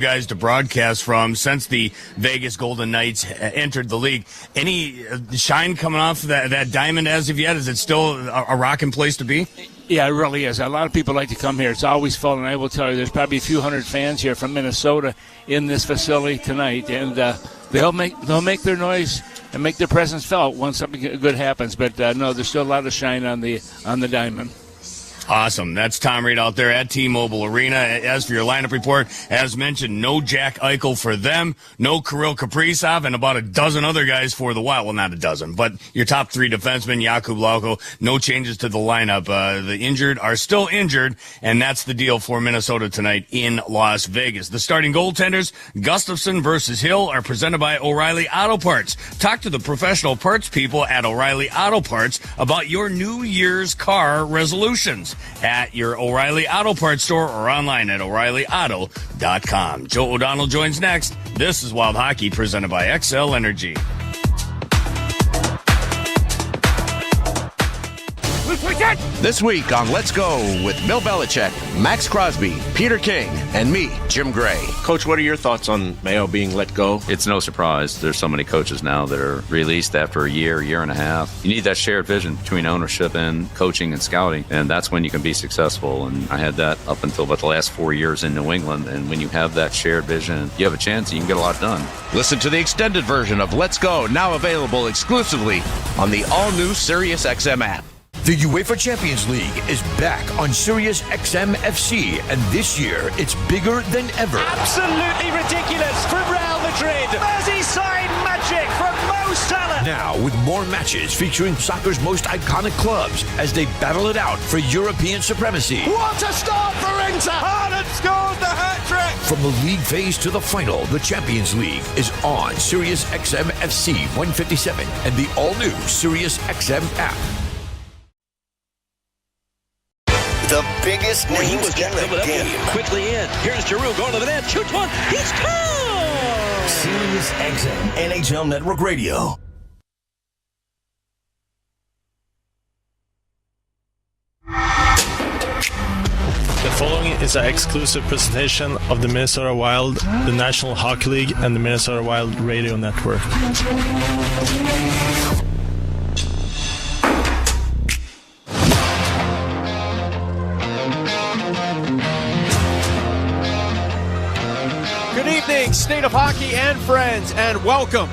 guys to broadcast from since the Vegas Golden Knights entered the league. Any shine coming off that diamond as of yet? Is it still a rocking place to be? Yeah, it really is. A lot of people like to come here. It's always full, and I will tell you, there's probably a few hundred fans here from Minnesota in this facility tonight, and they'll make their noise and make their presence felt once something good happens. But no, there's still a lot of shine on the diamond. Awesome. That's Tom Reed out there at T-Mobile Arena. As for your lineup report, as mentioned, no Jack Eichel for them, no Kirill Kaprizov, and about a dozen other guys for the Wild. Well, not a dozen, but your top three defensemen, Jakub Lauko, no changes to the lineup. The injured are still injured, and that's the deal for Minnesota tonight in Las Vegas. The starting goaltenders, Gustafsson versus Hill, are presented by O'Reilly Auto Parts. Talk to the professional parts people at O'Reilly Auto Parts about your New Year's car resolutions at your O'Reilly Auto Parts store or online at O'ReillyAuto.com. Joe O'Donnell joins next. This is Wild Hockey presented by XL Energy. This week on Let's Go with Bill Belichick, Max Crosby, Peter King, and me, Jim Gray. Coach, what are your thoughts on Mayo being let go? It's no surprise. There's so many coaches now that are released after a year and a half. You need that shared vision between ownership and coaching and scouting, and that's when you can be successful. And I had that up until about the last 4 years in New England. And when you have that shared vision, you have a chance, you can get a lot done. Listen to the extended version of Let's Go, now available exclusively on the all-new SiriusXM app. The UEFA Champions League is back on Sirius XM FC, and this year it's bigger than ever. Absolutely ridiculous from Real Madrid. Merseyside magic from Mo Salah. Now with more matches featuring soccer's most iconic clubs as they battle it out for European supremacy. What a start for Inter! Haaland scores the hat-trick! From the league phase to the final, the Champions League is on Sirius XM FC 157 and the all-new Sirius XM app. The biggest names in the game. Quickly in. Here's Giroux going to the net. Shoots one. He scores! Sirius XM NHL Network Radio. The following is an exclusive presentation of the Minnesota Wild, the National Hockey League, and the Minnesota Wild Radio Network. Good evening, State of Hockey and friends, and welcome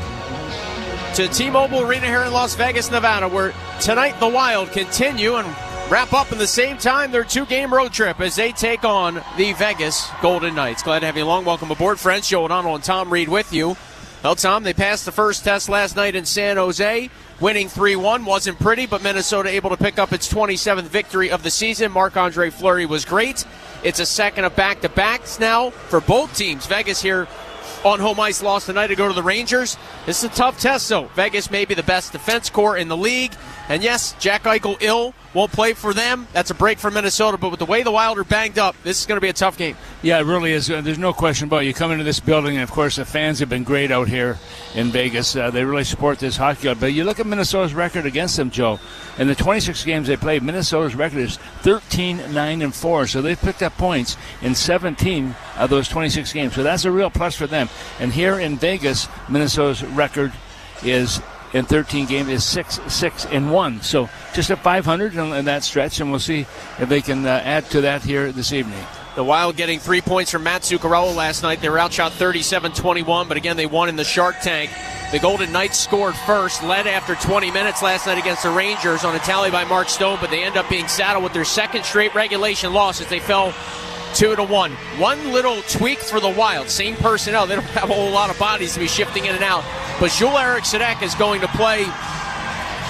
to T-Mobile Arena here in Las Vegas, Nevada, where tonight the Wild continue and wrap up in the same time their two-game road trip as they take on the Vegas Golden Knights. Glad to have you along. Welcome aboard, friends. Joe O'Donnell and Tom Reed with you. Well, Tom, they passed the first test last night in San Jose, winning 3-1. Wasn't pretty, but Minnesota able to pick up its 27th victory of the season. Marc-Andre Fleury was great. It's a second of back-to-backs now for both teams. Vegas here on home ice lost tonight to go to the Rangers. This is a tough test, though. Vegas may be the best defense corps in the league. And yes, Jack Eichel ill, won't play for them. That's a break for Minnesota. But with the way the Wild are banged up, this is going to be a tough game. Yeah, it really is. There's no question about it. You come into this building, and, of course, the fans have been great out here in Vegas. They really support this hockey club. But you look at Minnesota's record against them, Joe. In the 26 games they played, Minnesota's record is 13-9-4. So they've picked up points in 17 of those 26 games. So that's a real plus for them. And here in Vegas, Minnesota's record is in 13 games is 6-6-1. So just at 500 in that stretch, and we'll see if they can add to that here this evening. The Wild getting 3 points from Matt Zuccarello last night. They were outshot 37-21, but again, they won in the Shark Tank. The Golden Knights scored first, led after 20 minutes last night against the Rangers on a tally by Mark Stone, but they end up being saddled with their second straight regulation loss as they fell 2-1. One little tweak for the Wild. Same personnel. They don't have a whole lot of bodies to be shifting in and out. But Jules-Eric Sedek is going to play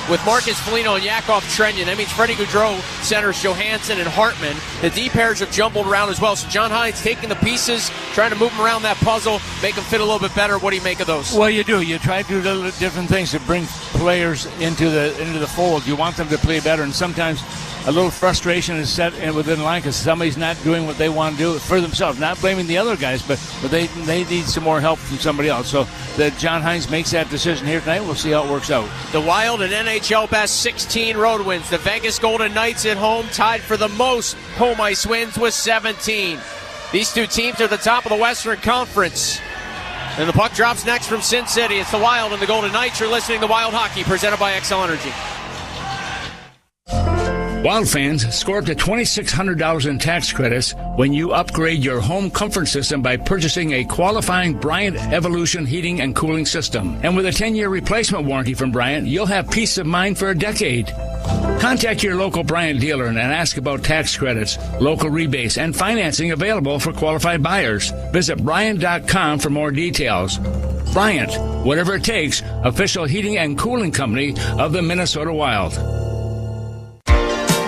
with Marcus Foligno and Yakov Trenyan. That means Freddie Gaudreau centers Johansson and Hartman. The D pairs have jumbled around as well. So John Hines taking the pieces, trying to move them around that puzzle, make them fit a little bit better. What do you make of those? Well, you do. You try to do little different things to bring players into the fold. You want them to play better, and sometimes a little frustration is set within the line because somebody's not doing what they want to do for themselves. Not blaming the other guys, but they need some more help from somebody else. So that John Hines makes that decision here tonight. We'll see how it works out. The Wild and NHL best 16 road wins. The Vegas Golden Knights at home tied for the most home ice wins with 17. These two teams are at the top of the Western Conference. And the puck drops next from Sin City. It's the Wild and the Golden Knights. You're listening to Wild Hockey, presented by XL Energy. Wild fans, score up to $2,600 in tax credits when you upgrade your home comfort system by purchasing a qualifying Bryant Evolution heating and cooling system. And with a 10-year replacement warranty from Bryant, you'll have peace of mind for a decade. Contact your local Bryant dealer and ask about tax credits, local rebates, and financing available for qualified buyers. Visit Bryant.com for more details. Bryant, whatever it takes, official heating and cooling company of the Minnesota Wild.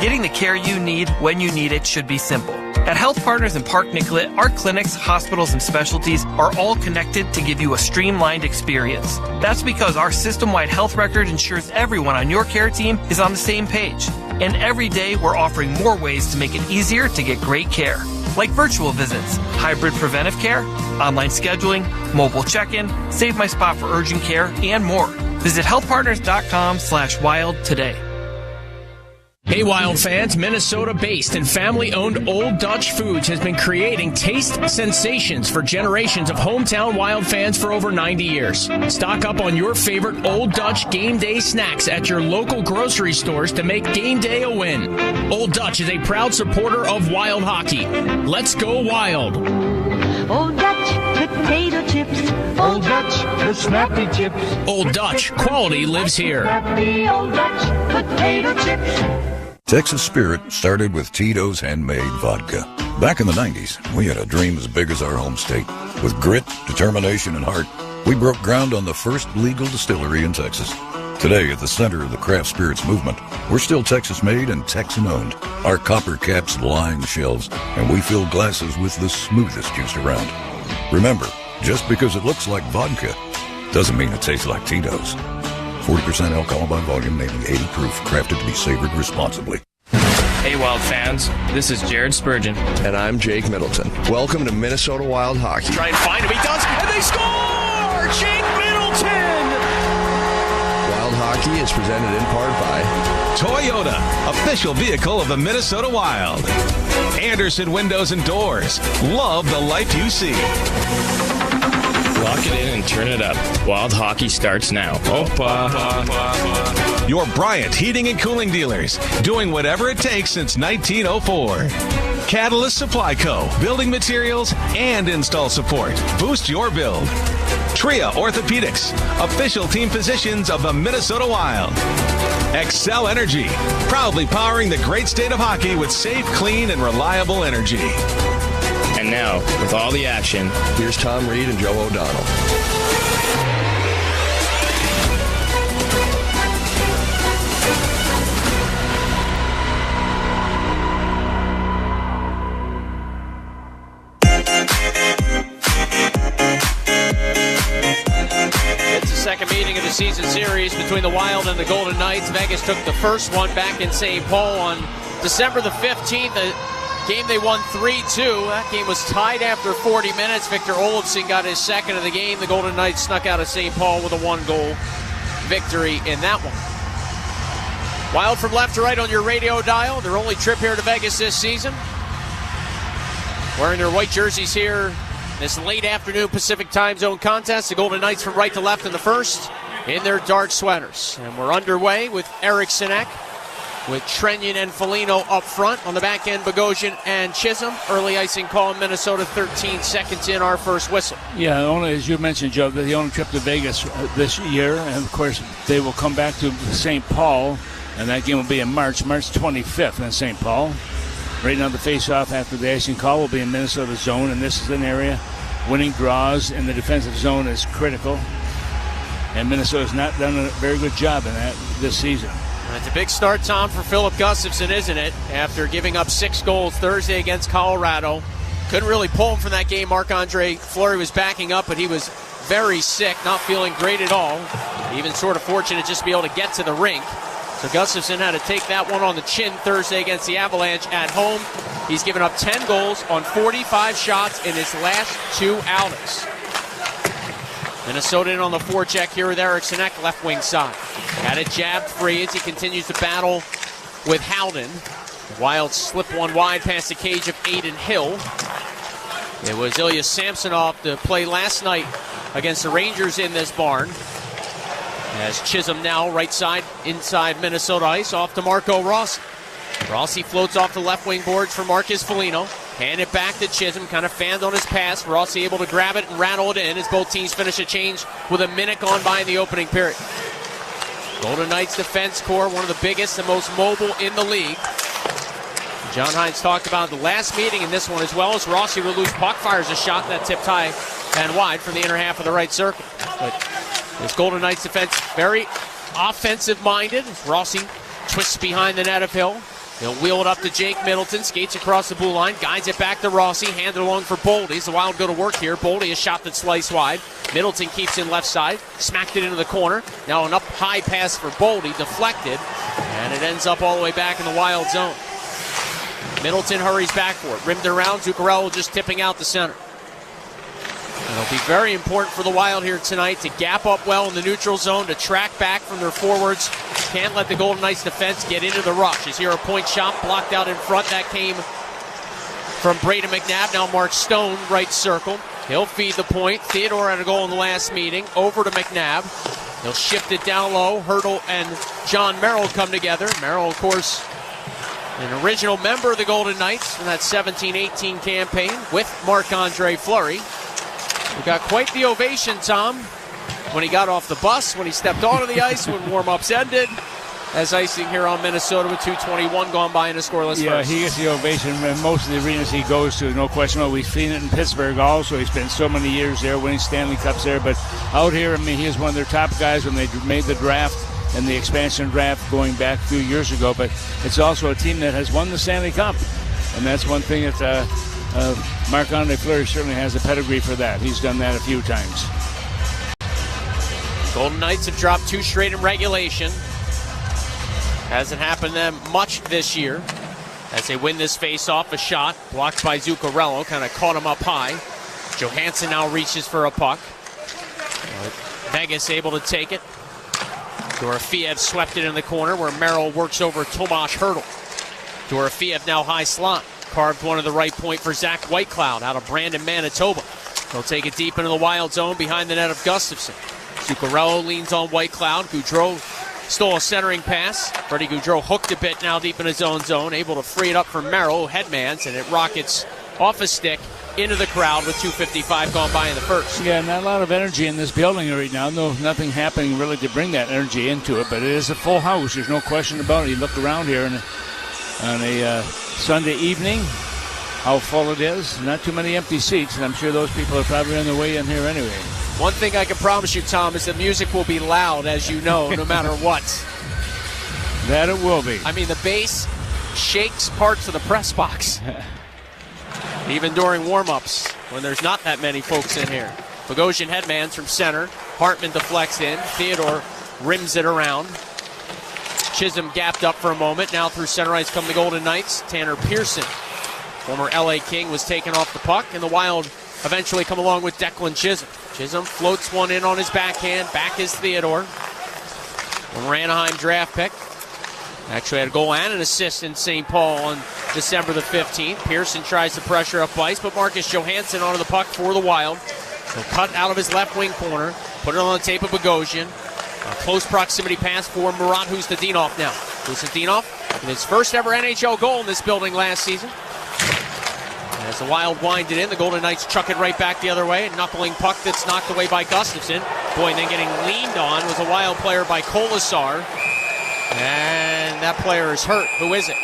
Getting the care you need when you need it should be simple. At Health Partners in Park Nicollet, our clinics, hospitals, and specialties are all connected to give you a streamlined experience. That's because our system-wide health record ensures everyone on your care team is on the same page. And every day, we're offering more ways to make it easier to get great care. Like virtual visits, hybrid preventive care, online scheduling, mobile check-in, Save My Spot for urgent care, and more. Visit healthpartners.com/wild today. Hey Wild fans, Minnesota-based and family-owned Old Dutch Foods has been creating taste sensations for generations of hometown Wild fans for over 90 years. Stock up on your favorite Old Dutch game day snacks at your local grocery stores to make game day a win. Old Dutch is a proud supporter of Wild hockey. Let's go Wild! Old Dutch potato chips. Old Dutch, the snappy chips. Old Dutch, quality lives here. Snappy Old Dutch potato chips. Texas Spirit started with Tito's handmade vodka. Back in the 90s, we had a dream as big as our home state. With grit, determination, and heart, we broke ground on the first legal distillery in Texas. Today, at the center of the craft spirits movement, we're still Texas-made and Texan-owned. Our copper caps line the shelves, and we fill glasses with the smoothest juice around. Remember, just because it looks like vodka doesn't mean it tastes like Tito's. 40% alcohol by volume, naming 80 proof, crafted to be savored responsibly. Hey Wild fans, this is Jared Spurgeon. And I'm Jake Middleton. Welcome to Minnesota Wild Hockey. Try and find him, he does, and they score! Jake Middleton! Wild Hockey is presented in part by Toyota, official vehicle of the Minnesota Wild. Anderson Windows and Doors, love the life you see. Lock it in and turn it up. Wild Hockey starts now. Opa. Your Bryant Heating and Cooling dealers, doing whatever it takes since 1904. Catalyst Supply Co., building materials and install support. Boost your build. Tria Orthopedics, official team physicians of the Minnesota Wild. XL Energy, proudly powering the great state of hockey with safe, clean, and reliable energy. And now, with all the action, here's Tom Reed and Joe O'Donnell. It's the second meeting of the season series between the Wild and the Golden Knights. Vegas took the first one back in St. Paul on December the 15th. Game they won 3-2. That game was tied after 40 minutes. Victor Olofsson got his second of the game. The Golden Knights snuck out of St. Paul with a one-goal victory in that one. Wild from left to right on your radio dial. Their only trip here to Vegas this season. Wearing their white jerseys here. This late afternoon Pacific time zone contest. The Golden Knights from right to left in the first in their dark sweaters. And we're underway with Eric Sinek, with Trenyon and Foligno up front. On the back end, Bogosian and Chisholm. Early icing call in Minnesota, 13 seconds in, our first whistle. Yeah, only, as you mentioned, Joe, the only trip to Vegas this year. And, of course, they will come back to St. Paul, and that game will be in March 25th in St. Paul. Right now, the face-off after the icing call will be in Minnesota zone, and this is an area winning draws in the defensive zone is critical. And Minnesota's not done a very good job in that this season. It's a big start, Tom, for Philip Gustafsson, isn't it? After giving up 6 goals Thursday against Colorado. Couldn't really pull him from that game. Marc-Andre Fleury was backing up, but he was very sick, not feeling great at all. Even sort of fortunate just to be able to get to the rink. So Gustafsson had to take that one on the chin Thursday against the Avalanche at home. He's given up 10 goals on 45 shots in his last 2 outings. Minnesota in on the forecheck here with Eric Sinek, left wing side. Got it jabbed free as he continues to battle with Howden. Wild slip one wide past the cage of Aiden Hill. It was Ilya Samsonov to play last night against the Rangers in this barn. As Chisholm now right side, inside Minnesota ice, off to Marco Rossi. Rossi floats off the left wing boards for Marcus Foligno. Hand it back to Chisholm, kind of fanned on his pass. Rossi able to grab it and rattle it in as both teams finish a change with a minute gone by in the opening period. Golden Knights defense core, one of the biggest and most mobile in the league. John Hines talked about the last meeting in this one as well, as Rossi will lose puck, fires a shot that tipped high and wide from the inner half of the right circle. But this Golden Knights defense very offensive-minded. Rossi twists behind the net of Hill. He'll wheel it up to Jake Middleton, skates across the blue line, guides it back to Rossi, hand it along for Boldy. As the Wild go to work here, Boldy, a shot that sliced wide. Middleton keeps in left side, smacked it into the corner. Now an up high pass for Boldy, deflected, and it ends up all the way back in the Wild zone. Middleton hurries back for it, rimmed around, Zuccarello just tipping out the center. It'll be very important for the Wild here tonight to gap up well in the neutral zone, to track back from their forwards. Can't let the Golden Knights defense get into the rush. As here a point shot blocked out in front. That came from Braden McNabb. Now Mark Stone, right circle. He'll feed the point. Theodore had a goal in the last meeting. Over to McNabb. He'll shift it down low. Hurdle and John Merrill come together. Merrill, of course, an original member of the Golden Knights in that 17-18 campaign with Marc-Andre Fleury. We got quite the ovation, Tom, when he got off the bus, when he stepped onto the ice, when warm-ups ended. As icing here on Minnesota with 2:21 gone by in a scoreless first. He gets the ovation in most of the arenas he goes to, no question about it. We've seen it in Pittsburgh also. He spent so many years there, winning Stanley Cups there. But out here, I mean, he was one of their top guys when they made the draft and the expansion draft going back a few years ago. But it's also a team that has won the Stanley Cup. And that's one thing that Marc-Andre Fleury certainly has a pedigree for that. He's done that a few times. Golden Knights have dropped 2 straight in regulation. Hasn't happened to them much this year. As they win this face-off, a shot blocked by Zuccarello, kind of caught him up high. Johansson now reaches for a puck. Vegas able to take it. Dorofeev swept it in the corner where Merrill works over Tomas Hurdle. Dorofeev now high slot. Carved one to the right point for Zach Whitecloud out of Brandon, Manitoba. He'll take it deep into the Wild zone behind the net of Gustafson. Zuccarello leans on Whitecloud. Gaudreau stole a centering pass. Freddie Gaudreau hooked a bit now deep in his own zone, able to free it up for Merrill, headmans, and it rockets off a stick into the crowd with 2:55 gone by in the first. Yeah, not a lot of energy in this building right now. No, nothing happening really to bring that energy into it, but it is a full house. There's no question about it. You look around here and on a Sunday evening, how full it is. Not too many empty seats, and I'm sure those people are probably on their way in here anyway. One thing I can promise you, Tom, is the music will be loud, as you know, no matter what. That it will be. I mean, the bass shakes parts of the press box. Even during warm-ups, when there's not that many folks in here. Bogosian headmans from center. Hartman deflects in. Theodore rims it around. Chisholm gapped up for a moment. Now through center ice come the Golden Knights. Tanner Pearson, former LA King, was taken off the puck, and the Wild eventually come along with Declan Chisholm. Chisholm floats one in on his backhand. Back is Theodore. Former Anaheim draft pick. Actually had a goal and an assist in St. Paul on December the 15th. Pearson tries to pressure up ice, but Marcus Johansson onto the puck for the Wild. He'll cut out of his left wing corner, put it on the tape of Bogosian. A close proximity pass for Murat Hustadinov now. Hustadinov with his first ever NHL goal in this building last season. As the Wild wind it in, the Golden Knights chuck it right back the other way. A knuckling puck that's knocked away by Gustafson. Boy, and then getting leaned on was a Wild player by Kolasar. And that player is hurt. Who is it?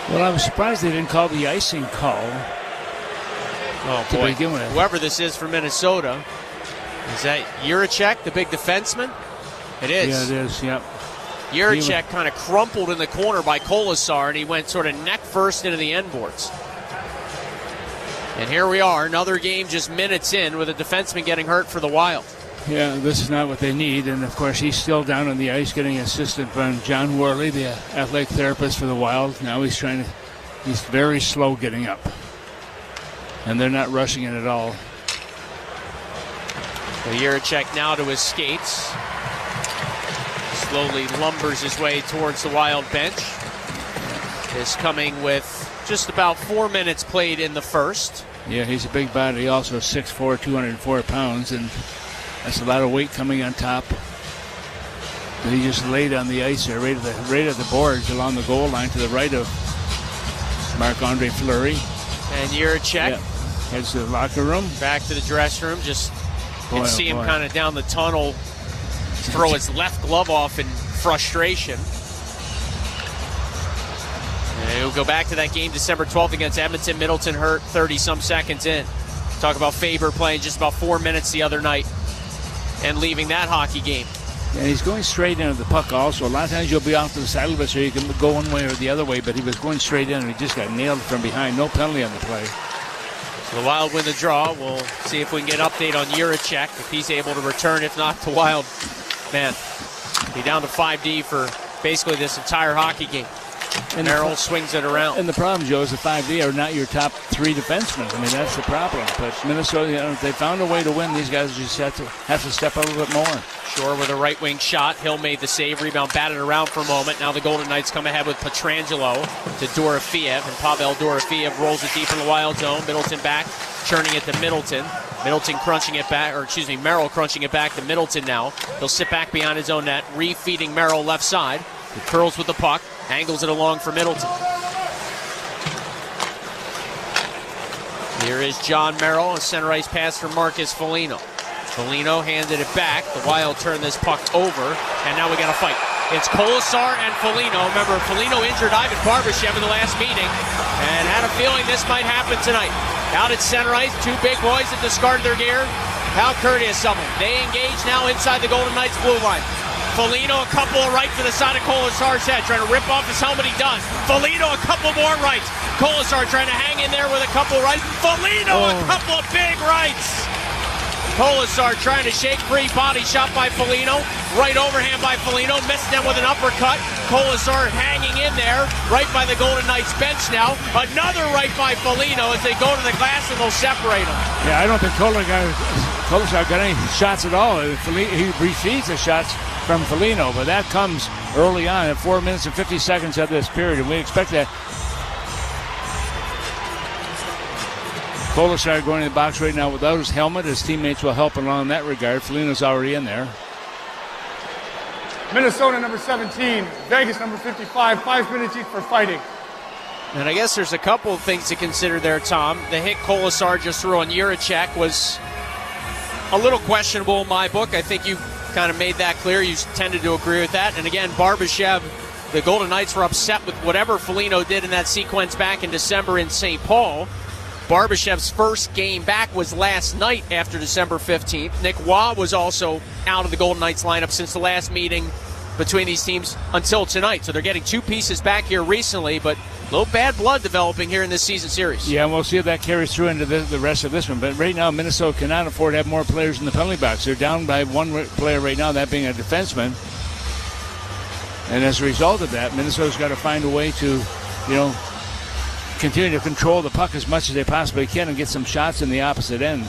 Well, I was surprised they didn't call the icing call. Oh, boy. Whoever this is from Minnesota. Is that Jiricek, the big defenseman? It is. Yeah, it is, yep. Jiricek kind of crumpled in the corner by Kolasar, and he went sort of neck first into the end boards. And here we are, another game just minutes in with a defenseman getting hurt for the Wild. Yeah, this is not what they need, and of course he's still down on the ice getting assistance from John Worley, the athletic therapist for the Wild. Now he's very slow getting up. And they're not rushing it at all. So Jiricek now to his skates. Slowly lumbers his way towards the Wild bench. This coming with just about 4 minutes played in the first. Yeah, he's a big body. Also 6'4", 204 pounds, and that's a lot of weight coming on top. But he just laid on the ice there, right at the boards along the goal line to the right of Marc-Andre Fleury. And Jiricek heads to the locker room. Back to the dressing room. Just can see him kind of down the tunnel throw his left glove off in frustration. And he'll go back to that game December 12th against Edmonton. Middleton hurt 30-some seconds in. Talk about Faber playing just about 4 minutes the other night and leaving that hockey game. And he's going straight into the puck also. A lot of times you'll be off to the side a little bit so you can go one way or the other way, but he was going straight in and he just got nailed from behind. No penalty on the play. So the Wild win the draw. We'll see if we can get an update on Jiricek, if he's able to return. If not, the Wild, man, be down to 5D for basically this entire hockey game. And Merrill swings it around. And the problem, Joe, is the 5D are not your top 3 defensemen. I mean, that's the problem. But Minnesota, they found a way to win. These guys just have to step up a little bit more. Shore with a right wing shot. Hill made the save. Rebound batted around for a moment. Now the Golden Knights come ahead with Pietrangelo to Dorofeev. And Pavel Dorofeev rolls it deep in the Wild zone. Middleton back, churning it to Middleton. Middleton crunching it back, Merrill crunching it back to Middleton now. He'll sit back behind his own net, re-feeding Merrill left side. He curls with the puck, angles it along for Middleton. Here is John Merrill, a center ice pass for Marcus Foligno. Foligno handed it back. The Wild turn this puck over, and now we got a fight. It's Kolasar and Foligno. Remember, Foligno injured Ivan Barbashev in the last meeting and had a feeling this might happen tonight. Out at center ice, 2 big boys that discarded their gear. How courteous of them. They engage now inside the Golden Knights blue line. Foligno a couple of rights to the side of Kolasar's head, trying to rip off his helmet. He does. Foligno a couple more rights. Kolasar trying to hang in there with a couple of rights. Foligno a couple of big rights. Kolasar trying to shake free, body shot by Foligno. Right overhand by Foligno, missed them with an uppercut. Kolasar hanging in there, right by the Golden Knights bench now. Another right by Foligno as they go to the glass and they'll separate them. Yeah, I don't think Kolasar got any shots at all. He receives the shots from Foligno, but that comes early on at 4 minutes and 50 seconds of this period, and we expect that. Kolasar going in the box right now without his helmet. His teammates will help along in that regard. Foligno's already in there. Minnesota number 17, Vegas number 55, 5 minutes each for fighting. And I guess there's a couple of things to consider there, Tom. The hit Kolasar just threw on Jiricek was a little questionable in my book. I think you kind of made that clear. You tended to agree with that. And again, Barbashev, the Golden Knights were upset with whatever Foligno did in that sequence back in December in St. Paul. Barbashev's first game back was last night after December 15th. Nick Waugh was also out of the Golden Knights lineup since the last meeting between these teams until tonight. So they're getting 2 pieces back here recently, but a little bad blood developing here in this season series. Yeah, and we'll see if that carries through into the rest of this one. But right now, Minnesota cannot afford to have more players in the penalty box. They're down by 1 player right now, that being a defenseman. And as a result of that, Minnesota's got to find a way to, continue to control the puck as much as they possibly can and get some shots in the opposite end.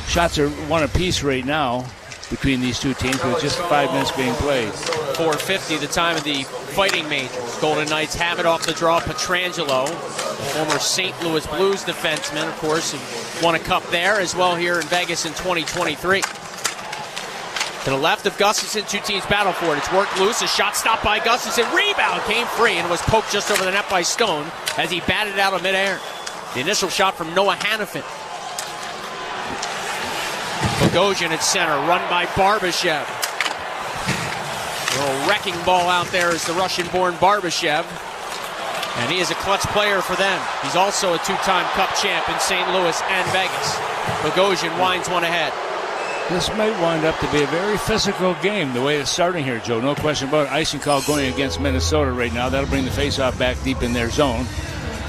Shots are 1 apiece right now between these 2 teams with just 5 minutes being played. 4:50 the time of the Fighting Majors. Golden Knights have it off the draw. Pietrangelo, former St. Louis Blues defenseman, of course, won a cup there as well here in Vegas in 2023. To the left of Gustafson, 2 teams battle for it. It's worked loose, a shot stopped by Gustafson. Rebound came free and was poked just over the net by Stone as he batted out of midair. The initial shot from Noah Hannafin. Bogosian at center, run by Barbashev. A little wrecking ball out there is the Russian-born Barbashev. And he is a clutch player for them. He's also a 2-time Cup champ in St. Louis and Vegas. Bogosian winds one ahead. This might wind up to be a very physical game, the way it's starting here, Joe. No question about it. Icing call going against Minnesota right now. That'll bring the faceoff back deep in their zone.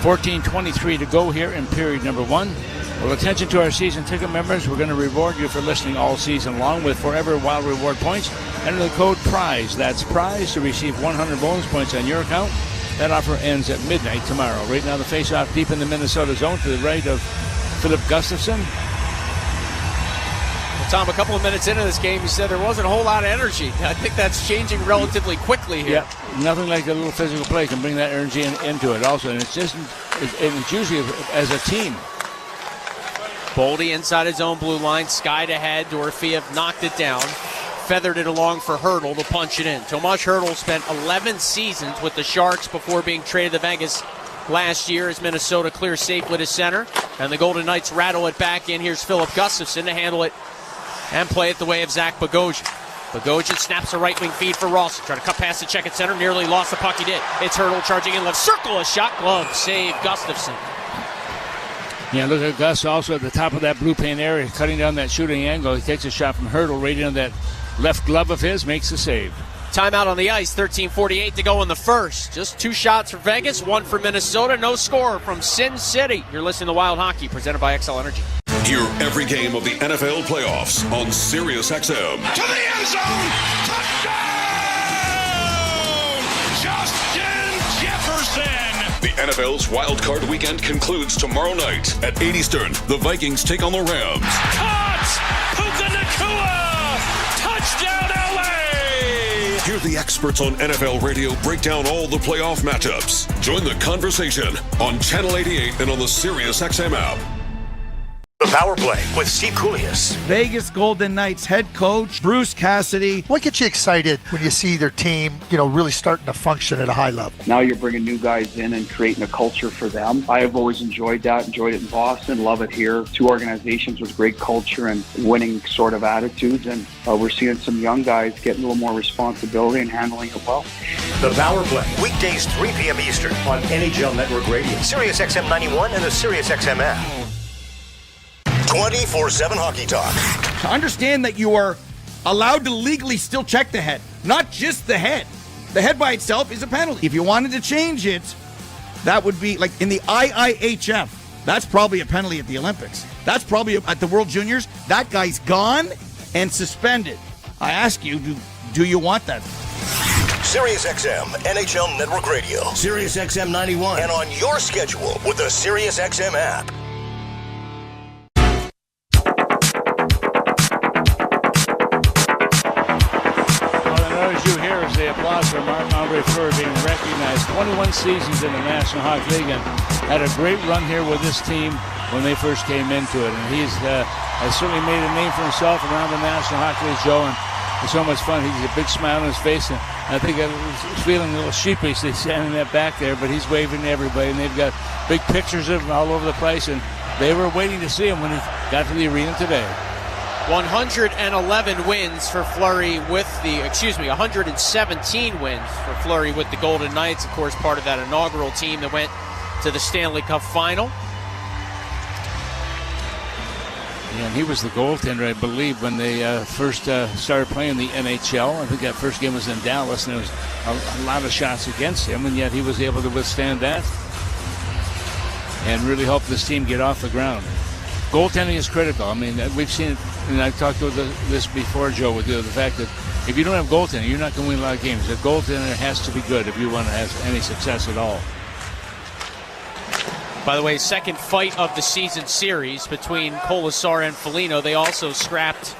14:23 to go here in period number 1. Well, attention to our season ticket members. We're going to reward you for listening all season long with Forever Wild Reward points. Enter the code PRIZE. That's PRIZE to receive 100 bonus points on your account. That offer ends at midnight tomorrow. Right now, the faceoff deep in the Minnesota zone to the right of Philip Gustafson. Tom, a couple of minutes into this game, you said there wasn't a whole lot of energy. I think that's changing relatively quickly here. Yeah, nothing like a little physical play can bring that energy into it also. And it's usually as a team. Boldy inside his own blue line, skied ahead. Dorofeev knocked it down, feathered it along for Hurdle to punch it in. Tomas Hurdle spent 11 seasons with the Sharks before being traded to Vegas last year as Minnesota clears safely to center. And the Golden Knights rattle it back in. Here's Philip Gustafsson to handle it and play it the way of Zach Bogosian. Bogosian snaps a right wing feed for Rossi. Trying to cut past the check at center. Nearly lost the puck. He did. It's Hurdle charging in left circle. A shot, glove, save Gustafsson. Yeah, look at Gus also at the top of that blue paint area, cutting down that shooting angle. He takes a shot from Hurdle right into that left glove of his, makes the save. Timeout on the ice, 13:48 to go in the first. Just 2 shots for Vegas, 1 for Minnesota. No score from Sin City. You're listening to Wild Hockey, presented by XL Energy. Hear every game of the NFL playoffs on Sirius XM. To the end zone! Touchdown! Justin Jefferson! The NFL's Wild Card Weekend concludes tomorrow night at 8 Eastern. The Vikings take on the Rams. Caught! Puka Nacua! Touchdown LA! Hear the experts on NFL radio break down all the playoff matchups. Join the conversation on Channel 88 and on the Sirius XM app. The Power Play with Steve Koulias. Vegas Golden Knights head coach Bruce Cassidy. What gets you excited when you see their team, really starting to function at a high level? Now you're bringing new guys in and creating a culture for them. I have always enjoyed that. Enjoyed it in Boston. Love it here. 2 organizations with great culture and winning sort of attitudes. And we're seeing some young guys getting a little more responsibility and handling it well. The Power Play. Weekdays 3 p.m. Eastern on NHL Network Radio. Sirius XM 91 and the Sirius XM app. 24/7 hockey talk. To understand that you are allowed to legally still check the head, not just the head. The head by itself is a penalty. If you wanted to change it, that would be like in the IIHF. That's probably a penalty at the Olympics. That's probably at the World Juniors. That guy's gone and suspended. I ask you, do you want that? Sirius XM, NHL Network Radio. Sirius XM 91. And on your schedule with the Sirius XM app. The applause for Marc-Andre Fleury being recognized. 21 seasons in the National Hockey League and had a great run here with this team when they first came into it. And he's has certainly made a name for himself around the National Hockey League, Joe. And it's so much fun. He's a big smile on his face. And I think I was feeling a little sheepish standing that back there, but he's waving to everybody. And they've got big pictures of him all over the place. And they were waiting to see him when he got to the arena today. 111 wins for Fleury 117 wins for Fleury with the Golden Knights. Of course, part of that inaugural team that went to the Stanley Cup final. Yeah, and he was the goaltender, I believe, when they first started playing the NHL. I think that first game was in Dallas, and there was a lot of shots against him, and yet he was able to withstand that and really help this team get off the ground. Goaltending is critical. I mean, we've seen it, and I've talked about this before, Joe, with you, the fact that if you don't have goaltending, you're not going to win a lot of games. The goaltender has to be good if you want to have any success at all. By the way, second fight of the season series between Colasar and Foligno. They also scrapped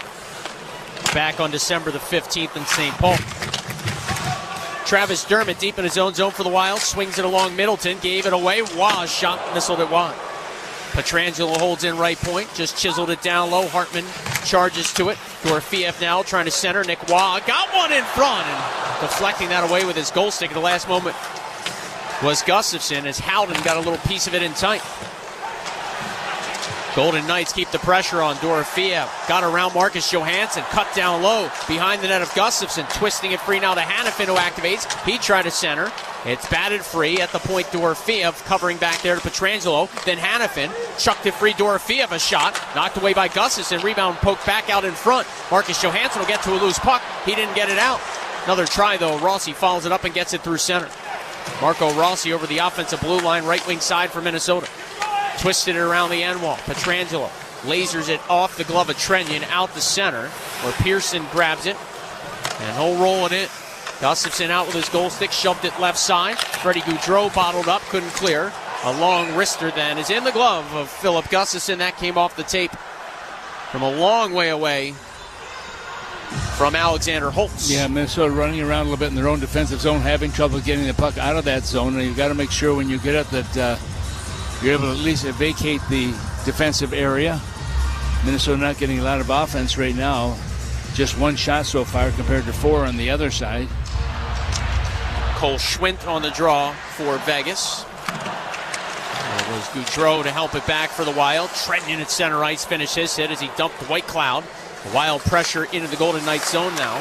back on December the 15th in St. Paul. Travis Dermott deep in his own zone for the Wild. Swings it along Middleton. Gave it away. Waz shot, missiled it wide. Petrangelo holds in right point. Just chiseled it down low. Hartman charges to it. Dorofeev now trying to center. Nick Waugh got one in front and deflecting that away with his goal stick at the last moment was Gustafsson as Howden got a little piece of it in tight. Golden Knights keep the pressure on. Dorofeev got around Marcus Johansson, cut down low behind the net of Gustafsson, twisting it free now to Hanifin, who activates. He tried to center. It's batted free at the point. Dorofeev covering back there to Petrangelo. Then Hanifin chucked it free. Dorofeev a shot knocked away by Gustafsson. Rebound poked back out in front. Marcus Johansson will get to a loose puck. He didn't get it out. Another try though. Rossi follows it up and gets it through center. Marco Rossi over the offensive blue line, right wing side for Minnesota. Twisted it around the end wall. Petrangelo lasers it off the glove of Trenyon out the center, where Pearson grabs it, and he'll roll it in. Gustafsson out with his goal stick, shoved it left side. Freddie Gaudreau bottled up, couldn't clear. A long wrister then is in the glove of Philip Gustafsson. That came off the tape from a long way away from Alexander Holtz. Yeah, Minnesota running around a little bit in their own defensive zone, having trouble getting the puck out of that zone, and you've got to make sure when you get it that you're able to at least vacate the defensive area Minnesota not getting a lot of offense right now. Just one shot so far compared to 4 on the other side. Cole Schwint on the draw for Vegas. It was Gaudreau to help it back for the Wild. Trenton at center ice finished his hit as he dumped White Cloud. The Wild pressure into the Golden Knights zone now,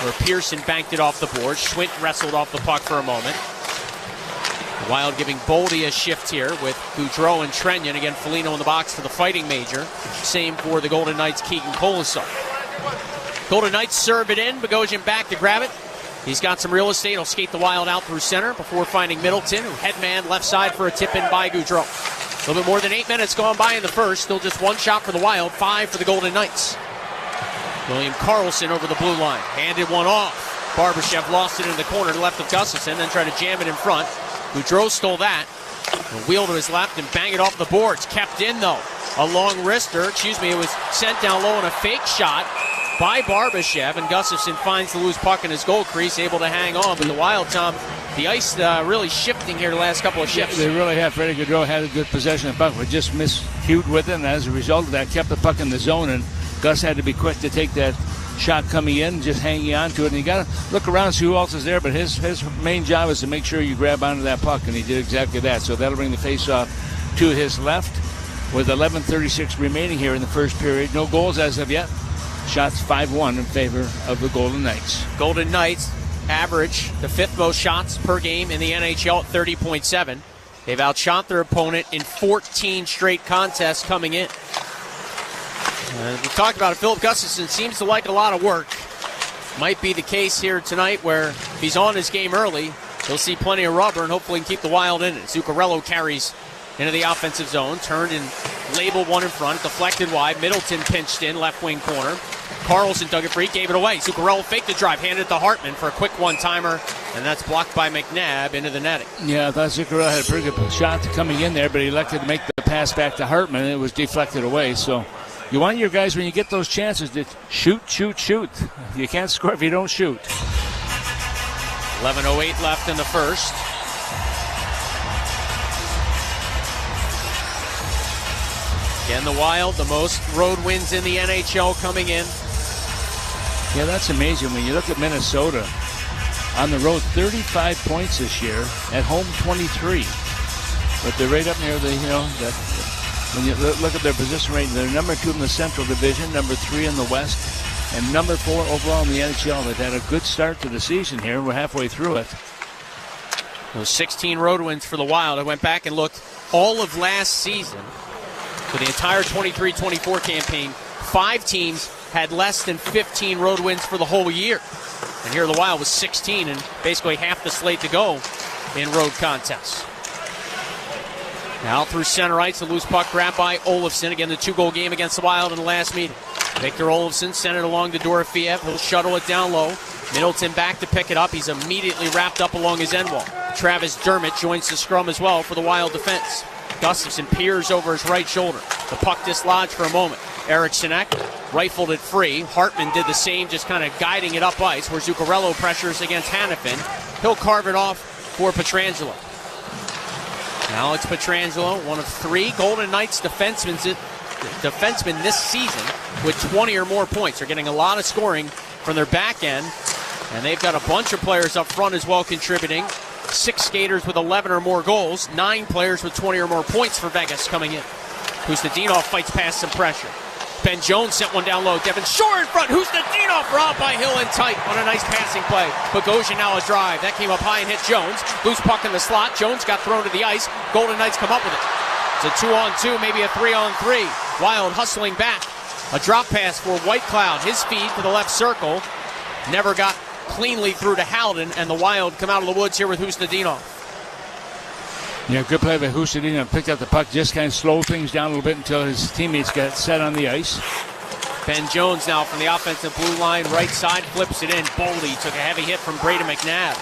where Pearson banked it off the board. Schwint wrestled off the puck for a moment. The Wild giving Boldy a shift here with Gaudreau and Trenton. Again, Foligno in the box for the Fighting Major. Same for the Golden Knights' Keegan Kolesar. Golden Knights serve it in. Bogosian back to grab it. He's got some real estate. He'll skate the Wild out through center before finding Middleton, who headman left side for a tip-in by Gaudreau. A little bit more than 8 minutes gone by in the first. Still just one shot for the Wild, 5 for the Golden Knights. William Karlsson over the blue line. Handed one off. Barbashev lost it in the corner to left of Gustafsson, then tried to jam it in front. Gaudreau stole that. A wheel to his left and bang it off the boards. Kept in, though. A long wrister. It was sent down low on a fake shot by Barbashev, and Gustafsson finds the loose puck in his goal crease, able to hang on. But the Wild, Tom, the ice really shifting here the last couple of shifts. They really have. Freddie Gaudreau had a good possession of the puck, but just miscued with it, and as a result of that, kept the puck in the zone, and Gus had to be quick to take that shot coming in, just hanging on to it. And you got to look around and see who else is there, but his main job is to make sure you grab onto that puck, and he did exactly that. So that'll bring the face-off to his left with 11:36 remaining here in the first period. No goals as of yet. Shots 5-1 in favor of the Golden Knights. Golden Knights average the 5th most shots per game in the NHL at 30.7. They've outshot their opponent in 14 straight contests coming in. We talked about it. Philip Gustafsson seems to like a lot of work. Might be the case here tonight where if he's on his game early, he'll see plenty of rubber and hopefully keep the Wild in it. Zuccarello carries into the offensive zone, turned and labeled one in front, deflected wide. Middleton pinched in, left wing corner. Karlsson dug it free, gave it away. Zuccarello faked the drive, handed it to Hartman for a quick one-timer, and that's blocked by McNabb into the netting. Yeah, I thought Zuccarello had a pretty good shot coming in there, but he elected to make the pass back to Hartman, and it was deflected away. So you want your guys, when you get those chances, to shoot. You can't score if you don't shoot. 11:08 left in the first. Again, the Wild, the most road wins in the NHL coming in. Yeah, that's amazing. When you look at Minnesota, on the road, 35 points this year. At home, 23. But they're right up near when you look at their position rating, they're number 2 in the Central Division, number 3 in the West, and number 4 overall in the NHL. They've had a good start to the season here. We're halfway through it. Those 16 road wins for the Wild. I went back and looked all of last season. For the entire 23-24 campaign, 5 teams had less than 15 road wins for the whole year. And here the Wild was 16 and basically half the slate to go in road contests. Now through center ice, the loose puck grabbed by Olofsson. Again, the 2-goal game against the Wild in the last meeting. Victor Olofsson sent it along to Dorofeev. He'll shuttle it down low. Middleton back to pick it up. He's immediately wrapped up along his end wall. Travis Dermott joins the scrum as well for the Wild defense. Gustafsson peers over his right shoulder. The puck dislodged for a moment. Eric Sinek rifled it free. Hartman did the same, just kind of guiding it up ice, where Zuccarello pressures against Hannafin. He'll carve it off for Pietrangelo. Now it's Pietrangelo, one of 3 Golden Knights defensemen this season with 20 or more points. They're getting a lot of scoring from their back end, and they've got a bunch of players up front as well contributing. 6 skaters with 11 or more goals, 9 players with 20 or more points for Vegas coming in. Hustadinov fights past some pressure. Ben Jones sent one down low. Devin Shore in front. Hustadinov robbed by Hill and tight on a nice passing play. Bogosian now a drive. That came up high and hit Jones. Loose puck in the slot. Jones got thrown to the ice. Golden Knights come up with it. It's a 2-on-2, maybe a 3-on-3. Wild hustling back. A drop pass for White Cloud. His feed to the left circle. Never got cleanly through to Howden, and the Wild come out of the woods here with Hustadinov. Yeah, good play by Hustadinov. Picked up the puck, just kind of slowed things down a little bit until his teammates got set on the ice. Ben Jones now from the offensive blue line, right side, flips it in. Boldy took a heavy hit from Brady McNabb.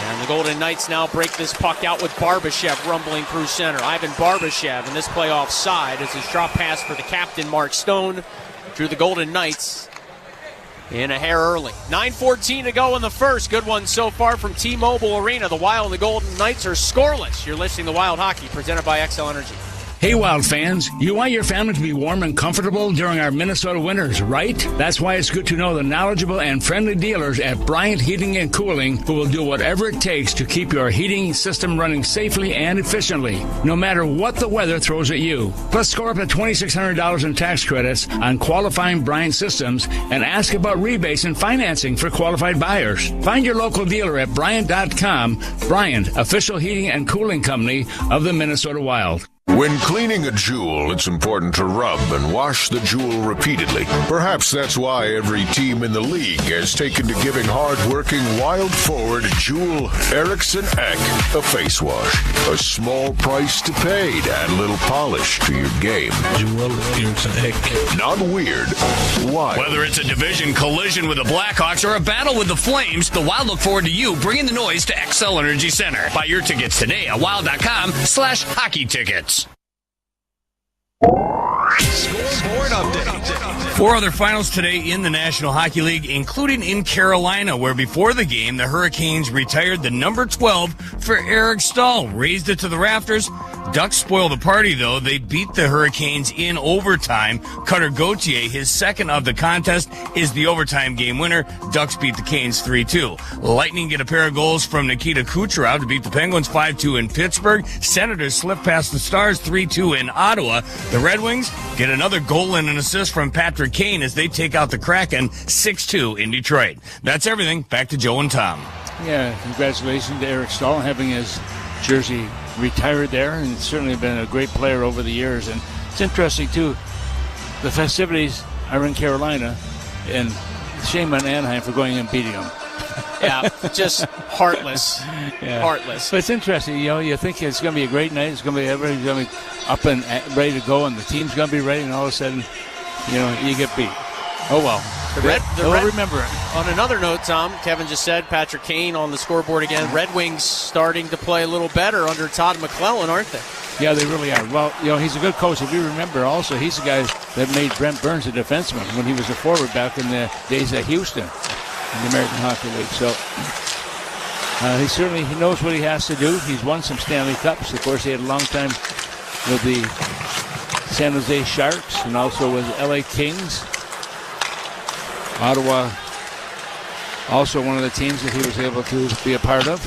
And the Golden Knights now break this puck out with Barbashev rumbling through center. Ivan Barbashev, and this play offside as his drop pass for the captain, Mark Stone, drew the Golden Knights in a hair early. 9:14 to go in the first. Good one so far from T-Mobile Arena. The Wild and the Golden Knights are scoreless. You're listening to Wild Hockey, presented by XL Energy. Hey, Wild fans, you want your family to be warm and comfortable during our Minnesota winters, right? That's why it's good to know the knowledgeable and friendly dealers at Bryant Heating and Cooling who will do whatever it takes to keep your heating system running safely and efficiently, no matter what the weather throws at you. Plus, score up to $2,600 in tax credits on qualifying Bryant systems and ask about rebates and financing for qualified buyers. Find your local dealer at Bryant.com. Bryant, official heating and cooling company of the Minnesota Wild. When cleaning a jewel, it's important to rub and wash the jewel repeatedly. Perhaps that's why every team in the league has taken to giving hard-working Wild forward Jewel Eriksson Ek a face wash. A small price to pay to add a little polish to your game. Jewel Eriksson Ek. Not weird. Wild. Whether it's a division collision with the Blackhawks or a battle with the Flames, the Wild look forward to you bringing the noise to Xcel Energy Center. Buy your tickets today at wild.com/hockey tickets. Scoreboard update. 4 other finals today in the National Hockey League, including in Carolina, where before the game, the Hurricanes retired the number 12 for Eric Stahl, raised it to the rafters. Ducks spoiled the party, though. They beat the Hurricanes in overtime. Cutter Gauthier, his second of the contest, is the overtime game winner. Ducks beat the Canes 3-2. Lightning get a pair of goals from Nikita Kucherov to beat the Penguins 5-2 in Pittsburgh. Senators slip past the Stars 3-2 in Ottawa. The Red Wings get another goal and an assist from Patrick Kane as they take out the Kraken 6-2 in Detroit. That's everything. Back to Joe and Tom. Yeah, congratulations to Eric Stahl having his jersey retired there, and certainly been a great player over the years. And it's interesting too, the festivities are in Carolina, and shame on Anaheim for going and beating them. Yeah, just heartless. Yeah. Heartless. But it's interesting, you think it's going to be a great night, it's going to be, everybody's going to be up and ready to go, and the team's going to be ready, and all of a sudden, you get beat. Oh well. They'll remember it. On another note, Tom, Kevin just said Patrick Kane on the scoreboard again. Red Wings starting to play a little better under Todd McClellan, aren't they? Yeah, they really are. Well, he's a good coach. If you remember, also, he's the guy that made Brent Burns a defenseman when he was a forward back in the days at Houston in the American Hockey League. So he knows what he has to do. He's won some Stanley Cups. Of course, he had a long time with the San Jose Sharks and also with LA Kings. Ottawa, also one of the teams that he was able to be a part of.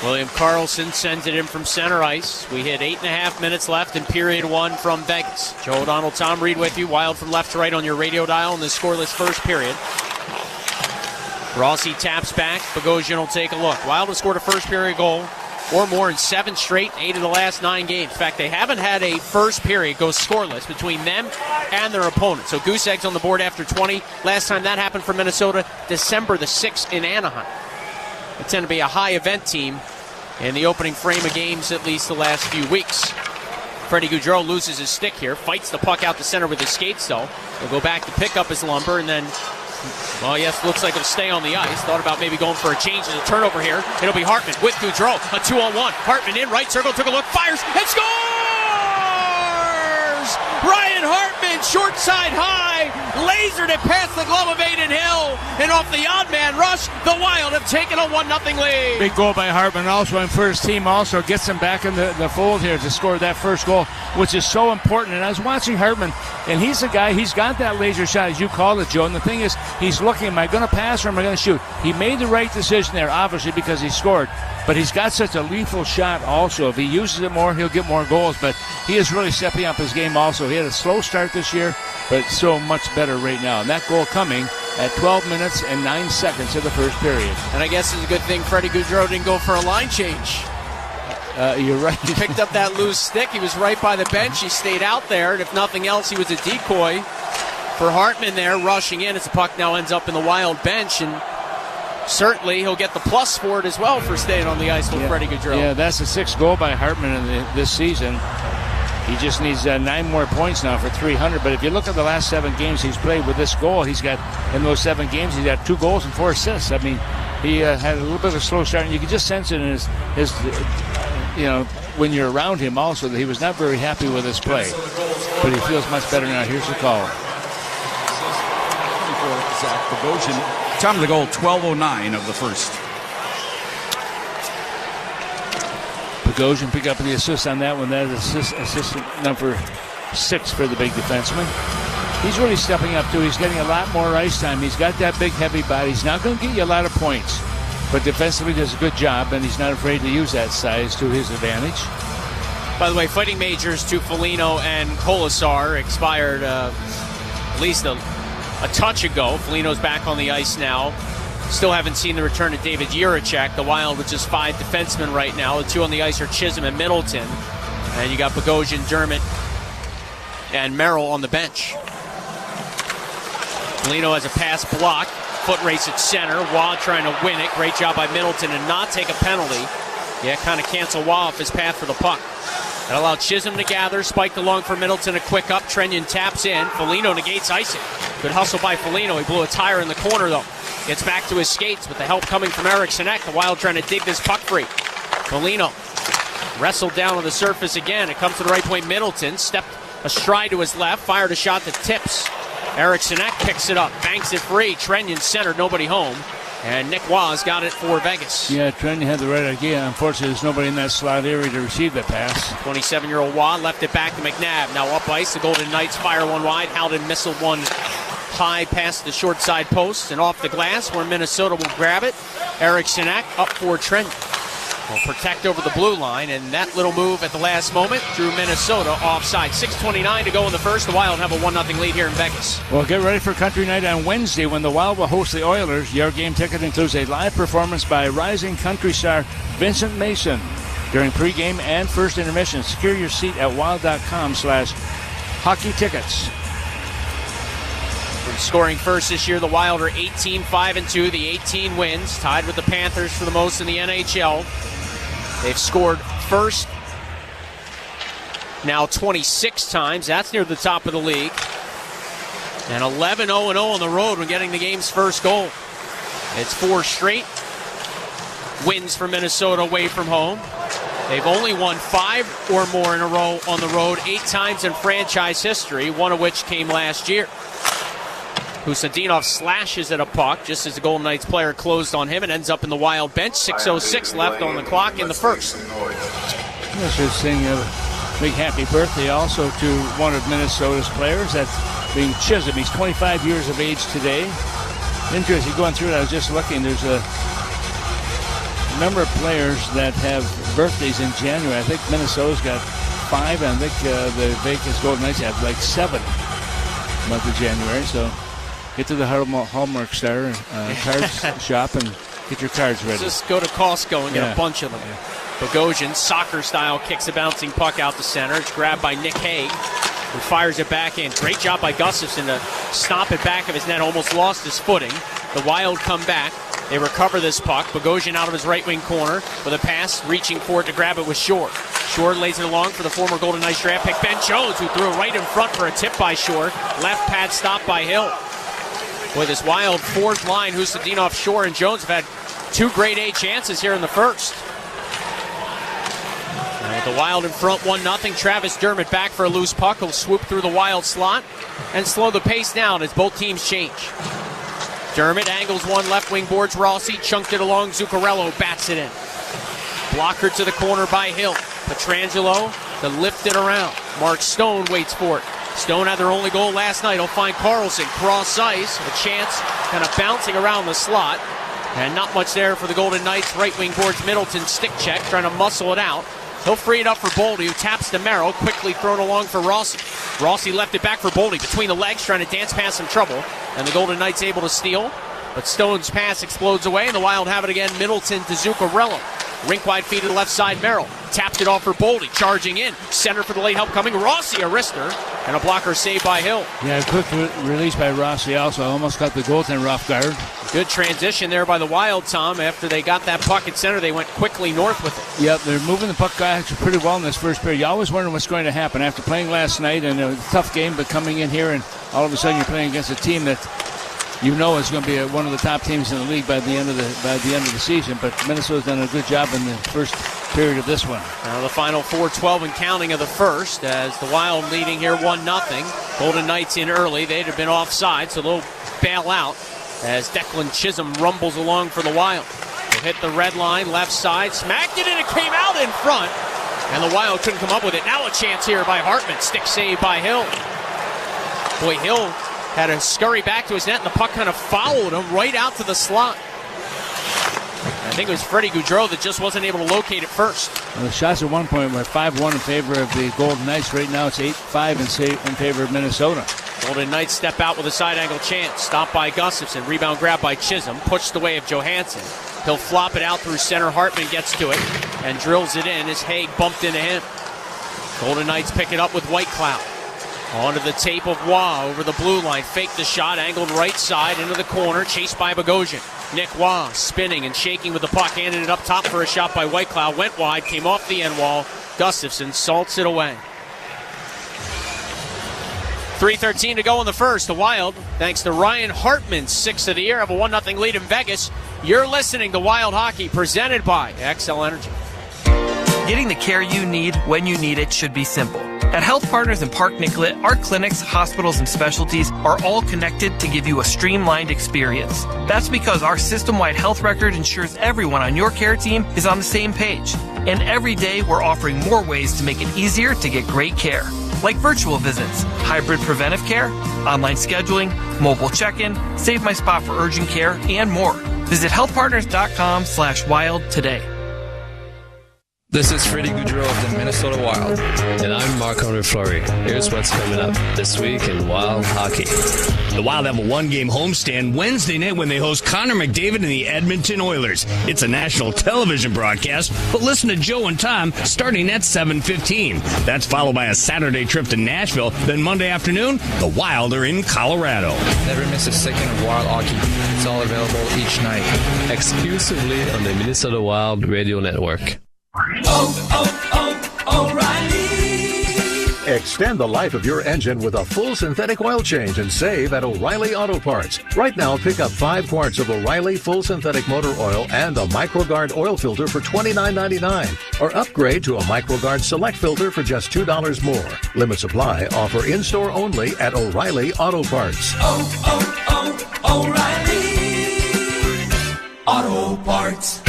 William Karlsson sends it in from center ice. We hit 8.5 minutes left in period 1 from Vegas. Joe O'Donnell, Tom Reed with you. Wild from left to right on your radio dial in the scoreless first period. Rossi taps back. Bogosian will take a look. Wild has scored a first period goal or more in 7 straight, 8 of the last 9 games. In fact, they haven't had a first period go scoreless between them and their opponent. So Goose Eggs on the board after 20. Last time that happened for Minnesota, December the 6th in Anaheim. They tend to be a high event team in the opening frame of games, at least the last few weeks. Freddie Gaudreau loses his stick here, fights the puck out the center with his skates, though. He'll go back to pick up his lumber, and then, well, yes, looks like he'll stay on the ice. Thought about maybe going for a change and a turnover here. It'll be Hartman with Gaudreau, a 2-on-1. Hartman in, right circle, took a look, fires, and scores! Ryan Hartman, short side high, lasered it past the glove of Aiden Hill, and off the odd man rush, the Wild have taken a 1-0 lead. Big goal by Hartman also, and for his team also gets him back in the fold here to score that first goal, which is so important. And I was watching Hartman, and he's the guy, he's got that laser shot, as you called it, Joe, and the thing is, he's looking, am I going to pass or am I going to shoot? He made the right decision there, obviously, because he scored, but he's got such a lethal shot also. If he uses it more, he'll get more goals, but he is really stepping up his game also. He had a slow start this year, but so much better right now. And that goal coming at 12 minutes and 9 seconds of the first period. And I guess it's a good thing Freddie Gaudreau didn't go for a line change. You're right. He picked up that loose stick. He was right by the bench. He stayed out there, and if nothing else, he was a decoy for Hartman there, rushing in as the puck now ends up in the Wild bench, and certainly he'll get the plus for it as well for staying on the ice with Freddie Gaudreau. Yeah, that's the 6th goal by Hartman in this season. He just needs 9 more points now for 300. But if you look at the last 7 games he's played with this goal, he's got, in those 7 games, he's got 2 goals and 4 assists. I mean, he had a little bit of a slow start, and you could just sense it in his when you're around him also, that he was not very happy with his play. But he feels much better now. Here's the call. Zach Bogosian. Time of the goal, 12:09 of the first. Bogosian pick up the assist on that one. That is assistant number 6 for the big defenseman. He's really stepping up, too. He's getting a lot more ice time. He's got that big, heavy body. He's not going to get you a lot of points, but defensively does a good job, and he's not afraid to use that size to his advantage. By the way, fighting majors to Foligno and Colasar expired at least a touch ago. Foligno's back on the ice now. Still haven't seen the return of David Jiricek. The Wild with just 5 defensemen right now. The 2 on the ice are Chisholm and Middleton. And you got Bogosian, Dermott, and Merrill on the bench. Foligno has a pass block. Foot race at center. Waugh trying to win it. Great job by Middleton and not take a penalty. Yeah, kind of cancel Waugh off his path for the puck. That allowed Chisholm to gather. Spiked along for Middleton. A quick up. Trenyon taps in. Foligno negates icing. Good hustle by Foligno. He blew a tire in the corner, though. Gets back to his skates with the help coming from Eric Sinek. The Wild trying to dig this puck free. Foligno wrestled down on the surface again. It comes to the right point. Middleton stepped a stride to his left. Fired a shot that tips. Eric Sinek picks it up. Banks it free. Trenyon centered. Nobody home. And Nick Waugh's got it for Vegas. Yeah, Trenton had the right idea. Unfortunately, there's nobody in that slot area to receive that pass. 27-year-old Waugh left it back to McNabb. Now up ice, the Golden Knights fire one wide. Howden missiled one high past the short side post and off the glass where Minnesota will grab it. Eric Sinek up for Trenton. Will protect over the blue line, and that little move at the last moment drew Minnesota offside. 6:29 to go in the first. The Wild have a 1-0 lead here in Vegas. Well, get ready for Country Night on Wednesday when the Wild will host the Oilers. Your game ticket includes a live performance by rising country star Vincent Mason during pregame and first intermission. Secure your seat at wild.com/hockey tickets. Scoring first this year, the Wild are 18-5-2. The 18 wins, tied with the Panthers for the most in the NHL. They've scored first now 26 times. That's near the top of the league. And 11-0-0 on the road when getting the game's first goal. It's 4 straight wins for Minnesota away from home. They've only won 5 or more in a row on the road 8 times in franchise history, one of which came last year. Husadinov slashes at a puck just as the Golden Knights player closed on him and ends up in the Wild bench. 6:06 left on the clock in the first. Let's just sing a big happy birthday also to one of Minnesota's players, that's being Chisholm. He's 25 years of age today. Interesting, going through it, I was just looking, there's a number of players that have birthdays in January. I think Minnesota's got 5, and I think the Vegas Golden Knights have like 7 month of January, so get to the Hallmark Star cards shop and get your cards ready. Just go to Costco and get a bunch of them. Yeah. Bogosian, soccer style, kicks a bouncing puck out the center. It's grabbed by Nick Hague, who fires it back in. Great job by Gustafsson to stop it back of his net. Almost lost his footing. The Wild come back. They recover this puck. Bogosian out of his right wing corner with a pass, reaching for it to grab it with Shore. Shore lays it along for the former Golden Knights draft pick Ben Jones, who threw it right in front for a tip by Shore. Left pad stop by Hill. With his Wild fourth line, Husadinov, Shore, and Jones have had 2 grade A chances here in the first. The Wild in front 1-0. Travis Dermott back for a loose puck. He'll swoop through the Wild slot and slow the pace down as both teams change. Dermott angles one left wing boards Rossi, chunked it along. Zuccarello bats it in. Blocker to the corner by Hill. Pietrangelo to lift it around. Mark Stone waits for it. Stone had their only goal last night. He'll find Carlson. Cross ice. A chance kind of bouncing around the slot. And not much there for the Golden Knights. Right wing boards Middleton. Stick check. Trying to muscle it out. He'll free it up for Boldy, who taps to Merrill. Quickly thrown along for Rossi. Rossi left it back for Boldy. Between the legs. Trying to dance past some trouble. And the Golden Knights able to steal. But Stone's pass explodes away. And the Wild have it again. Middleton to Zuccarello. Rink wide feed to the left side. Merrill tapped it off for Boldy. Charging in. Center for the late help coming. Rossi a wrister. And a blocker saved by Hill. Yeah, a quick release by Rossi also. Almost got the goaltender off guard. Good transition there by the Wild, Tom. After they got that puck at center, they went quickly north with it. Yep, they're moving the puck actually pretty well in this first period. You always wonder what's going to happen after playing last night and a tough game, but coming in here and all of a sudden you're playing against a team that you know is going to be one of the top teams in the league by the end of the season. But Minnesota's done a good job in the first period of this one. Now the final 4:12 and counting of the first, as the Wild leading here 1-0. Golden Knights in early. They'd have been offside, so they'll bail out as Declan Chisholm rumbles along for the Wild. hit the red line, left side, smacked it, and it came out in front. And the Wild couldn't come up with it. Now a chance here by Hartman. Stick save by Hill. Boy, Hill had to scurry back to his net, and the puck kind of followed him right out to the slot. I think it was Freddie Gaudreau that just wasn't able to locate it first. Well, the shots at one point were 5-1 in favor of the Golden Knights. Right now it's 8-5 in favor of Minnesota. Golden Knights step out with a side angle chance. Stopped by Gustafsson. Rebound grab by Chisholm. Pushed away of Johansson. He'll flop it out through center. Hartman gets to it and drills it in as Haig bumped into him. Golden Knights pick it up with Whitecloud. Onto the tape of Waugh over the blue line. Faked the shot, angled right side into the corner. Chased by Bogosian. Nick Waugh spinning and shaking with the puck. Handed it up top for a shot by Whitecloud. Went wide, came off the end wall. Gustafsson salts it away. 3:13 to go in the first. The Wild, thanks to Ryan Hartman's 6th of the year, have a 1-0 lead in Vegas. You're listening to Wild Hockey, presented by XL Energy. Getting the care you need when you need it should be simple. At Health Partners in Park Nicollet, our clinics, hospitals, and specialties are all connected to give you a streamlined experience. That's because our system-wide health record ensures everyone on your care team is on the same page. And every day we're offering more ways to make it easier to get great care. Like virtual visits, hybrid preventive care, online scheduling, mobile check-in, save my spot for urgent care, and more. Visit healthpartners.com/wild today. This is Freddie Gaudreau of the Minnesota Wild. And I'm Marc-Andre Fleury. Here's what's coming up this week in Wild Hockey. The Wild have a one-game homestand Wednesday night when they host Connor McDavid and the Edmonton Oilers. It's a national television broadcast, but listen to Joe and Tom starting at 7:15. That's followed by a Saturday trip to Nashville. Then Monday afternoon, the Wild are in Colorado. Never miss a second of Wild Hockey. It's all available each night. Exclusively on the Minnesota Wild Radio Network. O'Reilly. Extend the life of your engine with a full synthetic oil change and save at O'Reilly Auto Parts. Right now, pick up 5 quarts of O'Reilly full synthetic motor oil and a MicroGuard oil filter for $29.99. Or upgrade to a MicroGuard Select filter for just $2 more. Limit supply. Offer in-store only at O'Reilly Auto Parts. O'Reilly Auto Parts.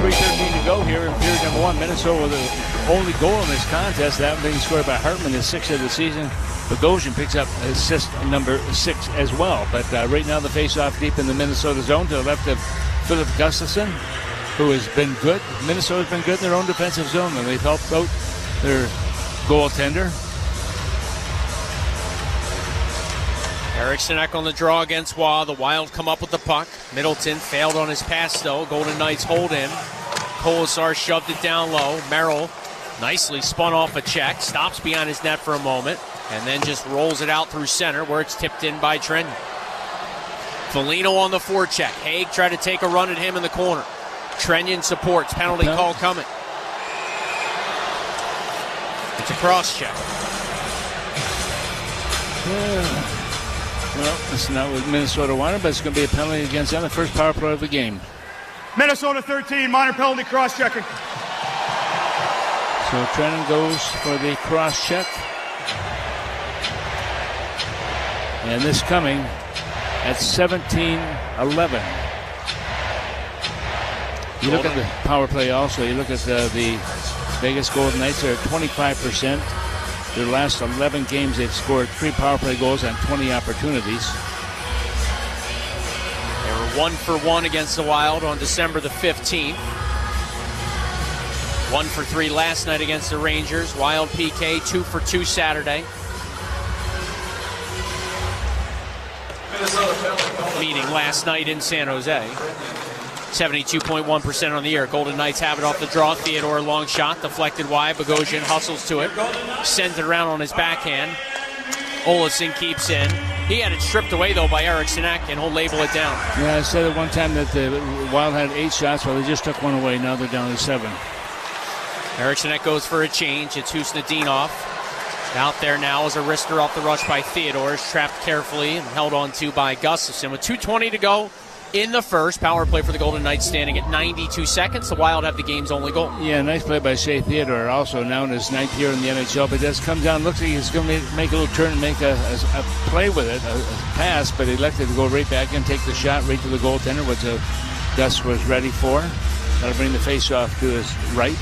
3:13 to go here in period number 1. Minnesota with the only goal in this contest, that being scored by Hartman, his 6th of the season. Bogosian picks up assist number 6 as well. But right now the face-off deep in the Minnesota zone to the left of Philip Gustafsson, who has been good. Minnesota's been good in their own defensive zone, and they've helped out their goaltender. Eriksson on the draw against Waugh. The Wild come up with the puck. Middleton failed on his pass, though. Golden Knights hold in. Colasar shoved it down low. Merrill nicely spun off a check. Stops behind his net for a moment. And then just rolls it out through center where it's tipped in by Trenton. Foligno on the forecheck. Haig tried to take a run at him in the corner. Trenton supports. Penalty call coming. It's a cross check. Yeah. Well, it's not what Minnesota wanted, but it's going to be a penalty against them, the first power play of the game. Minnesota 13, minor penalty, cross-checking. So Trenton goes for the cross-check. And this coming at 17-11. You look at the power play also. You look at the Vegas Golden Knights. They're at 25%. Their last 11 games, they've scored 3 power play goals on 20 opportunities. They were 1-for-1 against the Wild on December the 15th. 1-for-3 last night against the Rangers. Wild PK, 2-for-2 Saturday. Meeting last night in San Jose. 72.1% on the year. Golden Knights have it off the draw. Theodore, long shot, deflected wide. Bogosian hustles to it. Sends it around on his backhand. Olofsson keeps in. He had it stripped away, though, by Eriksson, and he'll label it down. Yeah, I said at one time that the Wild had 8 shots. Well, they just took one away. Now they're down to 7. Eriksson goes for a change. It's Husnudinov. Out there now as a wrister off the rush by Theodore. Is trapped carefully and held on to by Gustafsson. With 2:20 to go in the first. Power play for the Golden Knights standing at 92 seconds. The Wild have the game's only goal. Yeah, nice play by Shea Theodore, also now in his 9th year in the NHL, but does come down, looks like he's going to make a little turn and make a play with it, a pass, but he elected to go right back and take the shot right to the goaltender, which Gus was ready for. That'll bring the face-off to his right.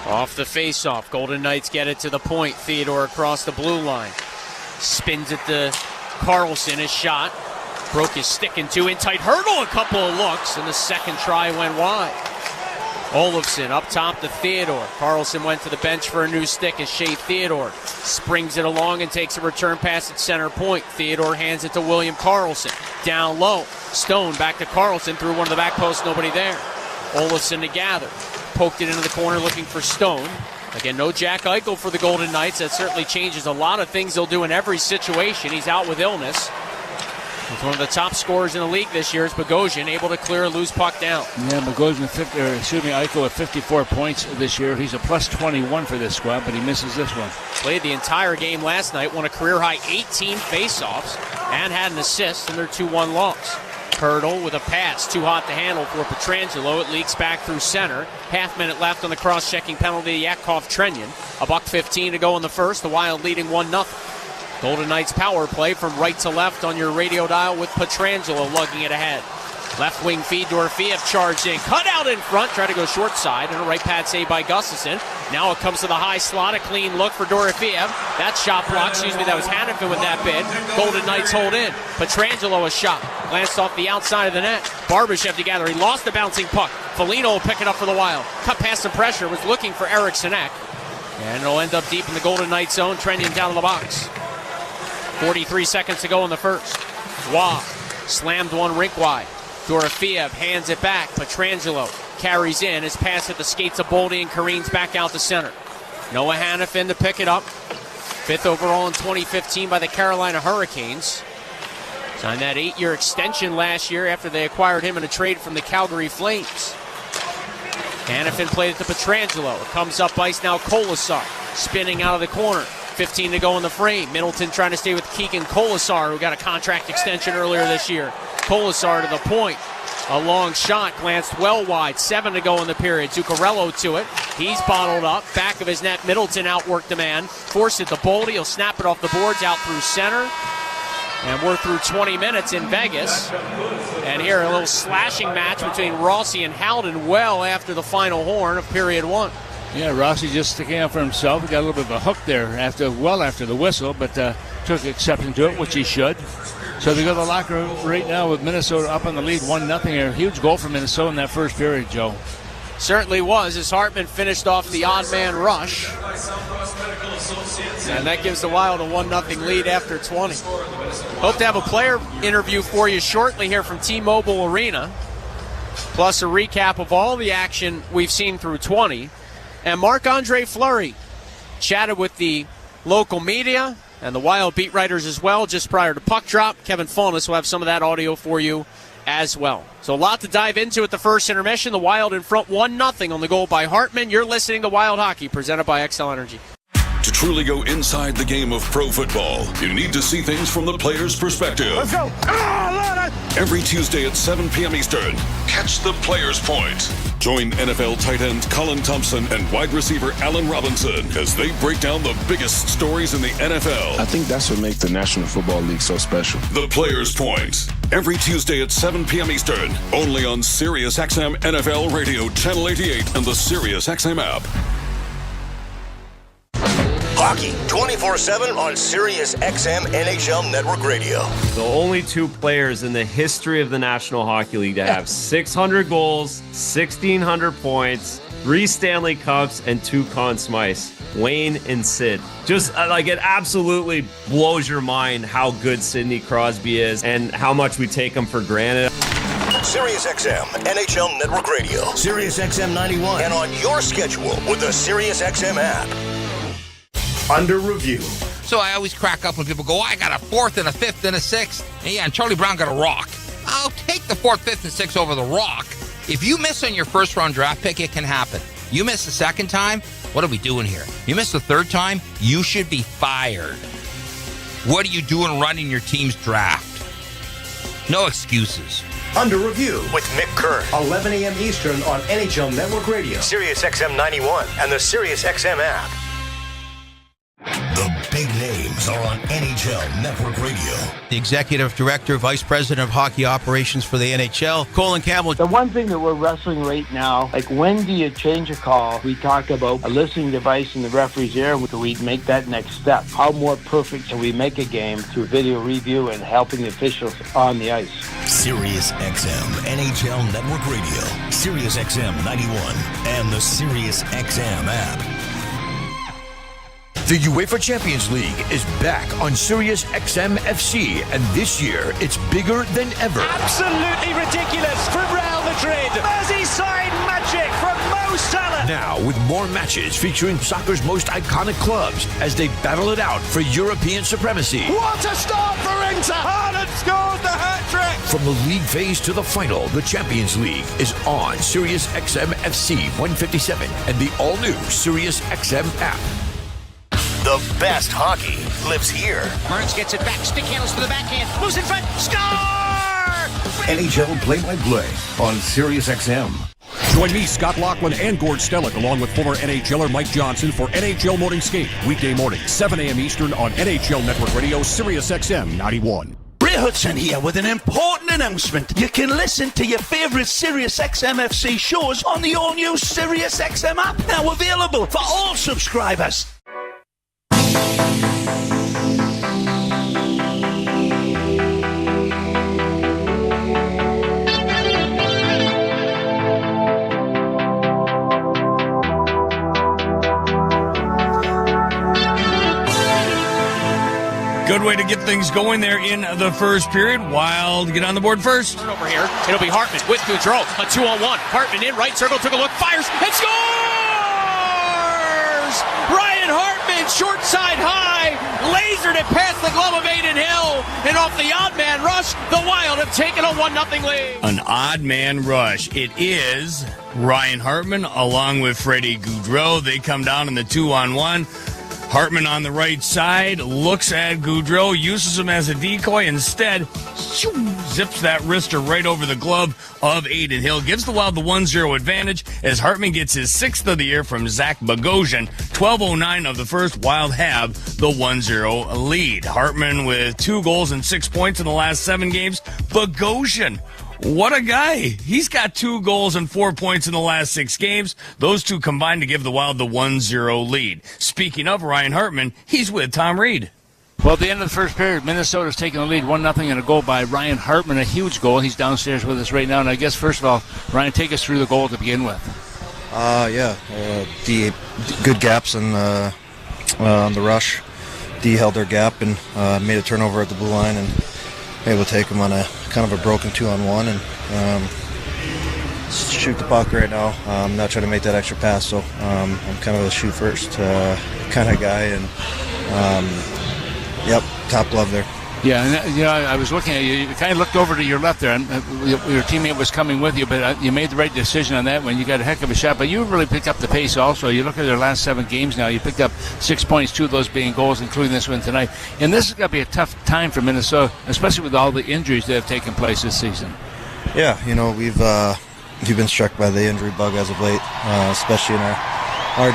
Off the face-off, Golden Knights get it to the point. Theodore across the blue line. Spins it to Carlson, his shot. Broke his stick in two. In tight hurdle, a couple of looks, and the second try went wide. Olofsson up top to Theodore. Carlson went to the bench for a new stick as Shea Theodore springs it along and takes a return pass at center point. Theodore hands it to William Carlson. Down low. Stone back to Carlson through one of the back posts, nobody there. Olofsson to gather. Poked it into the corner looking for Stone. Again, no Jack Eichel for the Golden Knights. That certainly changes a lot of things they'll do in every situation. He's out with illness. He's one of the top scorers in the league this year is Bogosian, able to clear a loose puck down. Yeah, Eichel with 54 points this year. He's a plus 21 for this squad, but he misses this one. Played the entire game last night, won a career-high 18 faceoffs, and had an assist in their 2-1 loss. Hurdle with a pass, too hot to handle for Pietrangelo. It leaks back through center. Half minute left on the cross-checking penalty to Yakov-Trenyan. $1:15 to go in the first. The Wild leading 1-0. Golden Knights power play from right to left on your radio dial with Pietrangelo lugging it ahead. Left wing feed, Dorofeev charged in. Cut out in front, try to go short side, and a right pad save by Gustafsson. Now it comes to the high slot, a clean look for Dorofeev. That shot block, that was Hanifin with that bid. Golden Knights hold in. Pietrangelo a shot, glanced off the outside of the net. Barbashev together, he lost the bouncing puck. Foligno will pick it up for the Wild. Cut past some pressure, was looking for Eriksson Ek. And it'll end up deep in the Golden Knights zone, Trenyan down to the box. 43 seconds to go in the first. Waugh slammed one rink wide. Dorofeev hands it back. Pietrangelo carries in. His pass at the skates of Boldy and careens back out to center. Noah Hanifin to pick it up. 5th overall in 2015 by the Carolina Hurricanes. Signed that 8-year extension last year after they acquired him in a trade from the Calgary Flames. Hanifin played it to Pietrangelo. It comes up ice now. Kolasar spinning out of the corner. 15 to go in the frame. Middleton trying to stay with Keegan Kolasar, who got a contract extension earlier this year. Kolasar to the point. A long shot, glanced well wide. 7 to go in the period. Zuccarello to it. He's bottled up. Back of his net. Middleton outworked the man. Forced it to Boldy. He'll snap it off the boards out through center. And we're through 20 minutes in Vegas. And here a little slashing match between Rossi and Howden well after the final horn of period 1. Yeah, Rossi just sticking out for himself. He got a little bit of a hook there after the whistle, but took exception to it, which he should. So they go to the locker room right now with Minnesota up on the lead, 1-0 here. Huge goal for Minnesota in that first period, Joe. Certainly was, as Hartman finished off the odd man rush. And that gives the Wild a 1-0 lead after 20. Hope to have a player interview for you shortly here from T-Mobile Arena. Plus a recap of all the action we've seen through 20. And Marc-Andre Fleury chatted with the local media and the Wild beat writers as well just prior to puck drop. Kevin Fulness will have some of that audio for you as well. So a lot to dive into at the first intermission. The Wild in front 1-0 on the goal by Hartman. You're listening to Wild Hockey, presented by XL Energy. To truly go inside the game of pro football, you need to see things from the player's perspective. Let's go. Every Tuesday at 7 p.m. Eastern, catch the Player's Point. Join NFL tight end Colin Thompson and wide receiver Allen Robinson as they break down the biggest stories in the NFL. I think that's what makes the National Football League so special. The Player's Point. Every Tuesday at 7 p.m. Eastern, only on SiriusXM NFL Radio Channel 88 and the SiriusXM app. Hockey 24/7 on SiriusXM NHL Network Radio. The only 2 players in the history of the National Hockey League to have 600 goals, 1,600 points, 3 Stanley Cups, and 2 Conn Smythes. Wayne and Sid. Just it absolutely blows your mind how good Sidney Crosby is and how much we take him for granted. SiriusXM NHL Network Radio. SiriusXM 91. And on your schedule with the SiriusXM app. Under review. So I always crack up when people go, I got a 4th and a 5th and a 6th. And Charlie Brown got a rock. I'll take the 4th, 5th, and 6th over the rock. If you miss on your first round draft pick, it can happen. You miss the 2nd time, what are we doing here? You miss the 3rd time, you should be fired. What are you doing running your team's draft? No excuses. Under Review with Mick Kern, 11 a.m. Eastern on NHL Network Radio, Sirius XM 91, and the Sirius XM app. The big names are on NHL Network Radio. The Executive Director, Vice President of Hockey Operations for the NHL, Colin Campbell. The one thing that we're wrestling right now, like when do you change a call? We talk about a listening device in the referee's ear. We make that next step. How more perfect can we make a game through video review and helping the officials on the ice? Sirius XM NHL Network Radio, Sirius XM 91, and the Sirius XM app. The UEFA Champions League is back on Sirius XM FC, and this year it's bigger than ever. Absolutely ridiculous from Real Madrid. Merseyside magic from Mo Salah. Now with more matches featuring soccer's most iconic clubs as they battle it out for European supremacy. What a start for Inter! Haaland scores the hat-trick! From the league phase to the final, the Champions League is on Sirius XM FC 157 and the all-new Sirius XM app. The best hockey lives here. Burns gets it back, stick handles to the backhand, moves in front, score! NHL Play-by-Play on Sirius XM. Join me, Scott Laughlin, and Gord Stellick, along with former NHLer Mike Johnson for NHL Morning Skate. Weekday morning, 7 a.m. Eastern on NHL Network Radio, Sirius XM 91. Ray Hudson here with an important announcement. You can listen to your favourite Sirius XM FC shows on the all-new Sirius XM app, now available for all subscribers. Good way to get things going there in the first period. Wild get on the board first. Over here, it'll be Hartman with Gaudreau. A 2-on-1. Hartman in right circle, took a look, fires, and scores! Ryan Hartman, short side high, lasered it past the glove of Aiden Hill, and off the odd man rush, the Wild have taken a 1-0 lead. An odd man rush. It is Ryan Hartman along with Freddie Gaudreau. They come down in the 2-on-1. Hartman on the right side, looks at Gaudreau, uses him as a decoy. Instead, zips that wrister right over the glove of Aiden Hill. Gives the Wild the 1-0 advantage as Hartman gets his 6th of the year from Zach Bogosian. 12:09 of the first, Wild have the 1-0 lead. Hartman with 2 goals and 6 points in the last 7 games. Bogosian, what a guy. He's got 2 goals and 4 points in the last 6 games. Those two combined to give the Wild the 1-0 lead. Speaking of Ryan Hartman, he's with Tom Reed. Well, at the end of the first period, Minnesota's taking the lead 1-0 and a goal by Ryan Hartman, a huge goal. He's downstairs with us right now. And I guess, first of all, Ryan, take us through the goal to begin with. The good gaps on the rush. D held their gap and made a turnover at the blue line and able to take them on a kind of a broken 2-on-1 and shoot the puck right now. I'm not trying to make that extra pass, so I'm kind of a shoot first kind of guy, and top glove there. Yeah, and I was looking at you. You kind of looked over to your left there, and your teammate was coming with you, but you made the right decision on that one. You got a heck of a shot, but you really picked up the pace also. You look at their last 7 games now. You picked up 6 points, 2 of those being goals, including this one tonight. And this is going to be a tough time for Minnesota, especially with all the injuries that have taken place this season. Yeah, we've been struck by the injury bug as of late, especially in our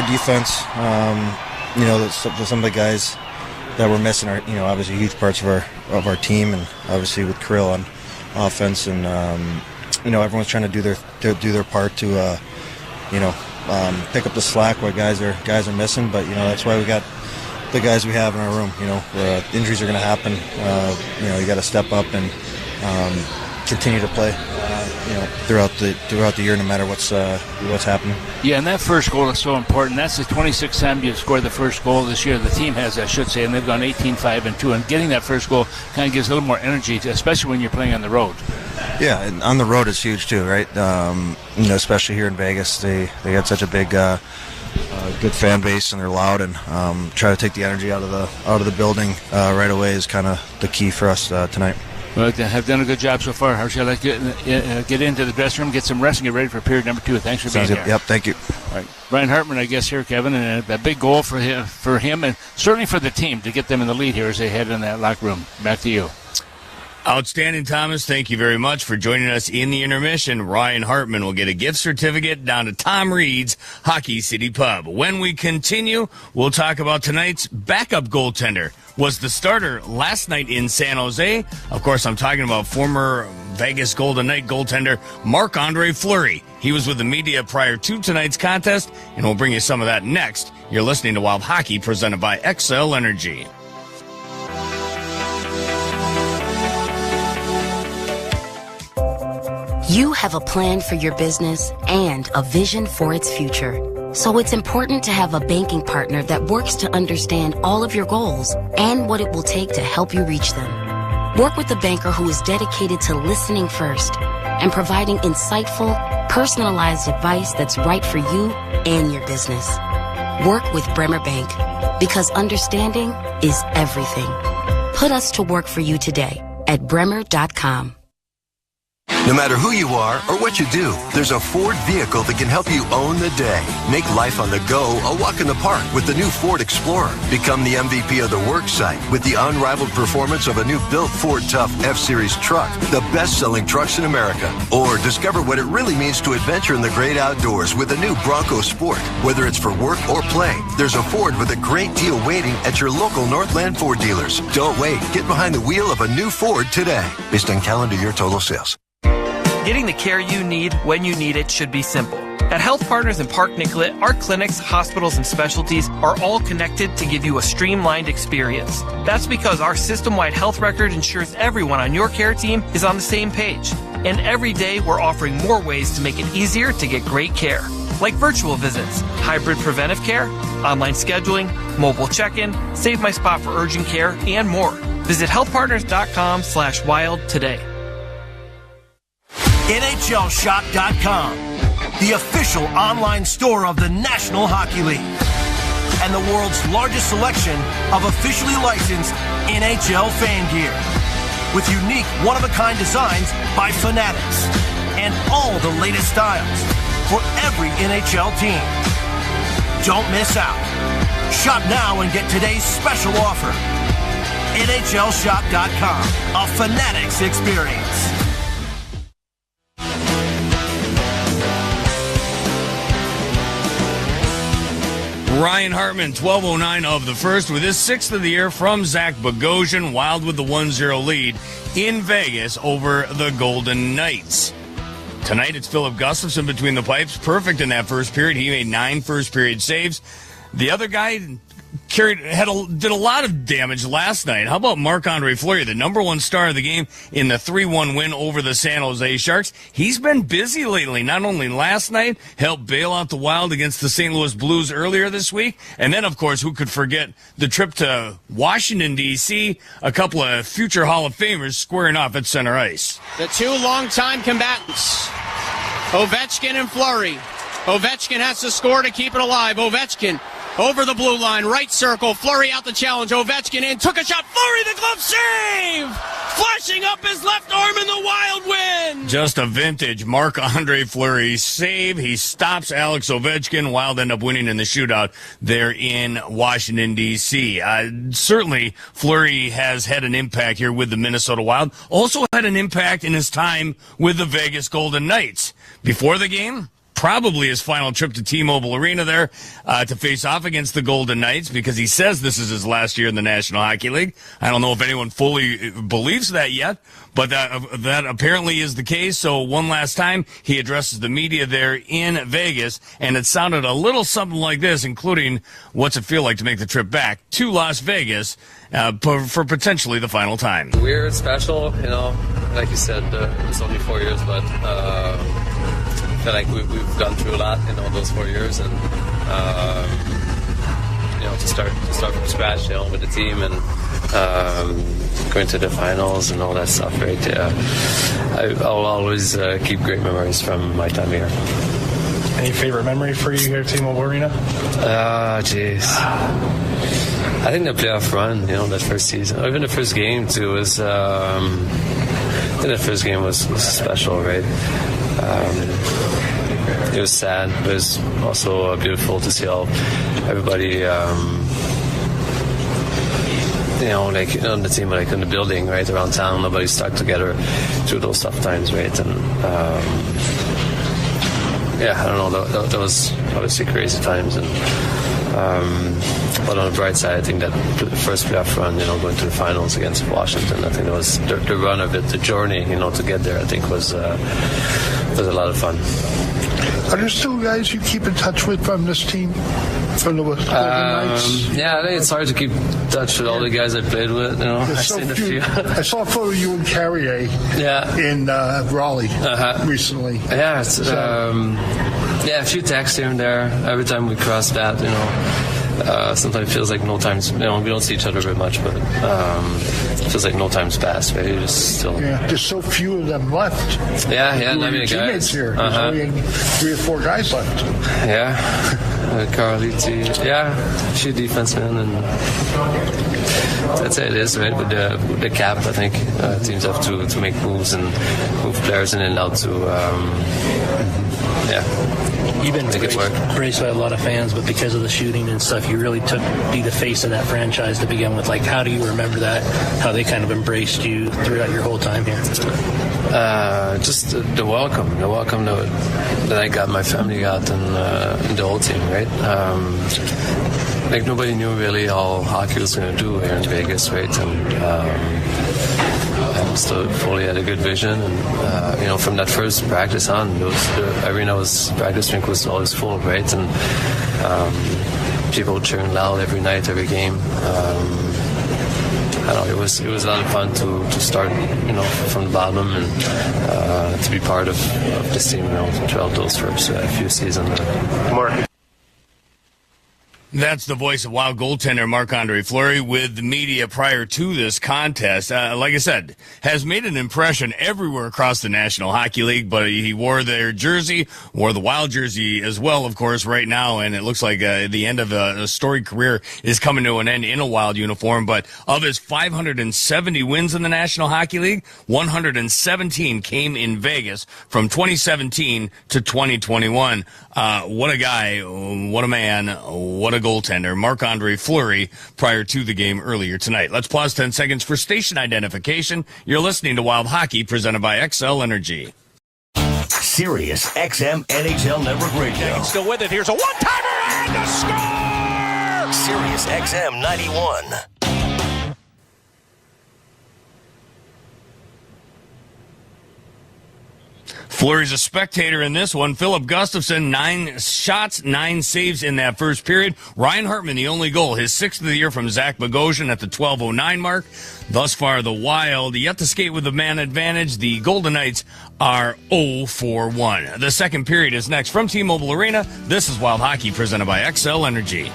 defense. Some of the guys that we're missing are, obviously huge parts of our team, and obviously with Krill on offense, and everyone's trying to do their part to pick up the slack where guys are missing. But that's why we got the guys we have in our room. Where injuries are going to happen. You got to step up and continue to play. Throughout the year, no matter what's happening. Yeah, and that first goal is so important. That's the 26th time you've scored the first goal this year. The team has, I should say, and they've gone 18-5-2. And getting that first goal kind of gives a little more energy, especially when you're playing on the road. Yeah, and on the road it's huge too, right? Especially here in Vegas, they got such a big, good fan base, and they're loud, and try to take the energy out of the building right away is kind of the key for us tonight. Well, they have done a good job so far. How shall I get into the dressing room, get some rest, and get ready for period number 2? Thanks for being here. Yep, thank you. All right. Brian Hartman, I guess, here, Kevin, and a big goal for him and certainly for the team to get them in the lead here as they head in that locker room. Back to you. Outstanding, Thomas. Thank you very much for joining us in the intermission. Ryan Hartman will get a gift certificate down to Tom Reed's Hockey City Pub. When we continue, we'll talk about tonight's backup goaltender. Was the starter last night in San Jose. Of course, I'm talking about former Vegas Golden Knight goaltender Marc-Andre Fleury. He was with the media prior to tonight's contest, and we'll bring you some of that next. You're listening to Wild Hockey, presented by XL Energy. You have a plan for your business and a vision for its future. So it's important to have a banking partner that works to understand all of your goals and what it will take to help you reach them. Work with a banker who is dedicated to listening first and providing insightful, personalized advice that's right for you and your business. Work with Bremer Bank, because understanding is everything. Put us to work for you today at bremer.com. No matter who you are or what you do, there's a Ford vehicle that can help you own the day. Make life on the go a walk in the park with the new Ford Explorer. Become the MVP of the work site with the unrivaled performance of a new built Ford Tough F-Series truck, the best-selling trucks in America. Or discover what it really means to adventure in the great outdoors with the new Bronco Sport. Whether it's for work or play, there's a Ford with a great deal waiting at your local Northland Ford dealers. Don't wait. Get behind the wheel of a new Ford today. Based on calendar year total sales. Getting the care you need when you need it should be simple. At Health Partners in Park Nicollet, our clinics, hospitals, and specialties are all connected to give you a streamlined experience. That's because our system-wide health record ensures everyone on your care team is on the same page. And every day we're offering more ways to make it easier to get great care. Like virtual visits, hybrid preventive care, online scheduling, mobile check-in, Save My Spot for urgent care, and more. Visit healthpartners.com/wild today. NHLShop.com, the official online store of the National Hockey League, and the world's largest selection of officially licensed NHL fan gear, with unique one-of-a-kind designs by Fanatics, and all the latest styles for every NHL team. Don't miss out. Shop now and get today's special offer. NHLShop.com, a Fanatics experience. Ryan Hartman, 12:09 of the first, with his 6th of the year from Zach Bogosian. Wild with the 1-0 lead in Vegas over the Golden Knights. Tonight it's Philip Gustafson between the pipes. Perfect in that first period. He made 9 first-period saves. The other guy did a lot of damage last night. How about Marc-Andre Fleury, the number 1 star of the game in the 3-1 win over the San Jose Sharks? He's been busy lately. Not only last night, helped bail out the Wild against the St. Louis Blues earlier this week, and then, of course, who could forget the trip to Washington, D.C., a couple of future Hall of Famers squaring off at center ice. The two longtime combatants, Ovechkin and Fleury. Ovechkin has to score to keep it alive. Ovechkin over the blue line, right circle, Fleury out the challenge, Ovechkin in, took a shot, Fleury the glove save! Flashing up his left arm in the Wild win! Just a vintage Marc-Andre Fleury save. He stops Alex Ovechkin. Wild end up winning in the shootout there in Washington, D.C. Certainly, Fleury has had an impact here with the Minnesota Wild. Also had an impact in his time with the Vegas Golden Knights. Before the game, probably his final trip to T-Mobile Arena there to face off against the Golden Knights, because he says this is his last year in the National Hockey League. I don't know if anyone fully believes that yet, but that apparently is the case. So one last time, he addresses the media there in Vegas, and it sounded a little something like this, including what's it feel like to make the trip back to Las Vegas for potentially the final time. Weird, special, like you said, it's only 4 years, but I feel like we've gone through a lot in all those 4 years, and to start from scratch, with the team and going to the finals and all that stuff. Right? I'll always keep great memories from my time here. Any favorite memory for you here at T-Mobile Arena? Jeez. I think the playoff run, that first season, even the first game too, was. the first game was special, right? It was sad, but it was also beautiful to see how everybody, like on the team, like in the building, right, around town, nobody stuck together through those tough times, right? And I don't know, that was obviously crazy times. And but on the bright side, I think that the first playoff run, going to the finals against Washington, I think that was the run of it, the journey, to get there, I think was a lot of fun. Are there still guys you keep in touch with from this team? From the Knights? Yeah, I think it's hard to keep in touch with all the guys I played with. I've seen a few. I saw a photo of you and Carrier in Raleigh recently. Yeah, it's, a few texts here and there. Every time we cross that, sometimes it feels like no time's, we don't see each other very much, but it feels like no time's passed, right? Just still. Yeah, there's so few of them left. Yeah, not many teammates guys. Here. There's only 3 or 4 guys left. Yeah, Carliti. Yeah, a few defensemen, and that's it is, right? With the cap, I think teams have to make moves and move players in and out to, You've been embraced by a lot of fans, but because of the shooting and stuff, you really took to be the face of that franchise to begin with. Like, how do you remember that? How they kind of embraced you throughout your whole time here? Just the welcome that I got, my family got, and the whole team, right? Like nobody knew really how hockey was going to do here in Vegas, right? And still fully had a good vision, and from that first practice on, the arena practice rink was always full, right? And people cheering loud every night, every game. I don't know, it was a lot of fun to start, from the bottom and to be part of this team, throughout those first few seasons. Mark. That's the voice of Wild goaltender Marc-Andre Fleury with the media prior to this contest. Like I said, has made an impression everywhere across the National Hockey League, but he wore their jersey, wore the Wild jersey as well, of course, right now, and it looks like the end of a storied career is coming to an end in a Wild uniform. But of his 570 wins in the National Hockey League, 117 came in Vegas from 2017 to 2021. What a guy, what a man, what a goaltender, Marc-Andre Fleury, prior to the game earlier tonight. Let's pause 10 seconds for station identification. You're listening to Wild Hockey, presented by XL Energy. Sirius XM NHL Network Radio. Still with it. Here's a one-timer and a score! Sirius XM 91. Fleury's a spectator in this one. Philip Gustafson, 9 shots, 9 saves in that first period. Ryan Hartman, the only goal, his 6th of the year from Zach Bogosian at the 12:09 mark. Thus far, the Wild yet to skate with the man advantage. The Golden Knights are 0-for-1. The second period is next from T-Mobile Arena. This is Wild Hockey, presented by XL Energy.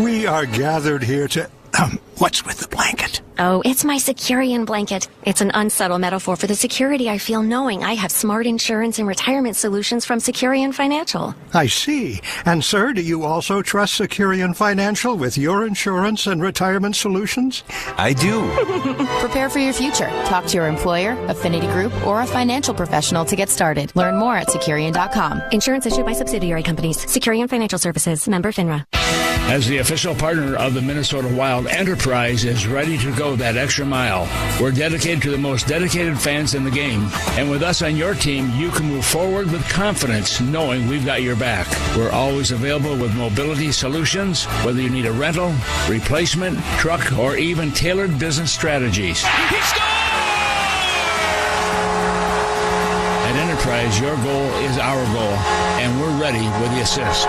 We are gathered here to... what's with the blanket? Oh, it's my Securian blanket. It's an unsubtle metaphor for the security I feel knowing I have smart insurance and retirement solutions from Securian Financial. I see. And, sir, do you also trust Securian Financial with your insurance and retirement solutions? I do. Prepare for your future. Talk to your employer, affinity group, or a financial professional to get started. Learn more at Securian.com. Insurance issued by subsidiary companies. Securian Financial Services. Member FINRA. As the official partner of the Minnesota Wild, Enterprise is ready to go that extra mile. We're dedicated to the most dedicated fans in the game. And with us on your team, you can move forward with confidence, knowing we've got your back. We're always available with mobility solutions, whether you need a rental, replacement, truck, or even tailored business strategies. He scored! At Enterprise, your goal is our goal, and we're ready with the assist.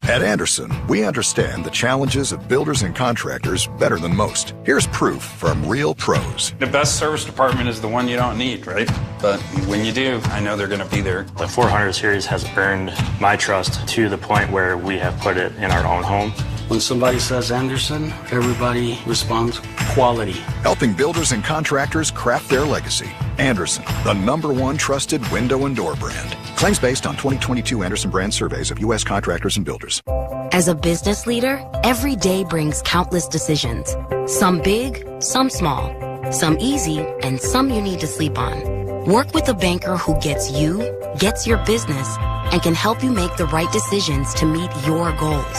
At Anderson, we understand the challenges of builders and contractors better than most. Here's proof from real pros. The best service department is the one you don't need, right? But when you do, I know they're going to be there. The 400 series has earned my trust to the point where we have put it in our own home. When somebody says Anderson, everybody responds quality. Helping builders and contractors craft their legacy. Anderson, the #1 trusted window and door brand. Claims based on 2022 Anderson brand surveys of U.S. contractors and builders. As a business leader, every day brings countless decisions. Some big, some small, some easy, and some you need to sleep on. Work with a banker who gets you, gets your business, and can help you make the right decisions to meet your goals.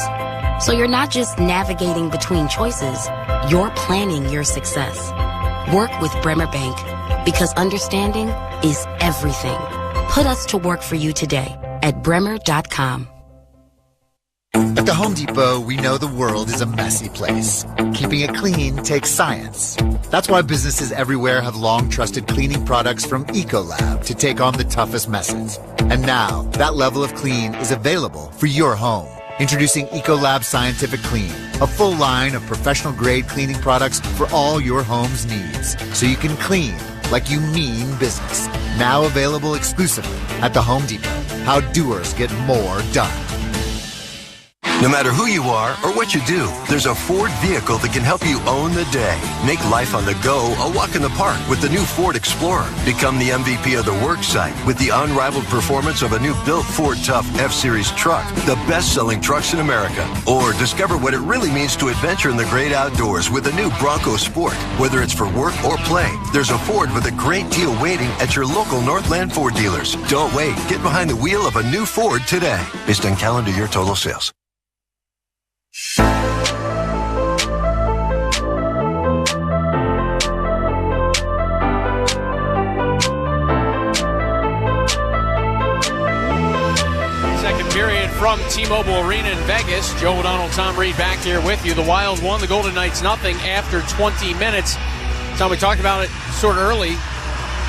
So you're not just navigating between choices, you're planning your success. Work with Bremer Bank, because understanding is everything. Put us to work for you today at bremer.com. At the Home Depot, we know the world is a messy place. Keeping it clean takes science. That's why businesses everywhere have long trusted cleaning products from Ecolab to take on the toughest messes. And now, that level of clean is available for your home. Introducing Ecolab Scientific Clean, a full line of professional-grade cleaning products for all your home's needs, so you can clean like you mean business. Now available exclusively at the Home Depot. How doers get more done. No matter who you are or what you do, there's a Ford vehicle that can help you own the day. Make life on the go a walk in the park with the new Ford Explorer. Become the MVP of the work site with the unrivaled performance of a new built Ford Tough F-Series truck, the best-selling trucks in America. Or discover what it really means to adventure in the great outdoors with the new Bronco Sport. Whether it's for work or play, there's a Ford with a great deal waiting at your local Northland Ford dealers. Don't wait. Get behind the wheel of a new Ford today. Based on calendar year total sales. Second period from T-Mobile Arena in Vegas. Joe O'Donnell, Tom Reed back here with you. The Wild won, the Golden Knights nothing after 20 minutes. Tom, we talked about it sort of early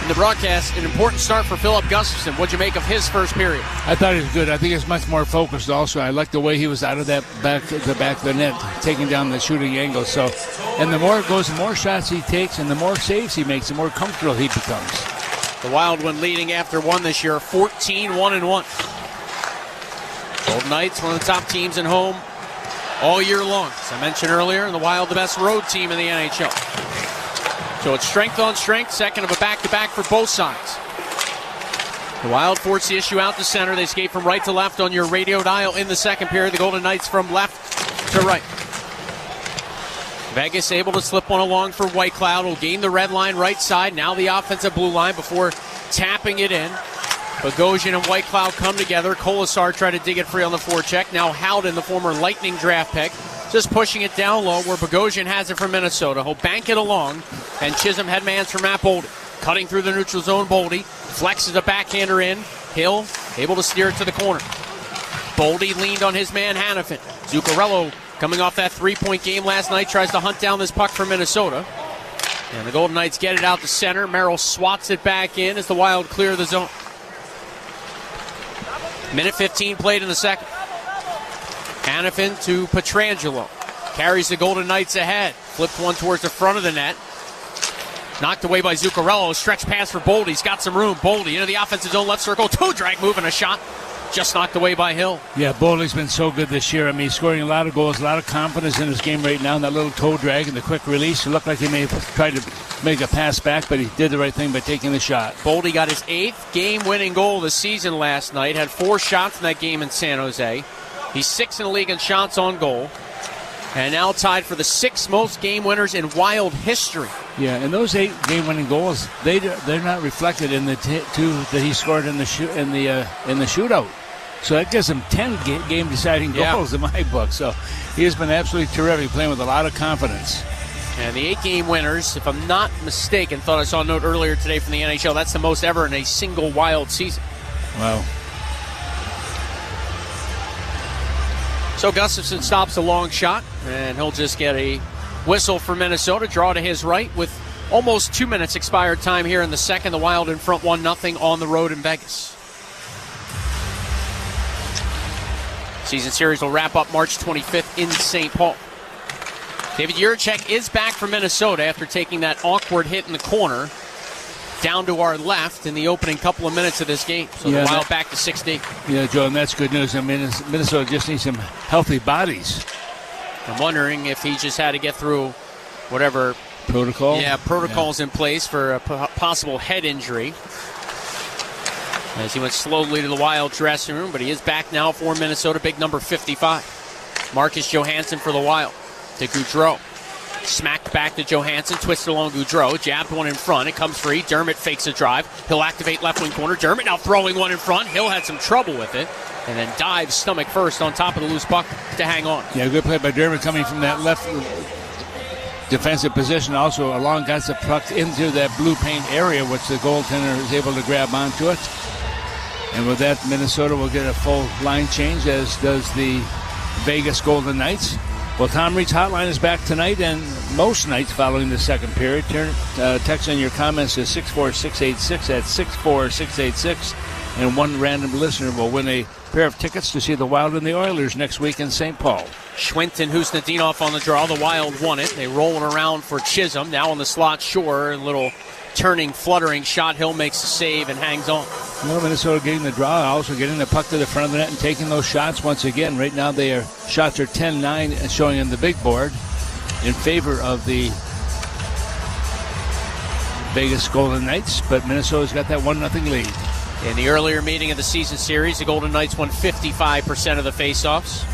in the broadcast. An important start for Philip Gustafsson. What'd you make of his first period? I thought he was good. I think he's much more focused also. I like the way he was out of that back of the net, taking down the shooting angle. So, and the more it goes, the more shots he takes and the more saves he makes, the more comfortable he becomes. The Wild, when leading after one this year, 14-1-1. Golden Knights, one of the top teams in home all year long. As I mentioned earlier, the Wild, the best road team in the NHL. So it's strength on strength, second of a back-to-back for both sides. The Wild force the issue out to center. They skate from right to left on your radio dial in the second period. The Golden Knights from left to right. Vegas able to slip one along for Whitecloud. Will gain the red line right side. Now the offensive blue line before tapping it in. Bogosian and Whitecloud come together. Kolasar tried to dig it free on the forecheck. Now Howden, the former Lightning draft pick, just pushing it down low where Bogosian has it from Minnesota. He'll bank it along, and Chisholm headmans for Matt Boldy. Cutting through the neutral zone, Boldy flexes a backhander in. Hill able to steer it to the corner. Boldy leaned on his man Hannafin. Zuccarello, coming off that three-point game last night, tries to hunt down this puck for Minnesota. And the Golden Knights get it out to center. Merrill swats it back in as the Wild clear the zone. Minute 15 played in the second. Hannafin to Pietrangelo. Carries the Golden Knights ahead. Flipped one towards the front of the net. Knocked away by Zuccarello. Stretch pass for Boldy. He's got some room. Boldy into the offensive zone, left circle. Toe drag move and a shot. Just knocked away by Hill. Yeah, Boldy's been so good this year. I mean, he's scoring a lot of goals, a lot of confidence in his game right now. And that little toe drag and the quick release. It looked like he may have tried to make a pass back, but he did the right thing by taking the shot. Boldy got his 8th game-winning goal of the season last night. Had 4 shots in that game in San Jose. He's 6th in the league in shots on goal. And now tied for the 6th most game winners in Wild history. Yeah, and those 8 game-winning goals, they're not reflected in the 2 that he scored in the shootout. So that gives him 10 game-deciding goals in my book. So he has been absolutely terrific, playing with a lot of confidence. And the 8 game winners, if I'm not mistaken, thought I saw a note earlier today from the NHL, that's the most ever in a single Wild season. Wow. So Gustafsson stops a long shot, and he'll just get a whistle for Minnesota. Draw to his right with almost 2 minutes expired time here in the second. The Wild in front 1-0 on the road in Vegas. Season series will wrap up March 25th in St. Paul. David Jiricek is back for Minnesota after taking that awkward hit in the corner down to our left in the opening couple of minutes of this game. So the Wild back to 6-8. Yeah, Joe, and that's good news. I mean, Minnesota just needs some healthy bodies. I'm wondering if he just had to get through whatever protocols in place for a possible head injury. As he went slowly to the Wild dressing room, but he is back now for Minnesota, big number 55. Marcus Johansson for the Wild to Gaudreau. Smacked back to Johansson, twisted along Gaudreau, jabbed one in front. It comes free. Dermott fakes a drive. He'll activate left wing corner. Dermott now throwing one in front. Hill had some trouble with it, and then dives stomach first on top of the loose puck to hang on. Yeah, good play by Dermott coming from that left defensive position. Also, along got the puck into that blue paint area, which the goaltender is able to grab onto it. And with that, Minnesota will get a full line change, as does the Vegas Golden Knights. Well, Tom Reed's hotline is back tonight and most nights following the second period. Text in your comments to 64686 at 64686, and one random listener will win a pair of tickets to see the Wild and the Oilers next week in St. Paul. Schwindt and Husnudinov on the draw. The Wild won it. They roll it around for Chisholm. Now on the slot, Shore, a little turning, fluttering shot. Hill makes a save and hangs on. Well, Minnesota getting the draw, also getting the puck to the front of the net and taking those shots once again. Right now, shots are 10-9 showing on the big board in favor of the Vegas Golden Knights, but Minnesota's got that 1-0 lead. In the earlier meeting of the season series, the Golden Knights won 55% of the faceoffs.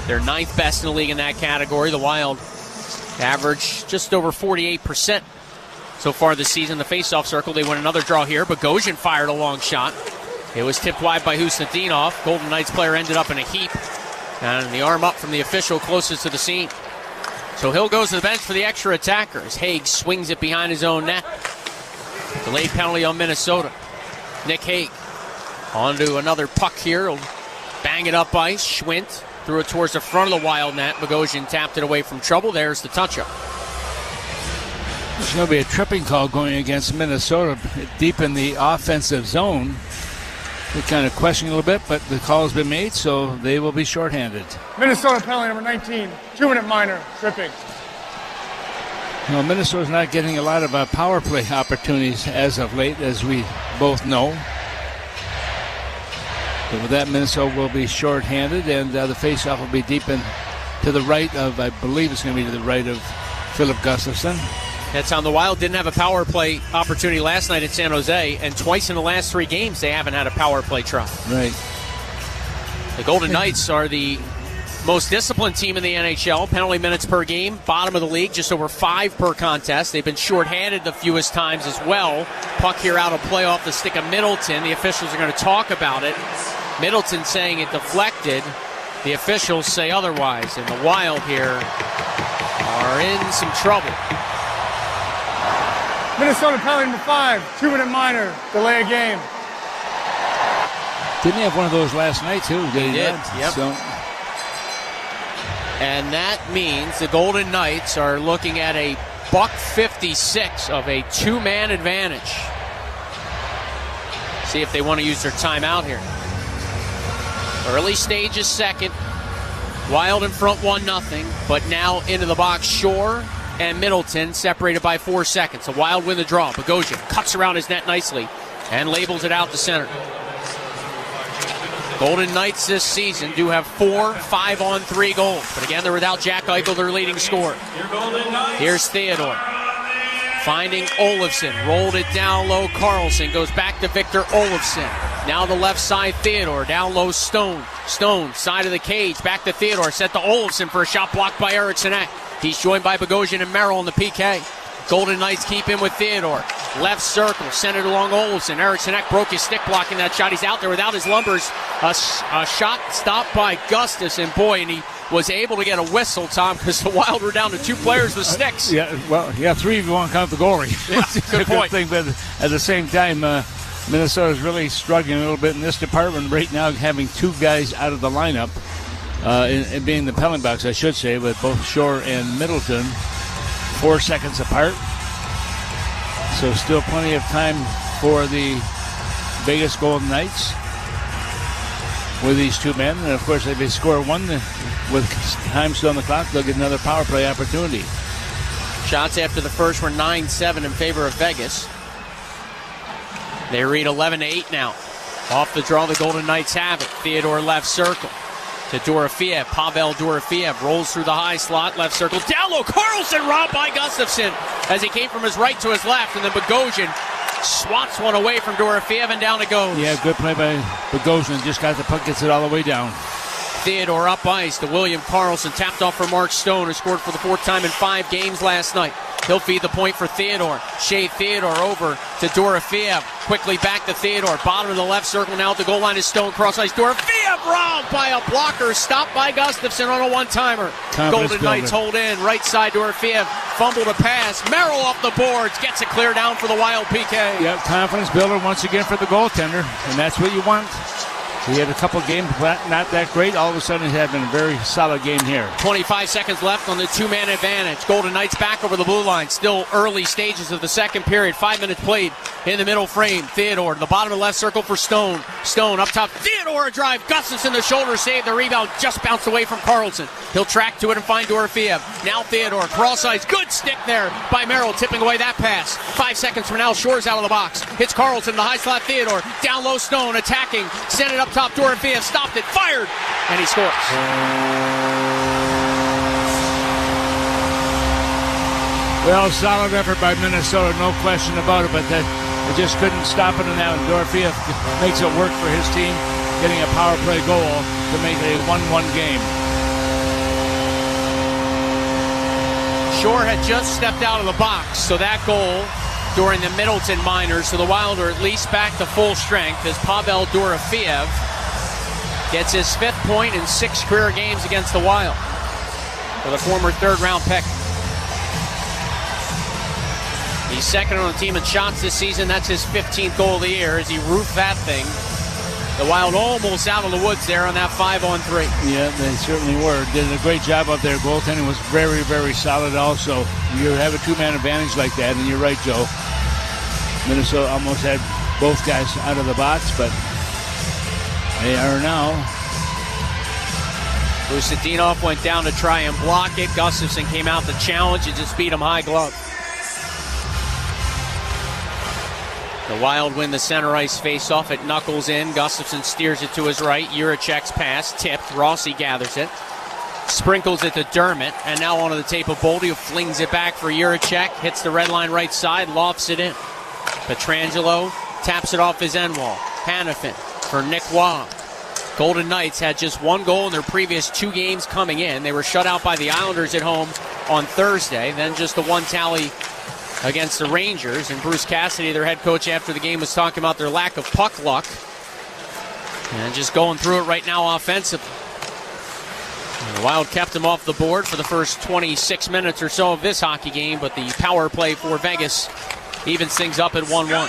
They're ninth best in the league in that category. The Wild average just over 48%. So far this season, the faceoff circle, they win another draw here. Bogosian fired a long shot. It was tipped wide by Husnudinov. Golden Knights player ended up in a heap. And the arm up from the official closest to the scene. So Hill goes to the bench for the extra attacker as Hague swings it behind his own net. Delayed penalty on Minnesota. Nick Hague on to another puck here. He'll bang it up ice. Schwindt threw it towards the front of the Wild net. Bogosian tapped it away from trouble. There's the touch-up. There's going to be a tripping call going against Minnesota deep in the offensive zone. They're kind of questioning a little bit, but the call has been made, so they will be shorthanded. Minnesota penalty number 19, 2-minute minor, tripping. Well, Minnesota's not getting a lot of power play opportunities as of late, as we both know. But with that, Minnesota will be shorthanded, and the faceoff will be deep in to the right of, I believe it's going to be to the right of Philip Gustafsson. That's on the Wild. Didn't have a power play opportunity last night at San Jose, and twice in the last 3 games they haven't had a power play try. Right. The Golden Knights are the most disciplined team in the NHL. Penalty minutes per game, bottom of the league, just over 5 per contest. They've been shorthanded the fewest times as well. Puck here out of play off the stick of Middleton. The officials are going to talk about it. Middleton saying it deflected. The officials say otherwise, and the Wild here are in some trouble. Minnesota penalty number 5, 2-minute minor, delay a game. Didn't he have one of those last night, too? He did, yep. So. And that means the Golden Knights are looking at a $156 of a 2-man advantage. See if they want to use their timeout here. Early stage is second. Wild in front 1-0, but now into the box, Shore and Middleton separated by 4 seconds. The Wild win the draw. Bogosian cuts around his net nicely and labels it out to center. Golden Knights this season do have 4 5-on-3 goals. But again, they're without Jack Eichel, their leading scorer. Here's Theodore. Finding Olofsson. Rolled it down low. Carlson goes back to Victor Olofsson. Now the left side, Theodore. Down low, Stone. Stone, side of the cage. Back to Theodore. Set to Olofsson for a shot blocked by Eriksson Ek. He's joined by Bogosian and Merrill in the PK. Golden Knights keep in with Theodore. Left circle, sent it along Olofsson. Eriksson Ek broke his stick blocking that shot. He's out there without his lumbers. A shot stopped by Gustafsson. Boy, and he was able to get a whistle, Tom, because the Wild were down to 2 players with sticks. Yeah, 3 if you want to count the goalie. Yeah, good point. Thing, but at the same time, Minnesota's really struggling a little bit in this department right now, having 2 guys out of the lineup. In being the penalty box, I should say, with both Shore and Middleton 4 seconds apart. So still plenty of time for the Vegas Golden Knights with these 2 men. And, of course, if they score 1 with time still on the clock, they'll get another power play opportunity. Shots after the first were 9-7 in favor of Vegas. They read 11-8 now. Off the draw, the Golden Knights have it. Theodore left circle. To Dorofeev. Pavel Dorofeev rolls through the high slot, left circle. Down low, Carlson robbed by Gustafsson as he came from his right to his left, and then Bogosian swats one away from Dorofeev, and down it goes. Yeah, good play by Bogosian. Just got the puck, gets it all the way down. Theodore up ice to William Karlsson, tapped off for Mark Stone, who scored for the 4th time in 5 games last night. He'll feed the point for Theodore. Shea Theodore over to Dorofeev. Quickly back to Theodore. Bottom of the left circle now at the goal line is Stone. Cross ice. Dorofeev robbed by a blocker. Stopped by Gustafsson on a one-timer. Golden Knights hold in. Right side Dorofeev. Fumble to pass. Merrill off the boards. Gets it clear down for the Wild PK. Yep, confidence builder once again for the goaltender. And that's what you want. He had a couple games not that great. All of a sudden, he's having a very solid game here. 25 seconds left on the 2-man advantage. Golden Knights back over the blue line. Still early stages of the second period. 5 minutes played in the middle frame. Theodore to the bottom of the left circle for Stone. Stone up top. Theodore a drive. Gustafsson the shoulder save. The rebound just bounced away from Karlsson. He'll track to it and find Dorofeev. Now Theodore. Cross ice. Good stick there by Merrill, tipping away that pass. 5 seconds from now. Shore's out of the box. Hits Karlsson. The high slot Theodore. Down low Stone attacking. Send it up top. Dorofeev stopped it, fired, and he scores. Well, solid effort by Minnesota, no question about it, but they just couldn't stop it. And now Dorofeev makes it work for his team, getting a power play goal to make it a 1-1 game. Shore had just stepped out of the box, so that goal during the Middleton minors, so the Wild are at least back to full strength as Pavel Dorofeev gets his 5th point in 6 career games against the Wild for the former 3rd-round pick. He's second on the team in shots this season. That's his 15th goal of the year as he roofed that thing. The Wild almost out of the woods there on that 5-on-3. Yeah, they certainly were. Did a great job up there. Goaltending was very, very solid also. You have a 2-man advantage like that, and you're right, Joe. Minnesota almost had both guys out of the box, but they are now. Vucetinoff went down to try and block it. Gustafsson came out to challenge and just beat him high glove. The Wild win the center ice face-off. It knuckles in. Gustafsson steers it to his right. Juracek's pass tipped. Rossi gathers it. Sprinkles it to Dermott. And now onto the tape of Boldy, who flings it back for Juracek. Hits the red line right side. Lofts it in. Pietrangelo taps it off his end wall. Hanifin for Nick Waugh. Golden Knights had just 1 goal in their previous 2 games coming in. They were shut out by the Islanders at home on Thursday. Then just the 1 tally against the Rangers. And Bruce Cassidy, their head coach, after the game was talking about their lack of puck luck. And just going through it right now offensively. And the Wild kept them off the board for the first 26 minutes or so of this hockey game. But the power play for Vegas evens things up at 1-1.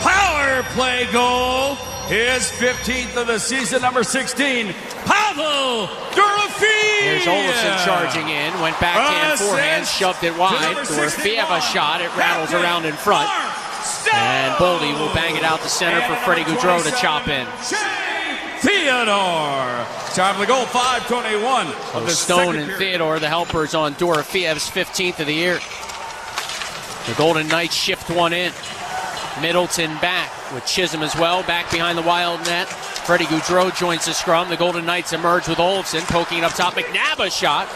Power play goal. His 15th of the season, number 16, Pavel Dorofeev. Here's Olofsson charging in. Went backhand, forehand, shoved it wide. Dorofeev a shot. It rattles around in front. And Boldy will bang it out to center for Freddie Gaudreau to chop in. Theodore. Time of the goal, 5:21 of the Stone and Theodore, the helpers on Dorofeev's 15th of the year. The Golden Knights shift one in. Middleton back with Chisholm as well, back behind the Wild net. Freddie Gaudreau joins the scrum. The Golden Knights emerge with Olofsson poking it up top. McNabb a shot.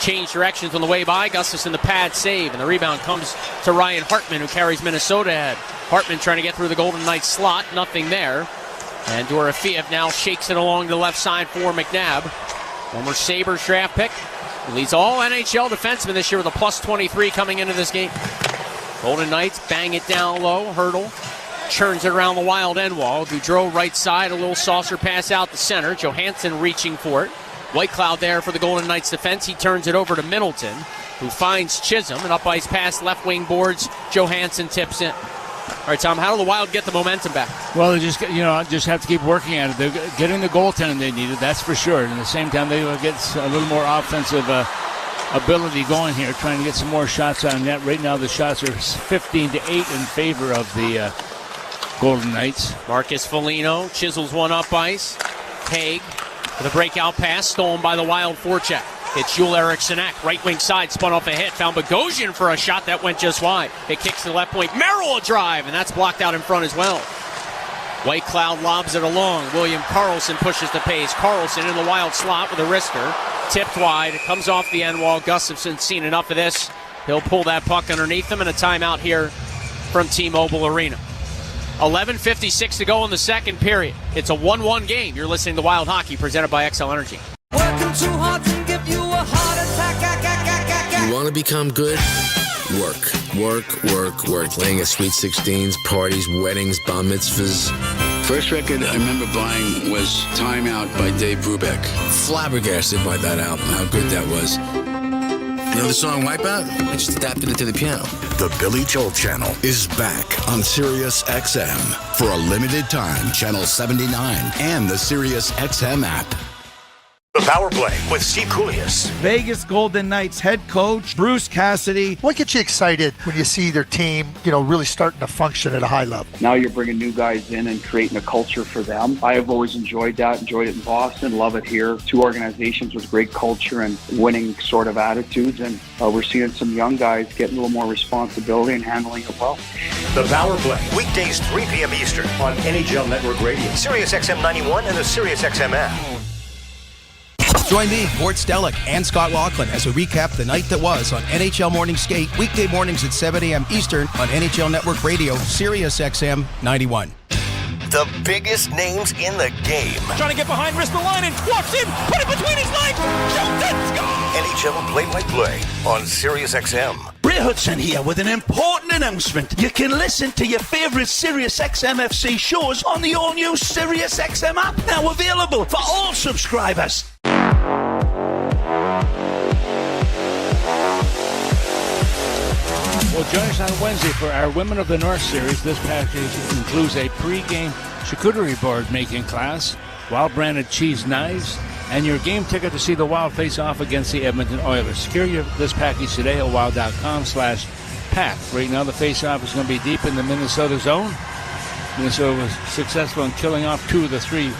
Changed directions on the way by. Gustafsson the pad save, and the rebound comes to Ryan Hartman, who carries Minnesota ahead. Hartman trying to get through the Golden Knights slot. Nothing there. And Dorofeev now shakes it along the left side for McNabb. Former Sabres draft pick. He leads all NHL defensemen this year with a plus 23 coming into this game. Golden Knights bang it down low. Hurdle churns it around the Wild end wall. Gaudreau right side, a little saucer pass out the center. Johansson reaching for it. Whitecloud there for the Golden Knights defense. He turns it over to Middleton, who finds Chisholm. An up ice pass, left wing boards. Johansson tips in. All right, Tom, how do the Wild get the momentum back? Well, they just have to keep working at it. They're getting the goaltending they needed, that's for sure. And at the same time, they will get a little more offensive ability going here, trying to get some more shots on net. Right now, the shots are 15-8 in favor of the Golden Knights. Marcus Foligno chisels one up ice. Haig with a breakout pass, stolen by the Wild forecheck. It's Joel Eriksson Ek, right wing side, spun off a hit, found Bogosian for a shot that went just wide. It kicks to the left point, Merrill a drive, and that's blocked out in front as well. Whitecloud lobs it along. William Karlsson pushes the pace. Karlsson in the Wild slot with a wrister. Tipped wide, it comes off the end wall. Gustafsson's seen enough of this. He'll pull that puck underneath him, and a timeout here from T-Mobile Arena. 11:56 to go in the second period. It's a 1-1 game. You're listening to Wild Hockey, presented by XL Energy. Working too hard to give you a heart attack. You want to become good? Work. Playing at Sweet 16s, parties, weddings, bar mitzvahs. First record I remember buying was Time Out by Dave Brubeck. Flabbergasted by that album, how good that was. You know the song Wipeout? I just adapted it to the piano. The Billy Joel Channel is back on Sirius XM for a limited time. Channel 79 and the Sirius XM app. The Power Play with Steve Koulias. Vegas Golden Knights head coach Bruce Cassidy. What gets you excited when you see their team, really starting to function at a high level? Now you're bringing new guys in and creating a culture for them. I have always enjoyed that. Enjoyed it in Boston. Love it here. Two organizations with great culture and winning sort of attitudes. And we're seeing some young guys get a little more responsibility and handling it well. The Power Play. Weekdays 3 p.m. Eastern on NHL Network Radio. Sirius XM 91 and the Sirius XM app. Join me, Gord Stellick, and Scott Laughlin as we recap the night that was on NHL Morning Skate, weekday mornings at 7 a.m. Eastern on NHL Network Radio, Sirius XM 91. The biggest names in the game. Trying to get behind Ristolainen, walks in, put it between his legs, shoots it, score! NHL play-by-play on Sirius XM. Ray Hudson here with an important announcement. You can listen to your favourite Sirius XM FC shows on the all-new Sirius XM app, now available for all subscribers. Well, join us on Wednesday for our Women of the North series. This package includes a pre-game charcuterie board making class, Wild-branded cheese knives, and your game ticket to see the Wild face off against the Edmonton Oilers. Secure this package today at wild.com/pack. Right now, the face-off is going to be deep in the Minnesota zone. Minnesota was successful in killing off 2 of the 3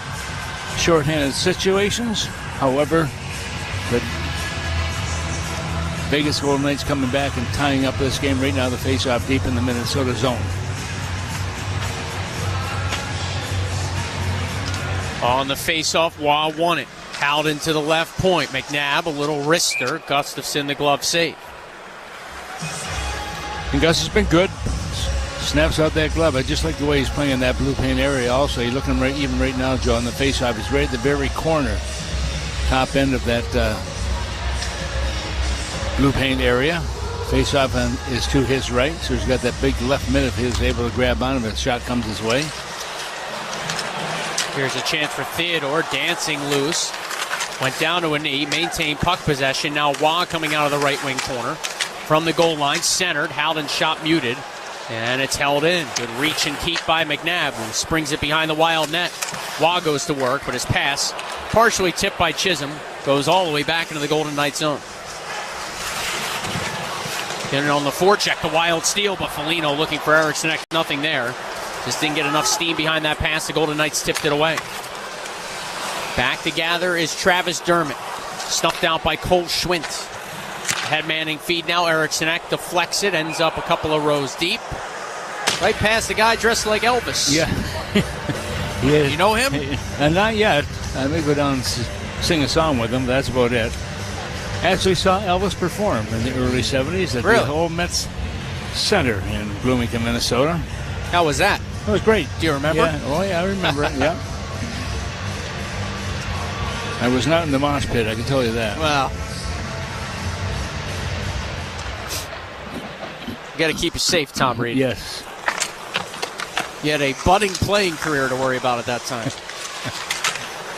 shorthanded situations. However, the Vegas Golden Knights coming back and tying up this game right now, the face-off deep in the Minnesota zone. On the face-off, Wild won it. Howden to the left point. McNabb, a little wrister. Gustafson, the glove save. And Gus has been good. Snaps out that glove. I just like the way he's playing in that blue paint area also. You're looking right, even right now, Joe, on the face-off. He's right at the very corner, top end of that blue paint area. Face-off is to his right, so he's got that big left mid of his able to grab on him if the shot comes his way. Here's a chance for Theodore, dancing loose. Went down to a knee, maintained puck possession. Now Waugh coming out of the right wing corner. From the goal line, centered. Howden shot muted. And it's held in. Good reach and keep by McNabb, who springs it behind the Wild net. Waugh goes to work, but his pass, partially tipped by Chisholm, goes all the way back into the Golden Knights zone. Getting on the forecheck, the Wild steal, but Foligno looking for Eriksson. Nothing there. Just didn't get enough steam behind that pass. The Golden Knights tipped it away. Back to gather is Travis Dermott. Snuffed out by Cole Schwint. Head manning feed now. Eriksson deflects it. Ends up a couple of rows deep. Right past the guy dressed like Elvis. Yeah. Yeah. You know him? Not yet. I may go down and sing a song with him. That's about it. Actually saw Elvis perform in the early 70s at the old Mets Center in Bloomington, Minnesota. How was that? It was great. Do you remember? Yeah. Oh, yeah, I remember it. Yeah. I was not in the mosh pit, I can tell you that. Well, you got to keep you safe, Tom Reed. Yes. You had a budding playing career to worry about at that time.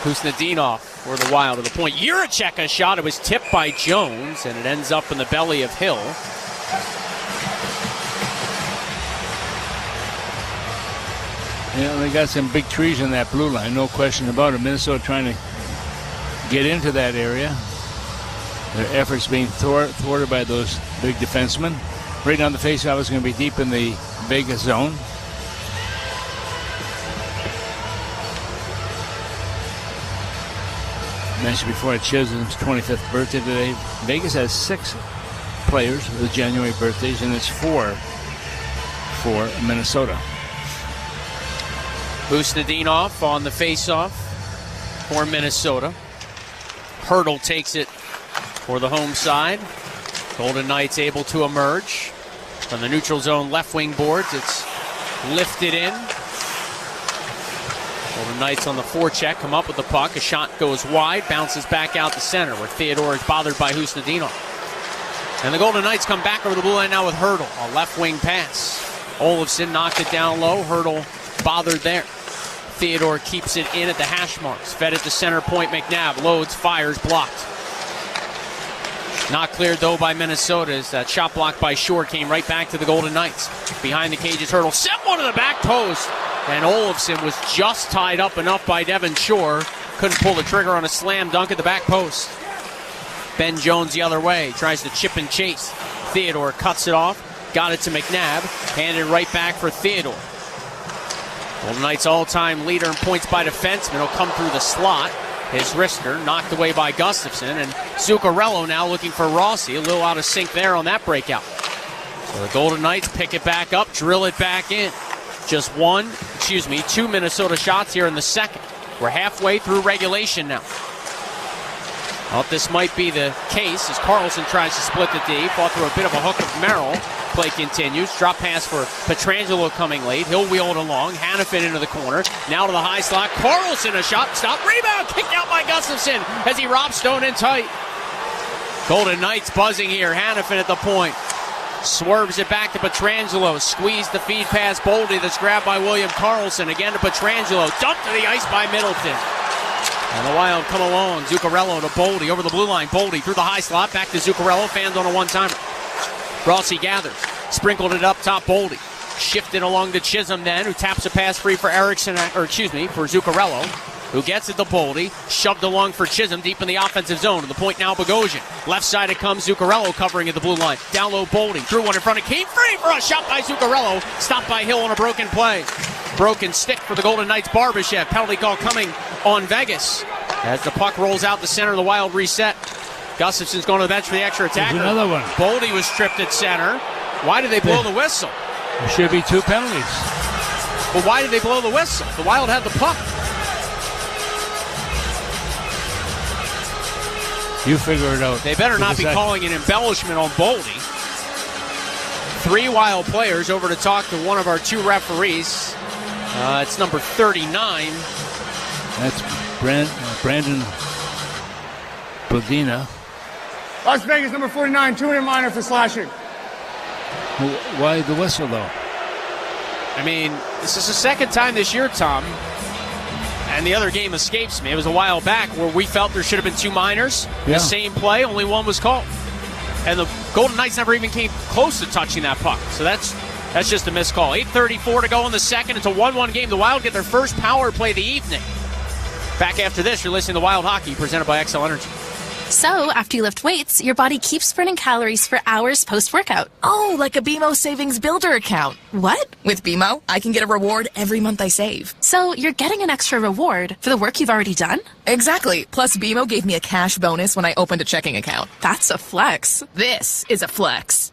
Kuznetsov for the Wild to the point. Jiricek a shot. It was tipped by Jones, and it ends up in the belly of Hill. Yeah, they got some big trees in that blue line, no question about it. Minnesota trying to get into that area. Their efforts being thwarted by those big defensemen. Right now the faceoff is going to be deep in the Vegas zone. Mentioned before, Chisholm's 25th birthday today. Vegas has 6 players with January birthdays, and it's 4 for Minnesota. Kuznetsov on the faceoff for Minnesota. Hurdle takes it for the home side. Golden Knights able to emerge from the neutral zone left wing boards. It's lifted in. Golden Knights on the forecheck, come up with the puck. A shot goes wide, bounces back out to center, where Theodore is bothered by Husnadinov. And the Golden Knights come back over the blue line now with Hurdle. A left wing pass. Olofsson knocked it down low. Hurdle bothered there. Theodore keeps it in at the hash marks. Fed it to center point. McNabb loads, fires, blocked. Not cleared, though, by Minnesota as that shot blocked by Shore came right back to the Golden Knights. Behind the cages, Hurdle set one to the back post. And Olofsson was just tied up enough by Devon Shore. Couldn't pull the trigger on a slam dunk at the back post. Ben Jones the other way. Tries to chip and chase. Theodore cuts it off. Got it to McNabb. Handed right back for Theodore. Golden Knights all-time leader in points by defenseman will come through the slot. His wrister knocked away by Gustafsson. And Zuccarello now looking for Rossi. A little out of sync there on that breakout. So the Golden Knights pick it back up, drill it back in. Just two Minnesota shots here in the second. We're halfway through regulation now. Well, this might be the case as Carlson tries to split the D. Fought through a bit of a hook of Merrill. Play continues. Drop pass for Pietrangelo coming late. He'll wheel it along. Hannafin into the corner. Now to the high slot. Carlson a shot. Stop. Rebound. Kicked out by Gustafsson as he robs Stone in tight. Golden Knights buzzing here. Hannafin at the point. Swerves it back to Pietrangelo. Squeezed the feed pass Boldy that's grabbed by William Karlsson. Again to Pietrangelo. Dumped to the ice by Middleton. And the Wild come along. Zuccarello to Boldy over the blue line. Boldy through the high slot. Back to Zuccarello. Fans on a one-timer. Rossi gathers. Sprinkled it up top Boldy. Shifted along to Chisholm then, who taps a pass free for for Zuccarello, who gets it to Boldy. Shoved along for Chisholm deep in the offensive zone. To the point now Bogosian. Left side it comes. Zuccarello covering at the blue line. Down low Boldy. Threw one in front of Kane. Free for a shot by Zuccarello. Stopped by Hill on a broken play. Broken stick for the Golden Knights. Barbashev. Penalty call coming on Vegas. As the puck rolls out the center, the Wild reset. Gustafsson's going to the bench for the extra attacker. There's another one. Boldy was stripped at center. Why did they blow the whistle? There should be 2 penalties. Well, why did they blow the whistle? The Wild had the puck. You figure it out. They better not be calling an embellishment on Boldy. 3 Wild players over to talk to one of our 2 referees. It's number 39. That's Brandon Bodina. Las Vegas, number 49, 2-minute minor for slashing. Why the whistle, though? I mean, this is the second time this year, Tom, and the other game escapes me. It was a while back where we felt there should have been 2 minors. Yeah. The same play, only one was called. And the Golden Knights never even came close to touching that puck. So that's just a missed call. 8:34 to go in the second. It's a 1-1 game. The Wild get their first power play of the evening. Back after this, you're listening to Wild Hockey, presented by XL Energy. So, after you lift weights, your body keeps burning calories for hours post-workout. Oh, like a BMO Savings Builder account. What? With BMO, I can get a reward every month I save. So, you're getting an extra reward for the work you've already done? Exactly. Plus, BMO gave me a cash bonus when I opened a checking account. That's a flex. This is a flex.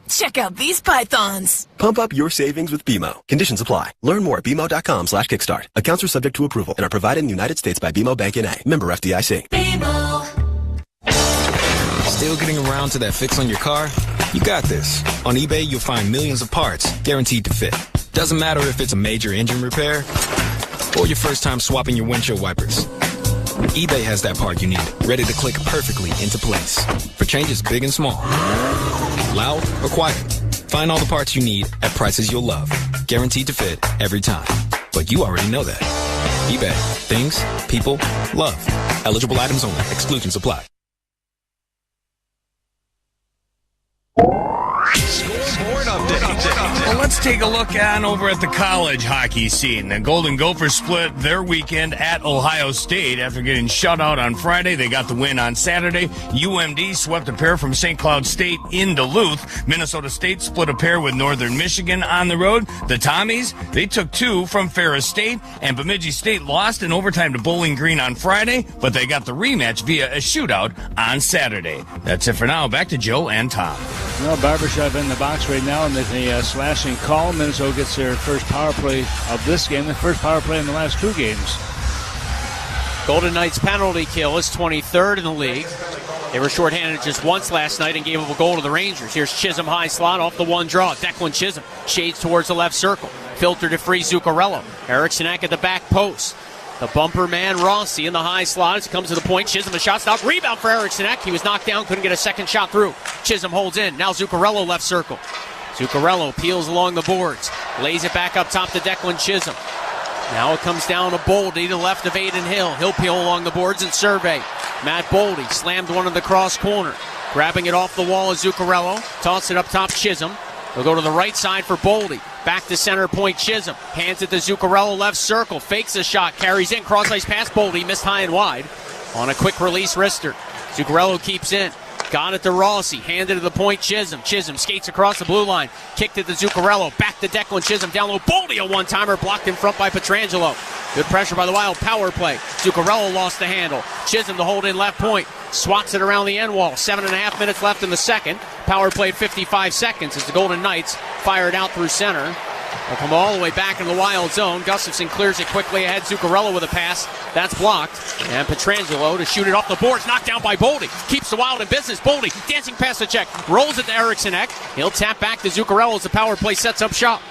Check out these pythons. Pump up your savings with BMO. Conditions apply. Learn more at BMO.com/kickstart. Accounts are subject to approval and are provided in the United States by BMO Bank N.A. Member FDIC. BMO. Still getting around to that fix on your car? You got this. On eBay, you'll find millions of parts guaranteed to fit. Doesn't matter if it's a major engine repair or your first time swapping your windshield wipers. eBay has that part you need, ready to click perfectly into place for changes big and small. Loud or quiet. Find all the parts you need at prices you'll love. Guaranteed to fit every time. But you already know that. eBay. Things, people, love. Eligible items only. Exclusions apply. Scoreboard update. Well, let's take a look over at the college hockey scene. The Golden Gophers split their weekend at Ohio State after getting shut out on Friday. They got the win on Saturday. UMD swept a pair from St. Cloud State in Duluth. Minnesota State split a pair with Northern Michigan on the road. The Tommies, they took 2 from Ferris State, and Bemidji State lost in overtime to Bowling Green on Friday, but they got the rematch via a shootout on Saturday. That's it for now. Back to Joe and Tom. Well, Barbashev in the box right now, and the slashing call. Minnesota gets their first power play of this game, the first power play in the last 2 games. Golden Knights penalty kill is 23rd in the league. They were shorthanded just once last night and gave up a goal to the Rangers. Here's Chisholm, high slot off the one draw. Declan Chisholm shades towards the left circle. Filter to free Zuccarello. Eriksson at the back post. The bumper man Rossi in the high slot as it comes to the point. Chisholm, a shot stop. Rebound for Eriksson. He was knocked down, couldn't get a second shot through. Chisholm holds in. Now Zuccarello left circle. Zuccarello peels along the boards. Lays it back up top to Declan Chisholm. Now it comes down to Boldy to the left of Aiden Hill. He'll peel along the boards and survey. Matt Boldy slammed one in the cross corner. Grabbing it off the wall is Zuccarello. Toss it up top Chisholm. They'll go to the right side for Boldy. Back to center point Chisholm. Hands it to Zuccarello left circle. Fakes a shot. Carries in. Cross ice past Boldy. Missed high and wide. On a quick release wrister. Zuccarello keeps in. Got it to Rossi. Handed to the point Chisholm. Chisholm skates across the blue line. Kicked it to Zuccarello. Back to Declan Chisholm. Down low. Boldy, a one-timer. Blocked in front by Pietrangelo. Good pressure by the Wild. Power play. Zuccarello lost the handle. Chisholm to hold in left point. Swats it around the end wall. 7.5 minutes left in the second. Power play 55 seconds as the Golden Knights fired out through center. They'll come all the way back in the Wild zone. Gustafsson clears it quickly ahead. Zuccarello with a pass. That's blocked. And Pietrangelo to shoot it off the boards. Knocked down by Boldy. Keeps the Wild in business. Boldy dancing past the check. Rolls it to Eriksson. He'll tap back to Zuccarello as the power play sets up shop.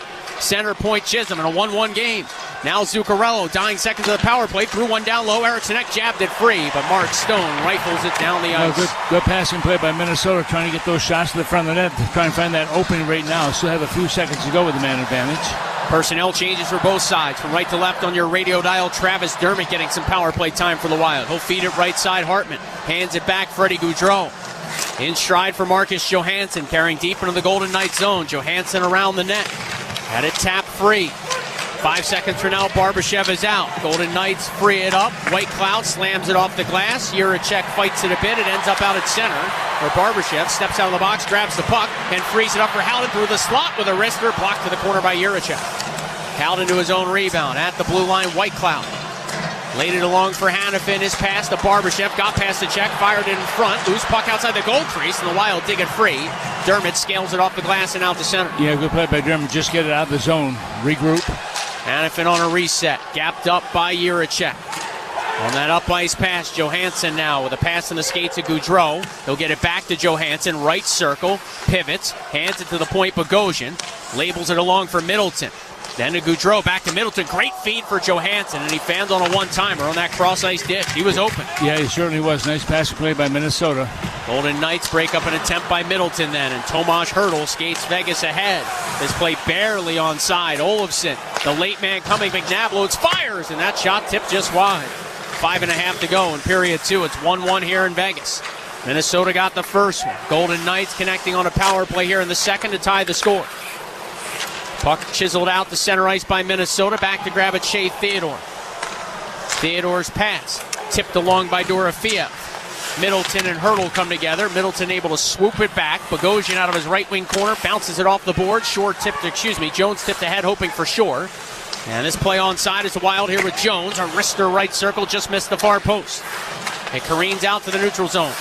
Center point Chisholm in a 1-1 game. Now Zuccarello dying seconds of the power play. Threw one down low. Eriksson jabbed it free, but Mark Stone rifles it down the ice. Good passing play by Minnesota, trying to get those shots to the front of the net to try and find that opening right now. Still have a few seconds to go with the man advantage. Personnel changes for both sides. From right to left on your radio dial, Travis Dermott getting some power play time for the Wild. He'll feed it right side. Hartman hands it back. Freddie Gaudreau. In stride for Marcus Johansson, carrying deep into the Golden Knights zone. Johansson around the net. Had it tapped free. 5 seconds from now, Barbashev is out. Golden Knights free it up. White Cloud slams it off the glass. Jiricek fights it a bit. It ends up out at center, where Barbashev steps out of the box, grabs the puck, and frees it up for Howden through the slot with a wrister. Blocked to the corner by Jiricek. Howden to his own rebound. At the blue line, White Cloud. Laid it along for Hanifin. His pass to Barbashev. Got past the check. Fired it in front. Loose puck outside the goal crease. And the Wild dig it free. Dermott scales it off the glass and out to center. Yeah, good play by Dermott. Just get it out of the zone. Regroup. Hanifin on a reset. Gapped up by Jiricek. On that up ice pass, Johansson now with a pass in the skates of Gaudreau. He'll get it back to Johansson. Right circle. Pivots. Hands it to the point Bogosian. Labels it along for Middleton. Then to Gaudreau, back to Middleton. Great feed for Johansson, and he fanned on a one-timer on that cross-ice dish. He was open. Yeah, he certainly was. Nice pass play by Minnesota. Golden Knights break up an attempt by Middleton then, and Tomas Hertl skates Vegas ahead. This play barely onside. Olofsson, the late man coming. McNabb loads, fires, and that shot tipped just wide. 5.5 to go in period 2. It's 1-1 here in Vegas. Minnesota got the first one. Golden Knights connecting on a power play here in the second to tie the score. Puck chiseled out to center ice by Minnesota. Back to grab it, Shea Theodore. Theodore's pass. Tipped along by Dorofeev. Middleton and Hertl come together. Middleton able to swoop it back. Bogosian out of his right wing corner. Bounces it off the board. Jones tipped ahead hoping for Shore. And this play onside is the Wild here with Jones. A wrister right circle. Just missed the far post. It careens out to the neutral zone.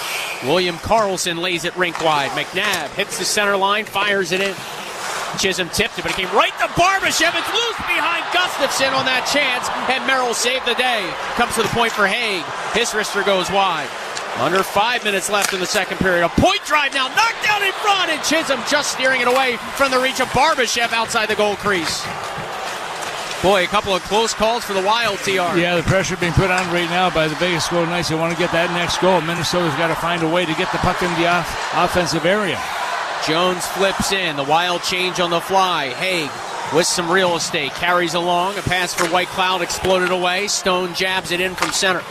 William Karlsson lays it rink wide. McNabb hits the center line. Fires it in. Chisholm tipped it, but it came right to Barbashev. It's loose behind Gustafsson on that chance, and Merrill saved the day. Comes to the point for Haig. His wrister goes wide. Under 5 minutes left in the second period. A point drive now, knocked down in front, and Chisholm just steering it away from the reach of Barbashev outside the goal crease. Boy, a couple of close calls for the Wild, TR. Yeah, the pressure being put on right now by the Vegas Golden Knights. They want to get that next goal. Minnesota's got to find a way to get the puck in the offensive area. Jones flips in. The Wild change on the fly. Haig with some real estate. Carries along. A pass for White Cloud exploded away. Stone jabs it in from center.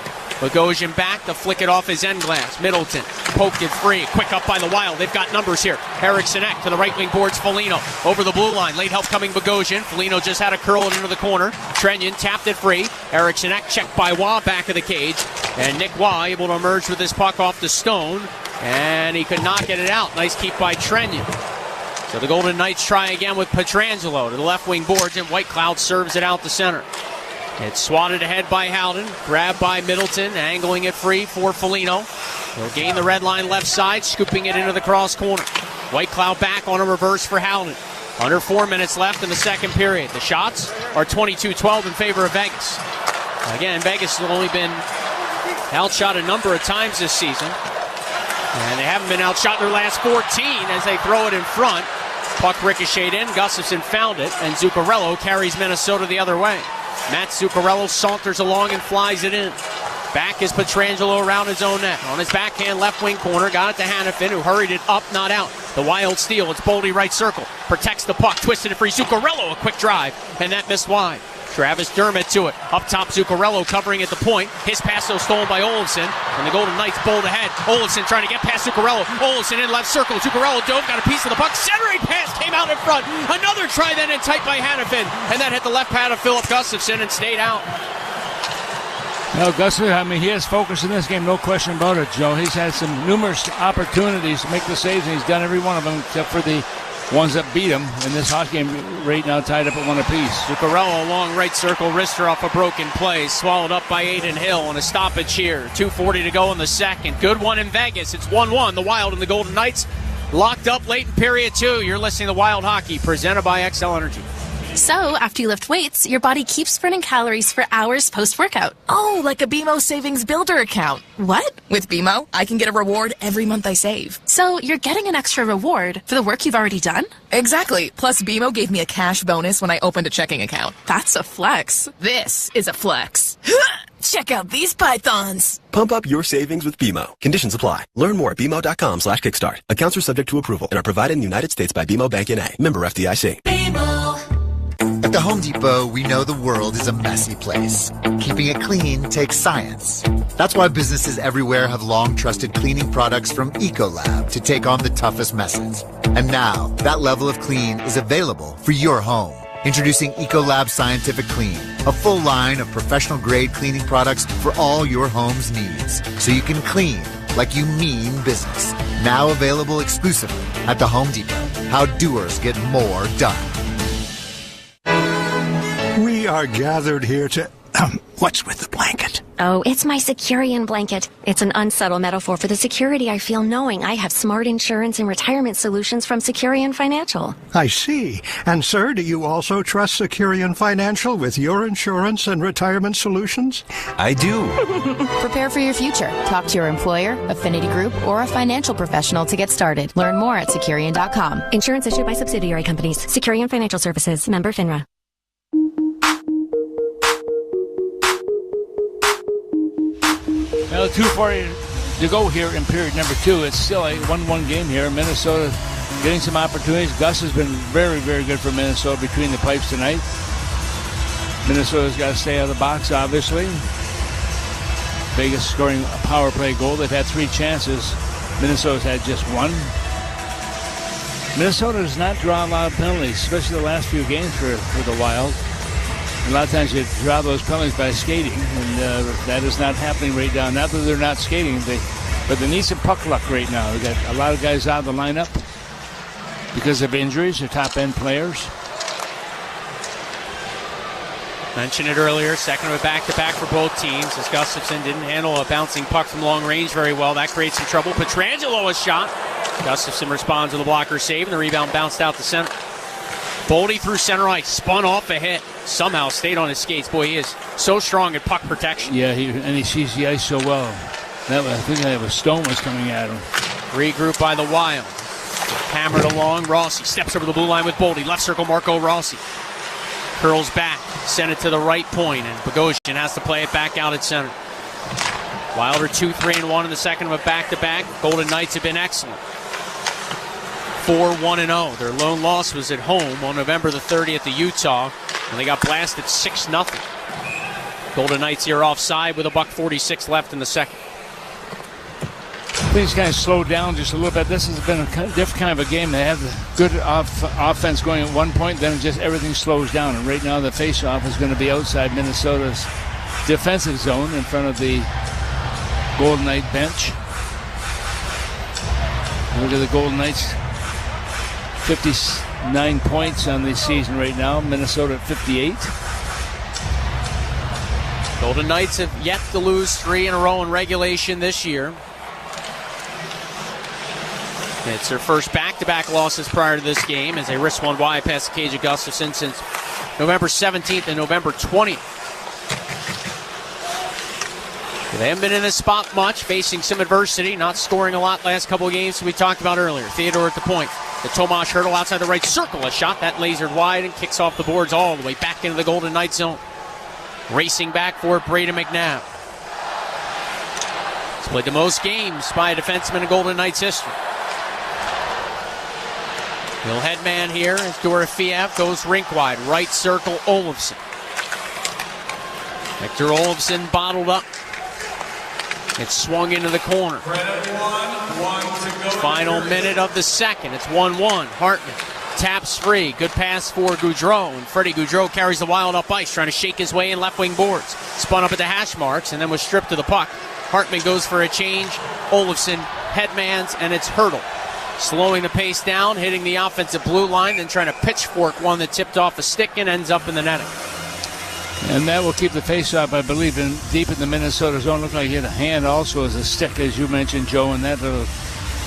Bogosian back to flick it off his end glass. Middleton poked it free. Quick up by the Wild. They've got numbers here. Eriksson to the right wing boards. Foligno over the blue line. Late help coming Bogosian. Foligno just had to curl it into the corner. Trenyon tapped it free. Eriksson checked by Waugh back of the cage. And Nick Waugh able to emerge with this puck off the Stone. And he could not get it out. Nice keep by Trenyon. So the Golden Knights try again with Pietrangelo to the left wing boards, and White Cloud serves it out the center. It's swatted ahead by Howden, grabbed by Middleton, angling it free for Foligno. He'll gain the red line left side, scooping it into the cross corner. White Cloud back on a reverse for Howden. Under 4 minutes left in the second period. The shots are 22-12 in favor of Vegas. Again, Vegas has only been outshot a number of times this season. And they haven't been outshot in their last 14 as they throw it in front. Puck ricocheted in, Gustafsson found it, and Zuccarello carries Minnesota the other way. Matt Zuccarello saunters along and flies it in. Back is Pietrangelo around his own net. On his backhand left wing corner, got it to Hannafin, who hurried it up, not out. The Wild steal, it's Boldy right circle. Protects the puck, twisted it free. Zuccarello, a quick drive, and that missed wide. Travis Dermott to it. Up top, Zuccarello covering at the point. His pass though stolen by Olofsson. And the Golden Knights bowled ahead. Olofsson trying to get past Zuccarello. Olofsson in left circle. Zuccarello dove, got a piece of the puck. Centering pass came out in front. Another try then in tight by Hannafin. And that hit the left pad of Philip Gustafsson and stayed out. Now, Gustafsson, he has focus in this game, no question about it, Joe. He's had some numerous opportunities to make the saves, and he's done every one of them except for the ones that beat him in this hockey game right now tied up at one apiece. Zuccarello along right circle, wrister off a broken play, swallowed up by Aiden Hill on a stoppage here. 2:40 to go in the second. Good one in Vegas. It's 1-1. The Wild and the Golden Knights locked up late in period 2. You're listening to Wild Hockey, presented by XL Energy. So, after you lift weights, your body keeps burning calories for hours post-workout. Oh, like a BMO Savings Builder account. What? With BMO, I can get a reward every month I save. So, you're getting an extra reward for the work you've already done? Exactly. Plus, BMO gave me a cash bonus when I opened a checking account. That's a flex. This is a flex. Check out these pythons. Pump up your savings with BMO. Conditions apply. Learn more at BMO.com/kickstart. Accounts are subject to approval and are provided in the United States by BMO Bank N.A. Member FDIC. BMO. At the Home Depot, we know the world is a messy place. Keeping it clean takes science. That's why businesses everywhere have long trusted cleaning products from Ecolab to take on the toughest messes. And now, that level of clean is available for your home. Introducing Ecolab Scientific Clean, a full line of professional-grade cleaning products for all your home's needs, so you can clean like you mean business. Now available exclusively at the Home Depot. How doers get more done. We are gathered here to... what's with the blanket? Oh, it's my Securian blanket. It's an unsubtle metaphor for the security I feel knowing I have smart insurance and retirement solutions from Securian Financial. I see. And, sir, do you also trust Securian Financial with your insurance and retirement solutions? I do. Prepare for your future. Talk to your employer, affinity group, or a financial professional to get started. Learn more at Securian.com. Insurance issued by subsidiary companies. Securian Financial Services. Member FINRA. Well, 2:40 to go here in period number 2. It's still a 1-1 game here. Minnesota getting some opportunities. Gus has been very, very good for Minnesota between the pipes tonight. Minnesota's got to stay out of the box, obviously. Vegas scoring a power play goal. They've had 3 chances. Minnesota's had just 1. Minnesota does not draw a lot of penalties, especially the last few games for the Wild. A lot of times they draw those penalties by skating, and that is not happening right now. Not that they're not skating, but they need some puck luck right now. They've got a lot of guys out of the lineup because of injuries. They're top-end players. Mentioned it earlier, second of a back-to-back for both teams as Gustafsson didn't handle a bouncing puck from long range very well. That creates some trouble. Pietrangelo a shot. Gustafsson responds with a blocker save, and the rebound bounced out to center. Boldy through center ice, spun off a hit, somehow stayed on his skates. Boy, he is so strong at puck protection. Yeah, he sees the ice so well. I think that a stone was coming at him. Regroup by the Wild. Hammered along, Rossi steps over the blue line with Boldy. Left circle, Marco Rossi. Curls back, sent it to the right point, and Bogosian has to play it back out at center. Wilder 2-3-1 in the second of a back-to-back. Golden Knights have been excellent. 4-1-0. Their lone loss was at home on November the 30th to Utah, and they got blasted 6-0. Golden Knights here offside with $1:46 left in the second. Things kind of slowed down just a little bit. This has been a different kind of a game. They have the good offense going at one point, then just everything slows down. And right now the face-off is going to be outside Minnesota's defensive zone in front of the Golden Knight bench. Look at the Golden Knights. 59 points on the season right now. Minnesota at 58. Golden Knights have yet to lose 3 in a row in regulation this year. It's their first back-to-back losses prior to this game as they wrist one wide past the cage of Gustafsson since November 17th and November 20th. They haven't been in this spot much, facing some adversity, not scoring a lot last couple of games we talked about earlier. Theodore at the point. The Tomas hurdle outside the right circle. A shot that lasered wide and kicks off the boards all the way back into the Golden Knights zone. Racing back for Braden McNabb. He's played the most games by a defenseman in Golden Knights history. He'll headman here as Dorofeev goes rink wide. Right circle, Olofsson. Victor Olofsson bottled up. It's swung into the corner. Final minute of the second. It's 1-1. Hartman taps free. Good pass for Gaudreau. And Freddie Gaudreau carries the Wild up ice, trying to shake his way in left wing boards. Spun up at the hash marks and then was stripped to the puck. Hartman goes for a change. Olofsson headmans, and it's Hurdle. Slowing the pace down, hitting the offensive blue line, then trying to pitchfork one that tipped off a stick and ends up in the netting. And that will keep the face-off, I believe, deep in the Minnesota zone. Looked like he hit a hand also as a stick, as you mentioned, Joe, and that will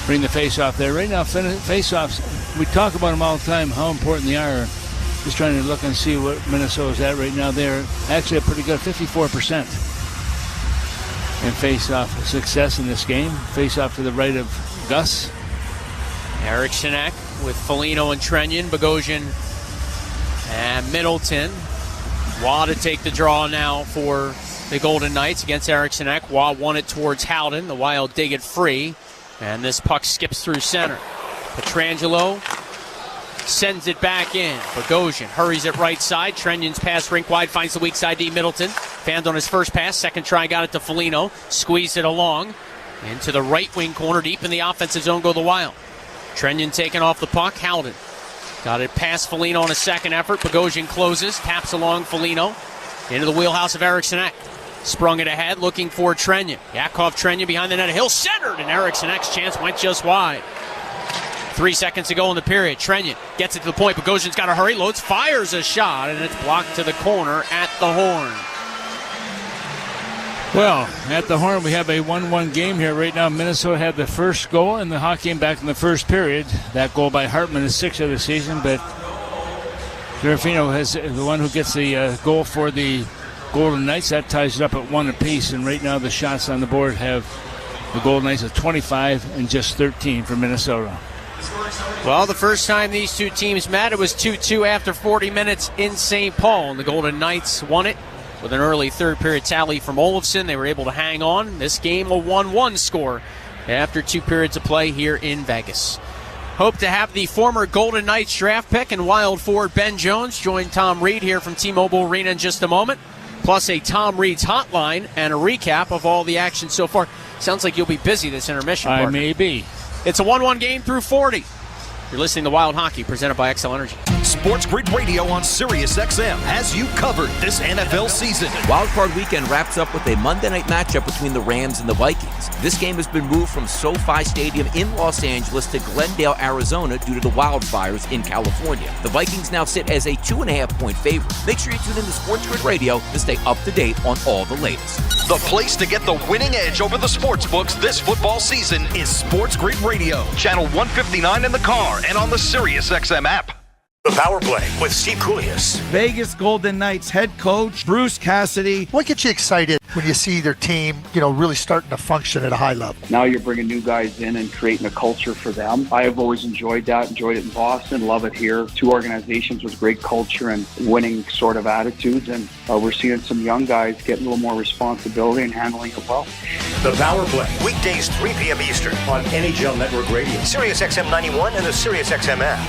bring the face-off there. Right now, face-offs, we talk about them all the time, how important they are. Just trying to look and see what Minnesota's at right now. They're actually a pretty good 54% in face-off success in this game. Face-off to the right of Gus. Eric Shinek with Foligno and Trenyon, Bogosian and Middleton. Waugh to take the draw now for the Golden Knights against Eric Shinek. Waugh won it towards Howden. The Wild dig it free, and this puck skips through center. Pietrangelo sends it back in. Bogosian hurries it right side. Trenyon's pass rink wide, finds the weak side D. Middleton. Fanned on his first pass. Second try got it to Foligno. Squeezed it along. Into the right wing corner, deep in the offensive zone go the Wild. Trenyon taking off the puck. Howden got it past Foligno on a second effort. Bogosian closes, taps along Foligno into the wheelhouse of Eric Shinek. Sprung it ahead, looking for Trenyon. Yakov Trenyon behind the net. Hill centered, and Eric Sinek's chance went just wide. 3 seconds to go in the period. Trenyon gets it to the point. Bogosian's got to hurry. Loads, fires a shot, and it's blocked to the corner at the horn. Well, at the horn, we have a 1-1 game here. Right now, Minnesota had the first goal in the hockey game back in the first period. That goal by Hartman is 6th of the season, but Dorofeev is the one who gets the goal for the Golden Knights. That ties it up at 1 apiece, and right now the shots on the board have the Golden Knights at 25 and just 13 for Minnesota. Well, the first time these two teams met, it was 2-2 after 40 minutes in St. Paul, and the Golden Knights won it with an early third period tally from Olofsson. They were able to hang on. This game, a 1-1 score after 2 periods of play here in Vegas. Hope to have the former Golden Knights draft pick and Wild forward Ben Jones join Tom Reed here from T-Mobile Arena in just a moment. Plus a Tom Reed's hotline and a recap of all the action so far. Sounds like you'll be busy this intermission, I partner. may be. It's a 1-1 game through 40. You're listening to Wild Hockey, presented by XL Energy. Sports Grid Radio on Sirius XM has you covered this NFL season. Wildcard weekend wraps up with a Monday night matchup between the Rams and the Vikings. This game has been moved from SoFi Stadium in Los Angeles to Glendale, Arizona due to the wildfires in California. The Vikings now sit as a 2.5-point favorite. Make sure you tune in to Sports Grid Radio to stay up to date on all the latest. The place to get the winning edge over the sports books this football season is Sports Grid Radio. Channel 159 in the car and on the Sirius XM app. The Power Play with Steve Koulias. Vegas Golden Knights head coach Bruce Cassidy. What gets you excited when you see their team, really starting to function at a high level? Now you're bringing new guys in and creating a culture for them. I have always enjoyed that, enjoyed it in Boston, love it here. 2 organizations with great culture and winning sort of attitudes, and we're seeing some young guys get a little more responsibility and handling it well. The Power Play, weekdays 3 p.m. Eastern on NHL Network Radio, Sirius XM 91 and the Sirius XM app.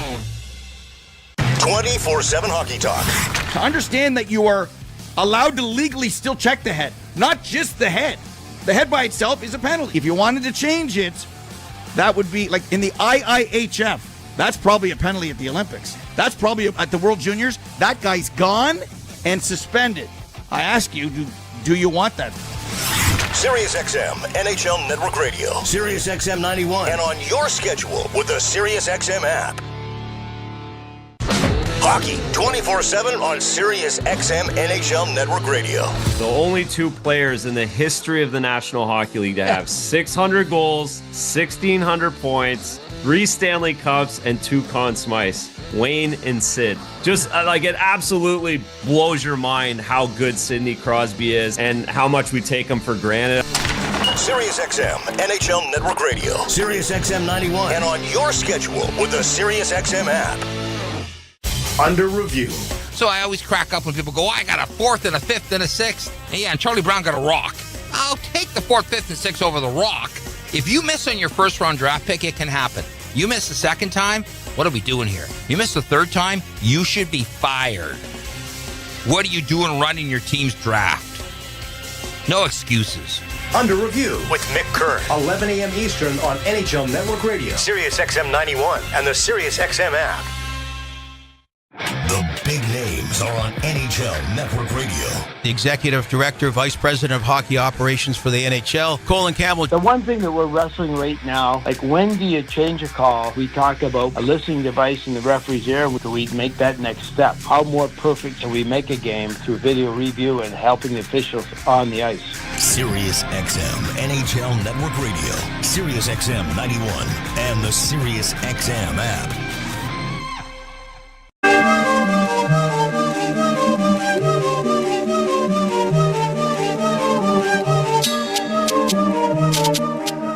24/7 hockey talk. To understand that you are allowed to legally still check the head, not just the head. The head by itself is a penalty. If you wanted to change it, that would be like in the IIHF. That's probably a penalty at the Olympics. That's probably at the World Juniors. That guy's gone and suspended. I ask you, do you want that? Sirius XM, NHL Network Radio, Sirius XM 91, and on your schedule with the Sirius XM app. Hockey 24/7 on Sirius XM NHL Network Radio. The only 2 players in the history of the National Hockey League to have 600 goals, 1,600 points, 3 Stanley Cups, and 2 Conn Smythes. Wayne and Sid. Just it absolutely blows your mind how good Sidney Crosby is and how much we take him for granted. Sirius XM NHL Network Radio, Sirius XM 91. and on your schedule with the Sirius XM app. Under review. So I always crack up when people go, I got a 4th and a 5th and a 6th. And yeah, and Charlie Brown got a rock. I'll take the 4th, 5th, and 6th over the rock. If you miss on your first-round draft pick, it can happen. You miss the second time, what are we doing here? You miss the third time, you should be fired. What are you doing running your team's draft? No excuses. Under review With Mick Kern, 11 a.m. Eastern on NHL Network Radio. Sirius XM 91, and the Sirius XM app. The big names are on NHL Network Radio. The Executive Director, Vice President of Hockey Operations for the NHL, Colin Campbell. The one thing that we're wrestling right now, like when do you change a call? We talk about a listening device in the referee's ear. Do we make that next step? How more perfect can we make a game through video review and helping the officials on the ice? Sirius XM NHL Network Radio, Sirius XM 91, and the Sirius XM app.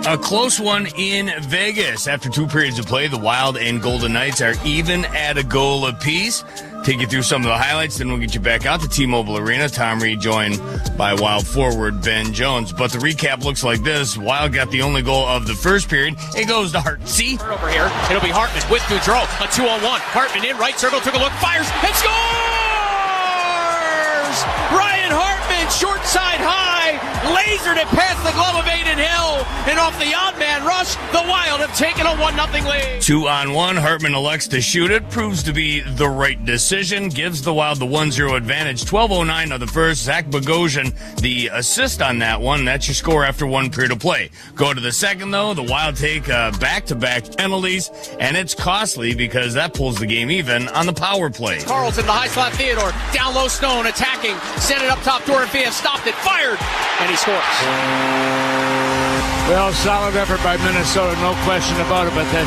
A close one in Vegas. After 2 periods of play, the Wild and Golden Knights are even at a goal apiece. Take you through some of the highlights, then we'll get you back out to T-Mobile Arena. Tom Reed joined by Wild forward Ben Jones. But the recap looks like this. Wild got the only goal of the first period. It goes to Hart. See? Over here, it'll be Hartman with Gaudreau. A 2-on-1. Hartman in, right circle, took a look, fires, and scores! Ryan Hartman, short side high, lasered it past the glove of Aiden Hill, and off the odd man rush, the Wild have taken a 1-0 lead. 2-on-1. Hartman elects to shoot it. Proves to be the right decision. Gives the Wild the 1-0 advantage. 12:09 of the first. Zach Bogosian, the assist on that one. That's your score after 1 period of play. Go to the second, though. The Wild take back-to-back penalties, and it's costly because that pulls the game even on the power play. Carlson, the high slot Theodore, down low Stone, attacking, sent it up top, Dorofeev stopped it, fired, and he scores. Well, solid effort by Minnesota, no question about it, but they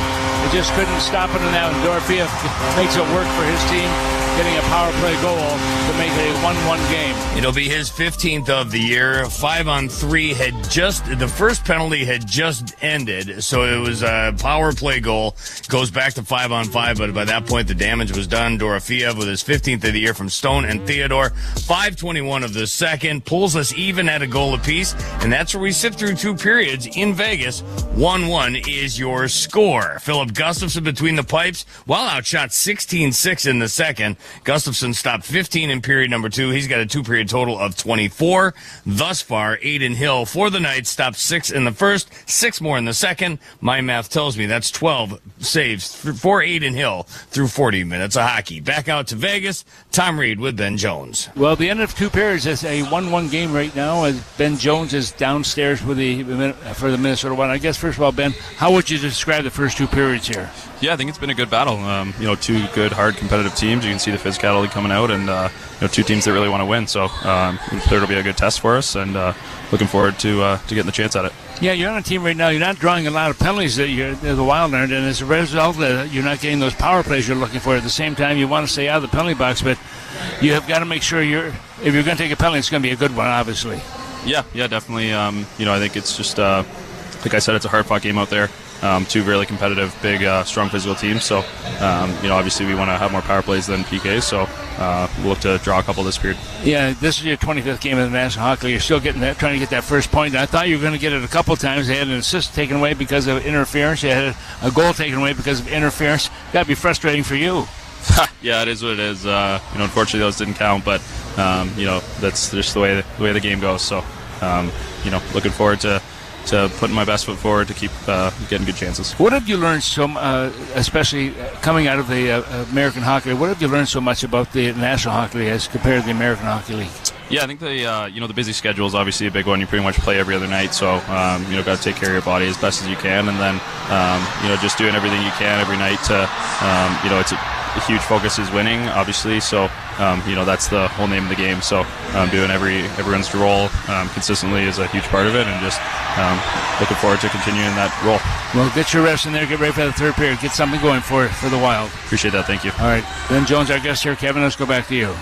just couldn't stop it now. And Dorofeev makes it work for his team, getting a power play goal to make it a 1-1 game. It'll be his 15th of the year. 5-on-3 the first penalty had just ended, so it was a power play goal. Goes back to 5-on-5, but by that point the damage was done. Dorofeev with his 15th of the year from Stone and Theodore. 5:21 of the second, pulls us even at a goal apiece, and that's where we sit through 2 periods in Vegas. 1-1 is your score. Philip Gustafsson between the pipes, while outshot 16-6 in the second. Gustafsson stopped 15 in period number 2. He's got a 2-period total of 24. Thus far, Aiden Hill for the Knights stopped 6 in the first, 6 more in the second. My math tells me that's 12 saves for Aiden Hill through 40 minutes of hockey. Back out to Vegas, Tom Reed with Ben Jones. Well, the end of 2 periods is a 1-1 game right now as Ben Jones is downstairs for the Minnesota Wild. I guess, first of all, Ben, how would you describe the first 2 periods here? Yeah, I think it's been a good battle. 2 good, hard, competitive teams. You can see the physicality coming out, and 2 teams that really want to win. So it'll be a good test for us, and looking forward to getting the chance at it. Yeah, you're on a team right now. You're not drawing a lot of penalties that the Wild aren't, and as a result, you're not getting those power plays you're looking for. At the same time, you want to stay out of the penalty box, but you have got to make sure if you're going to take a penalty, it's going to be a good one, obviously. Yeah, definitely. I think it's just, like I said, it's a hard-fought game out there. 2 really competitive, big, strong physical teams. So, obviously we want to have more power plays than PKs. So we'll look to draw a couple this period. Yeah, this is your 25th game of the National Hockey League. You're still trying to get that first point. I thought you were going to get it a couple times. They had an assist taken away because of interference. You had a goal taken away because of interference. Got to be frustrating for you. Yeah, it is what it is. Unfortunately, those didn't count, but that's just the way the game goes. So, looking forward to putting my best foot forward to keep getting good chances. What have you learned, especially coming out of the American Hockey League, what have you learned so much about the National Hockey League as compared to the American Hockey League? Yeah, I think the busy schedule is obviously a big one. You pretty much play every other night, so got to take care of your body as best as you can, and then just doing everything you can every night to it's a huge focus is winning, obviously. So that's the whole name of the game. So doing everyone's role consistently is a huge part of it, and just looking forward to continuing that role. Well, get your reps in there. Get ready for the third period. Get something going for the Wild. Appreciate that. Thank you. All right, Ben Jones, our guest here. Kevin, let's go back to you.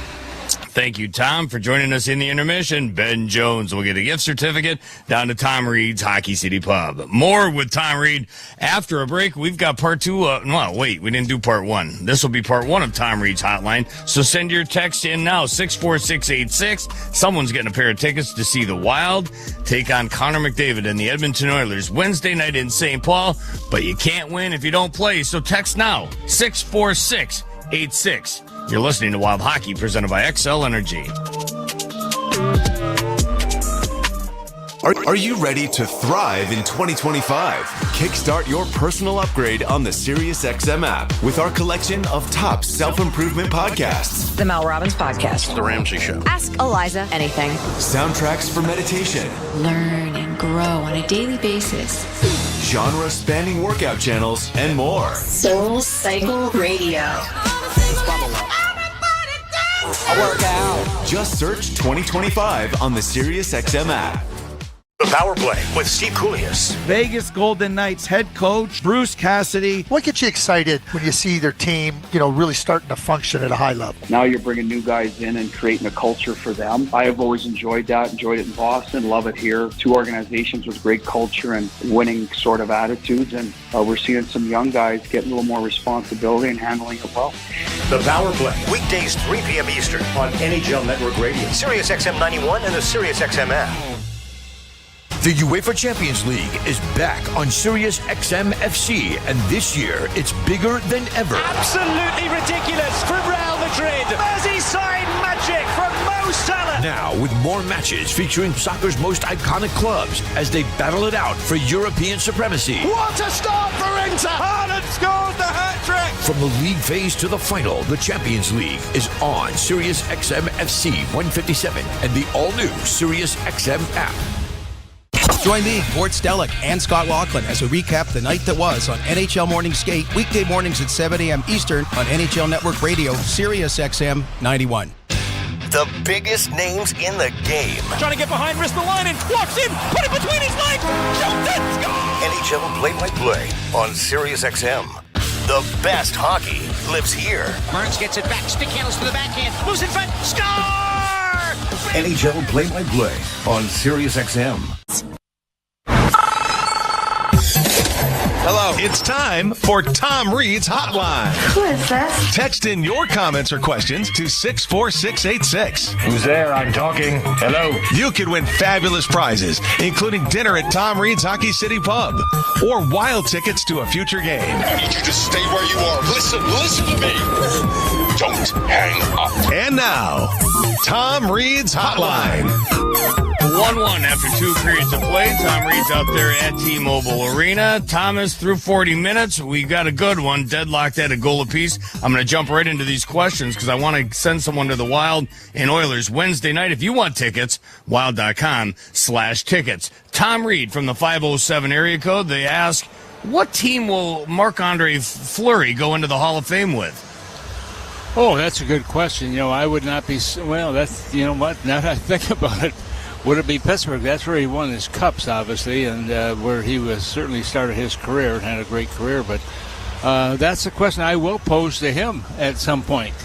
Thank you, Tom, for joining us in the intermission. Ben Jones will get a gift certificate down to Tom Reed's Hockey City Pub. More with Tom Reed after a break. We've got part two. We didn't do part one. This will be part one of Tom Reed's hotline. So send your text in now, 64686. Someone's getting a pair of tickets to see the Wild take on Connor McDavid and the Edmonton Oilers Wednesday night in St. Paul. But you can't win if you don't play. So text now, 64686. You're listening to Wild Hockey, presented by XL Energy. Are you ready to thrive in 2025? Kickstart your personal upgrade on the SiriusXM app with our collection of top self-improvement podcasts. The Mel Robbins Podcast. The Ramsey Show. Ask Eliza anything. Soundtracks for meditation. Learn and grow on a daily basis. Genre-spanning workout channels and more. Soul Cycle Radio. I work out. Just search 2025 on the SiriusXM app. The Power Play with Steve Koulias. Vegas Golden Knights head coach Bruce Cassidy. What gets you excited when you see their team, really starting to function at a high level? Now you're bringing new guys in and creating a culture for them. I have always enjoyed that, enjoyed it in Boston, love it here. Two organizations with great culture and winning sort of attitudes, and we're seeing some young guys get a little more responsibility and handling it well. The Power Play, weekdays 3 p.m. Eastern on NHL Network Radio, SiriusXM 91 and the SiriusXM app. The UEFA Champions League is back on Sirius XM FC, and this year it's bigger than ever. Absolutely ridiculous from Real Madrid. Merseyside magic from Mo Salah. Now with more matches featuring soccer's most iconic clubs as they battle it out for European supremacy. What a start for Inter. Haaland scores the hat-trick. From the league phase to the final, the Champions League is on Sirius XM FC 157 and the all-new Sirius XM app. Join me, Ward Stellick, and Scott Laughlin as we recap the night that was on NHL Morning Skate, weekday mornings at 7 a.m. Eastern on NHL Network Radio, Sirius XM 91. The biggest names in the game. Trying to get behind Ristolainen, walks in, put it between his legs, shoots it, score! NHL play-by-play on Sirius XM. The best hockey lives here. Burns gets it back, stick handles to the backhand, moves in front, score! NHL play-by-play on Sirius XM. Hello. It's time for Tom Reed's Hotline. Who is this? Text in your comments or questions to 64686. Who's there? I'm talking. Hello. You could win fabulous prizes, including dinner at Tom Reed's Hockey City Pub or Wild tickets to a future game. I need you to stay where you are. Listen to me. Don't hang up. And now, Tom Reed's Hotline. 1-1 after 2 periods of play. Tom Reed's out there at T-Mobile Arena. Thomas through 40 minutes. We got a good one, deadlocked at a goal apiece. I'm going to jump right into these questions because I want to send someone to the Wild and Oilers Wednesday night. If you want tickets, wild.com/tickets. Tom Reed from the 507 area code. They ask, what team will Marc-Andre Fleury go into the Hall of Fame with? Oh, that's a good question. I would not be, that's, what, now that I think about it, would it be Pittsburgh? That's where he won his cups, obviously, and where he was certainly started his career and had a great career. But that's a question I will pose to him at some point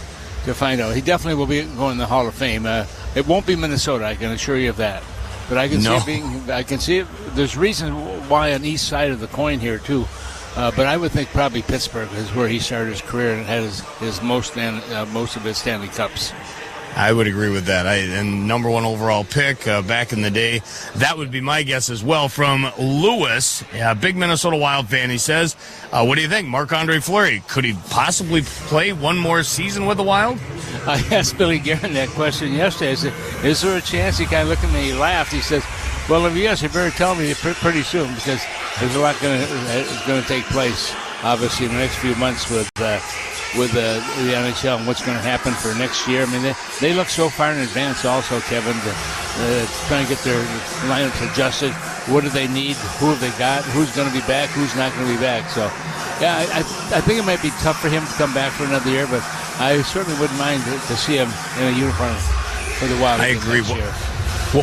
to find out. He definitely will be going to the Hall of Fame. It won't be Minnesota, I can assure you of that. But I can see it being. I can see it. There's reason why on each side of the coin here too. But I would think probably Pittsburgh is where he started his career and had his most of his Stanley Cups. I would agree with that. And number one overall pick back in the day. That would be my guess as well. From Lewis, big Minnesota Wild fan, he says, what do you think, Marc-Andre Fleury? Could he possibly play one more season with the Wild? I asked Billy Guerin that question yesterday. I said, is there a chance? He kind of looked at me and he laughed. He says, well, if yes, you better tell me pretty soon because there's a lot going to take place, obviously, in the next few months with the NHL and what's going to happen for next year. I mean, they look so far in advance also, Kevin, trying to get their lineups adjusted. What do they need? Who have they got? Who's going to be back? Who's not going to be back? So, yeah, I think it might be tough for him to come back for another year, but I certainly wouldn't mind to see him in a uniform for the Wild. I agree. Next year.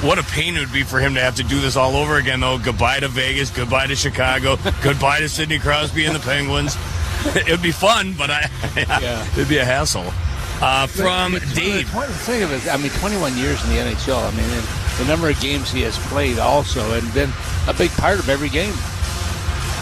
What a pain it would be for him to have to do this all over again, though. Goodbye to Vegas, goodbye to Chicago, goodbye to Sidney Crosby and the Penguins. It would be fun, but it'd be a hassle. From Dave. Think of it. I mean, 21 years in the NHL. I mean, and the number of games he has played also, and been a big part of every game.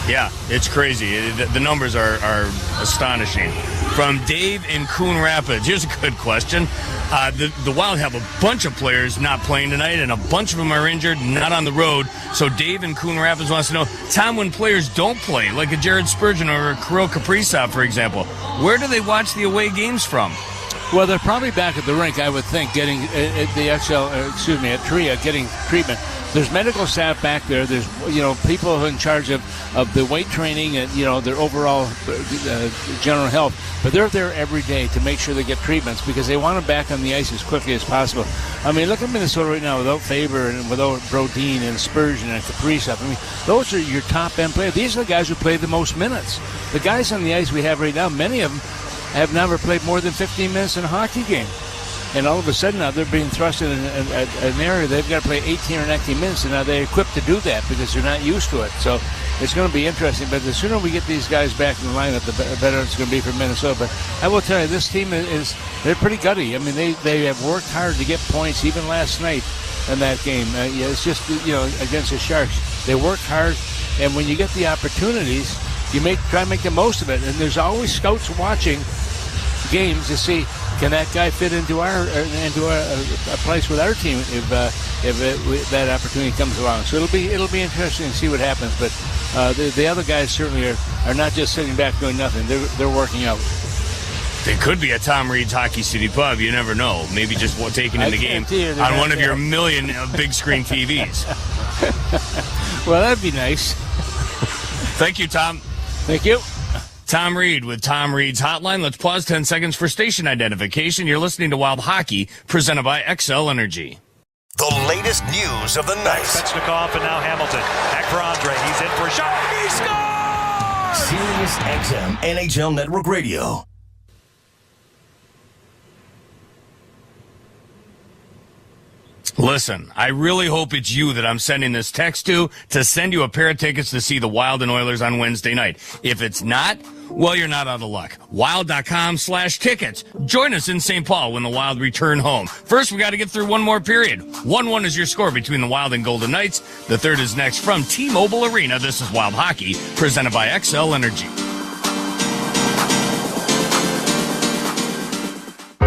Yeah, it's crazy. The numbers are astonishing. From Dave in Coon Rapids, here's a good question. The Wild have a bunch of players not playing tonight, and a bunch of them are injured, not on the road. So Dave in Coon Rapids wants to know, Tom, when players don't play, like a Jared Spurgeon or a Kirill Kaprizov, for example, where do they watch the away games from? Well, they're probably back at the rink, I would think, getting at TRIA, getting treatment. There's medical staff back there. There's, people in charge of the weight training and, their overall general health. But they're there every day to make sure they get treatments because they want them back on the ice as quickly as possible. I mean, look at Minnesota right now without Faber and without Brodin and Spurgeon and Kaprizov. I mean, those are your top-end players. These are the guys who play the most minutes. The guys on the ice we have right now, many of them have never played more than 15 minutes in a hockey game. And all of a sudden now they're being thrust in an area they've got to play 18 or 19 minutes, and now they're equipped to do that because they're not used to it. So it's going to be interesting. But the sooner we get these guys back in the lineup, the better it's going to be for Minnesota. But I will tell you, this team they're pretty gutty. I mean, they have worked hard to get points, even last night in that game. It's just, against the Sharks. They worked hard, and when you get the opportunities, you try to make the most of it. And there's always scouts watching games to see, can that guy fit into a place with our team if that opportunity comes along. So it'll be interesting to see what happens. But the other guys certainly are not just sitting back doing nothing. They're working out. They could be at Tom Reed's Hockey City Pub. You never know. Maybe just taking in the game on one of your million big screen TVs. Well, that'd be nice. Thank you, Tom. Thank you. Tom Reed with Tom Reed's Hotline. Let's pause 10 seconds for station identification. You're listening to Wild Hockey, presented by XL Energy. The latest news of the night. Svechnikov and now Hamilton. Back for Andre. He's in for a shot. He scores! Sirius XM NHL Network Radio. Listen, I really hope it's you that I'm sending this text to send you a pair of tickets to see the Wild and Oilers on Wednesday night. If it's not, well, you're not out of luck. Wild.com/tickets. Join us in St. Paul when the Wild return home. First, we got to get through one more period. 1-1 is your score between the Wild and Golden Knights. The third is next from T-Mobile Arena. This is Wild Hockey, presented by XL Energy.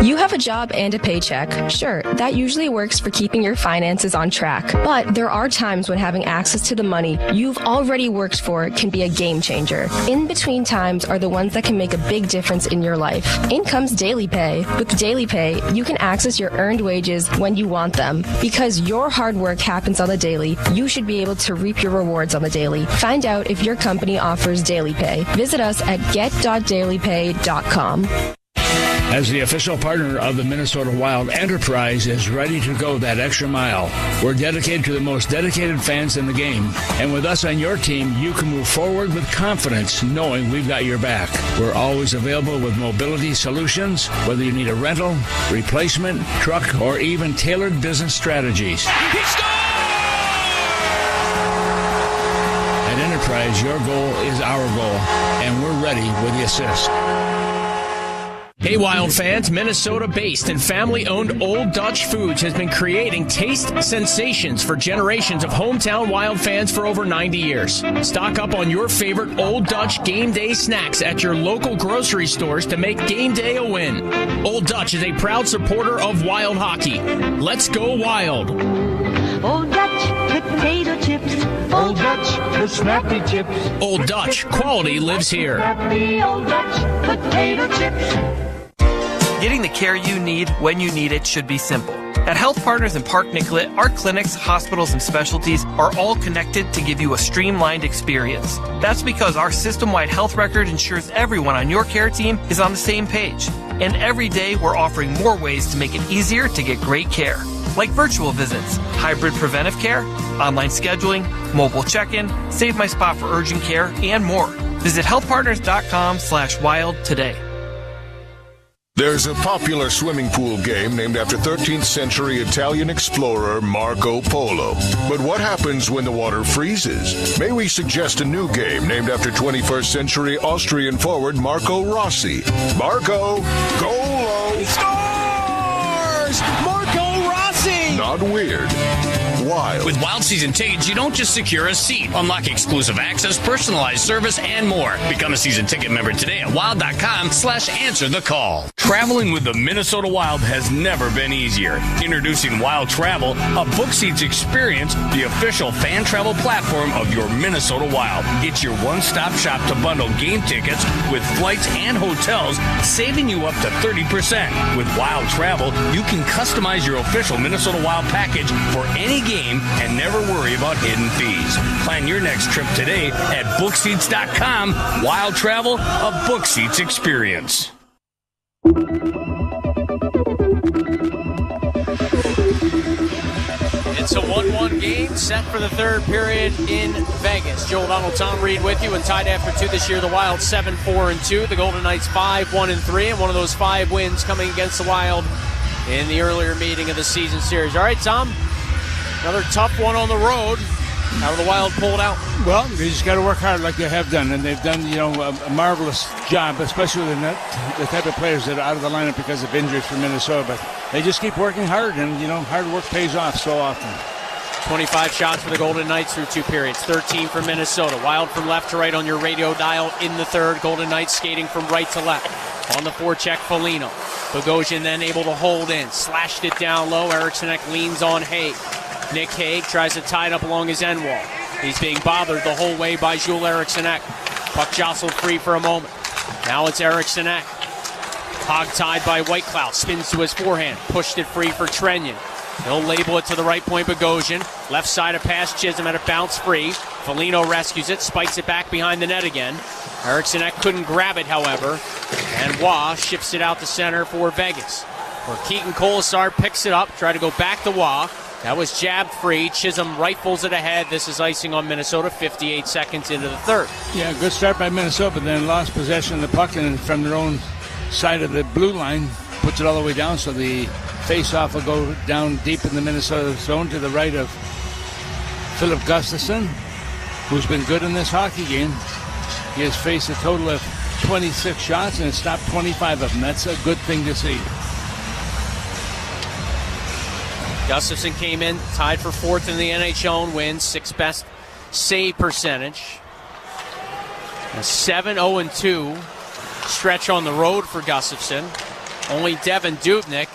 You have a job and a paycheck. Sure, that usually works for keeping your finances on track. But there are times when having access to the money you've already worked for can be a game changer. In-between times are the ones that can make a big difference in your life. In comes Daily Pay. With Daily Pay, you can access your earned wages when you want them. Because your hard work happens on the daily, you should be able to reap your rewards on the daily. Find out if your company offers Daily Pay. Visit us at get.dailypay.com. As the official partner of the Minnesota Wild, Enterprise is ready to go that extra mile. We're dedicated to the most dedicated fans in the game. And with us on your team, you can move forward with confidence, knowing we've got your back. We're always available with mobility solutions, whether you need a rental, replacement, truck, or even tailored business strategies. He scores! At Enterprise, your goal is our goal, and we're ready with the assist. Hey Wild fans, Minnesota-based and family-owned Old Dutch Foods has been creating taste sensations for generations of hometown Wild fans for over 90 years. Stock up on your favorite Old Dutch game day snacks at your local grocery stores to make game day a win. Old Dutch is a proud supporter of Wild hockey. Let's go Wild! Old Dutch potato chips. Old Dutch, the snappy chips. Old Dutch, quality lives here. Snappy Old Dutch potato chips. Getting the care you need when you need it should be simple. At Health Partners in Park Nicollet, our clinics, hospitals, and specialties are all connected to give you a streamlined experience. That's because our system-wide health record ensures everyone on your care team is on the same page. And every day we're offering more ways to make it easier to get great care. Like virtual visits, hybrid preventive care, online scheduling, mobile check-in, Save My Spot for urgent care, and more. Visit healthpartners.com/wild today. There's a popular swimming pool game named after 13th century Italian explorer Marco Polo. But what happens when the water freezes? May we suggest a new game named after 21st century Austrian forward Marco Rossi? Marco, go low. He scores! Marco Rossi! Not weird. Wild. With Wild season tickets, you don't just secure a seat. Unlock exclusive access, personalized service, and more. Become a season ticket member today at wild.com/answerthecall. Traveling with the Minnesota Wild has never been easier. Introducing Wild Travel, a book seats experience, the official fan travel platform of your Minnesota Wild. It's your one-stop shop to bundle game tickets with flights and hotels, saving you up to 30%. With Wild Travel, you can customize your official Minnesota Wild package for any game and never worry about hidden fees. Plan your next trip today at bookseats.com. Wild Travel, a book seats experience. It's a 1-1 game set for the third period in Vegas. Joel Donald, Tom Reed with you, and tied after 2 this year. The Wild 7-4-2. The Golden Knights 5-1-3, and one of those 5 wins coming against the Wild in the earlier meeting of the season series. All right, Tom, another tough one on the road. How do the Wild pull it out? Well, they just got to work hard like they have done, and they've done, a marvelous job, especially with the type of players that are out of the lineup because of injuries for Minnesota. But they just keep working hard, and, hard work pays off so often. 25 shots for the Golden Knights through 2 periods, 13 for Minnesota. Wild from left to right on your radio dial in the third. Golden Knights skating from right to left. On the forecheck, Foligno. Bogosian then able to hold in. Slashed it down low. Eriksson leans on Haig. Nick Haig tries to tie it up along his end wall. He's being bothered the whole way by Jules Eriksson. Puck jostled free for a moment. Now it's Eriksson. Hog-tied by Whitecloud. Spins to his forehand. Pushed it free for Trenyon. He'll label it to the right point, Bogosian. Left side of pass, Chisholm at a bounce free. Foligno rescues it, spikes it back behind the net again. Eriksson couldn't grab it, however. And Waugh shifts it out to center for Vegas. Where Keaton Colasar picks it up, try to go back to Waugh. That was jabbed free. Chisholm rifles it ahead. This is icing on Minnesota, 58 seconds into the third. Yeah, good start by Minnesota, but then lost possession of the puck, and from their own side of the blue line, puts it all the way down, so the face-off will go down deep in the Minnesota zone to the right of Philip Gustafsson, who's been good in this hockey game. He has faced a total of 26 shots and has stopped 25 of them. That's a good thing to see. Gustafsson came in, tied for 4th in the NHL and wins, 6th best save percentage. A 7-0-2 stretch on the road for Gustafsson. Only Devin Dubnyk,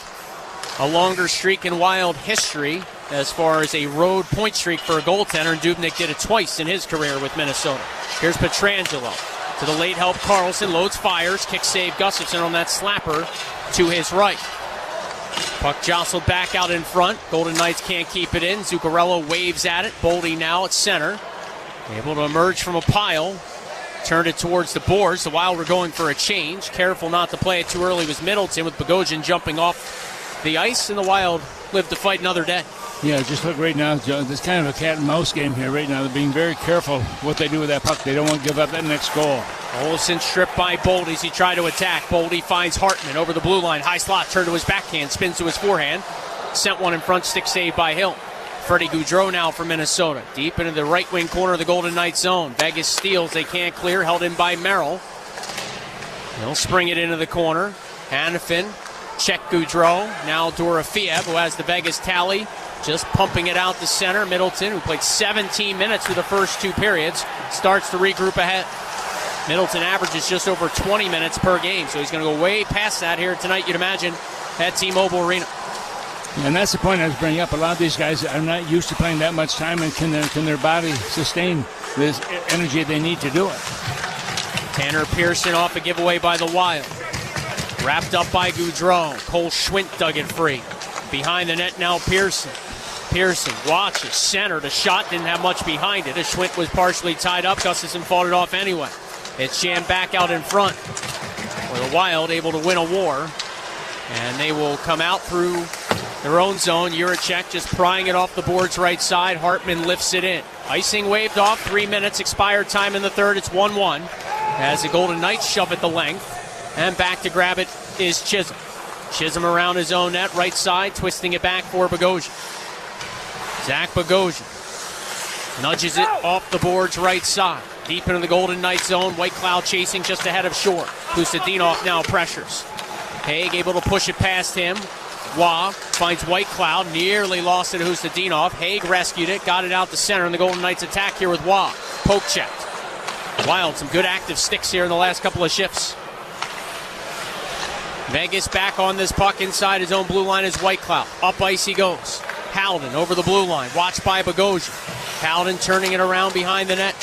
a longer streak in Wild history as far as a road point streak for a goaltender, and Dubnyk did it twice in his career with Minnesota. Here's Pietrangelo to the late help. Carlson loads, fires, kick save Gustafsson on that slapper to his right. Puck jostled back out in front. Golden Knights can't keep it in. Zuccarello waves at it. Boldy now at center. Able to emerge from a pile. Turned it towards the boards. The Wild were going for a change. Careful not to play it too early was Middleton, with Bogosian jumping off the ice, and the Wild live to fight another day. Yeah, just look right now, Joe. There's kind of a cat and mouse game here right now. They're being very careful what they do with that puck. They don't want to give up that next goal. Olsen stripped by Boldy as he tried to attack. Boldy finds Hartman over the blue line. High slot, turned to his backhand, spins to his forehand. Sent one in front, stick save by Hill. Freddie Gaudreau now for Minnesota. Deep into the right wing corner of the Golden Knights zone. Vegas steals, they can't clear, held in by Merrill. He'll spring it into the corner. Hanifin, check Gaudreau. Now Dorofiev, who has the Vegas tally, just pumping it out to center. Middleton, who played 17 minutes through the first 2 periods, starts to regroup ahead. Middleton averages just over 20 minutes per game, so he's going to go way past that here tonight, you'd imagine, at T-Mobile Arena. And that's the point I was bringing up. A lot of these guys are not used to playing that much time, and can their body sustain this energy they need to do it. Tanner Pearson off a giveaway by the Wild. Wrapped up by Gaudreau. Cole Schwint dug it free. Behind the net now Pearson. Pearson watches, centered, a shot, didn't have much behind it. As Schwint was partially tied up, Gustafsson fought it off anyway. It's jammed back out in front, where the Wild able to win a war. And they will come out through their own zone. Juracek just prying it off the boards right side. Hartman lifts it in. Icing waved off, 3 minutes expired time in the third. It's 1-1 as the Golden Knights shove it the length. And back to grab it is Chisholm. Chisholm around his own net, right side, twisting it back for Bogosian. Zach Bogosian nudges it off the boards right side. Deep into the Golden Knights zone. White Cloud chasing just ahead of Shore. Hustadinov now pressures. Haig able to push it past him. Wah finds White Cloud, nearly lost it to Hustadinov. Haig rescued it, got it out the center, and the Golden Knights attack here with Wah. Poke checked. Wild, some good active sticks here in the last couple of shifts. Vegas back on this puck inside his own blue line is White Cloud. Up ice he goes. Howden over the blue line, watched by Bogosian. Howden turning it around behind the net.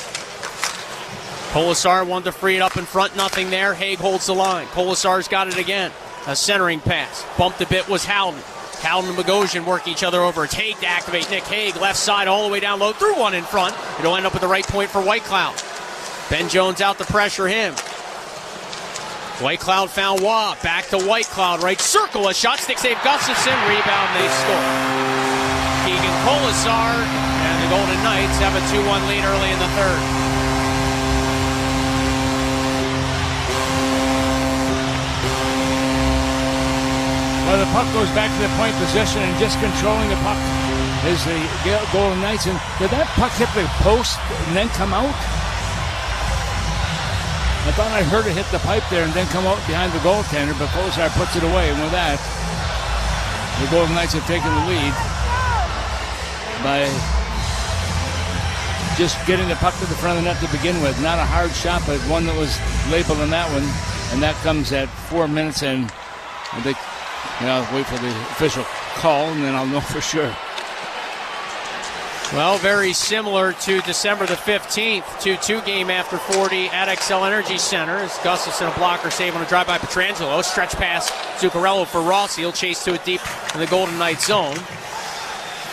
Colasar wanted to free it up in front, nothing there. Haig holds the line. Colasar's got it again. A centering pass. Bumped a bit was Howden. Howden and Bogosian work each other over. It's Haig to activate Nick Haig. Left side all the way down low. Threw one in front. It'll end up at the right point for White Cloud. Ben Jones out to pressure him. White Cloud found Wah. Back to White Cloud. Right circle. A shot. Stick save Gustafson. Rebound. They score. Keegan Colasar and the Golden Knights have a 2-1 lead early in the third. Well, the puck goes back to the point position, and just controlling the puck is the Golden Knights. And did that puck hit the post and then come out? I thought I heard it hit the pipe there and then come out behind the goaltender, but Colasar puts it away. And with that, the Golden Knights have taken the lead by just getting the puck to the front of the net to begin with. Not a hard shot, but one that was labeled on that one. And that comes at 4 minutes, and I think I'll wait for the official call, and then I'll know for sure. Well, very similar to December the 15th, 2-2 game after 40 at XL Energy Center. As Gustafson, a blocker save on a drive by Pietrangelo. Stretch pass Zuccarello for Rossi. He'll chase to it deep in the Golden Knights zone.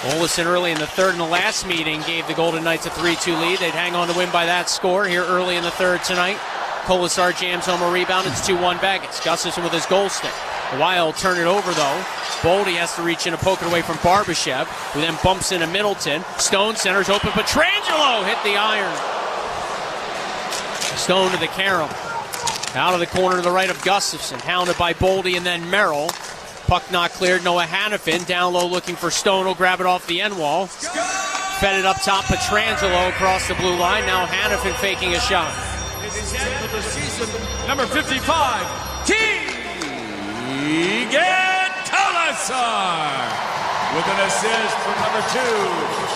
Olesen early in the third in the last meeting gave the Golden Knights a 3-2 lead. They'd hang on to win by that score here early in the third tonight. Colasar jams home a rebound. It's 2-1 Vegas. Gustafson with his goal stick. The Wild turn it over, though. Boldy has to reach in and poke it away from Barbashev, who then bumps into Middleton. Stone centers open. Pietrangelo hit the iron. Stone to the carom. Out of the corner to the right of Gustafson. Hounded by Boldy and then Merrill. Puck not cleared. Noah Hannafin down low looking for Stone. Will grab it off the end wall. Fed it up top. Pietrangelo across the blue line. Now Hannafin faking a shot. The season, number 55, Keegan Colasar. With an assist from number 2,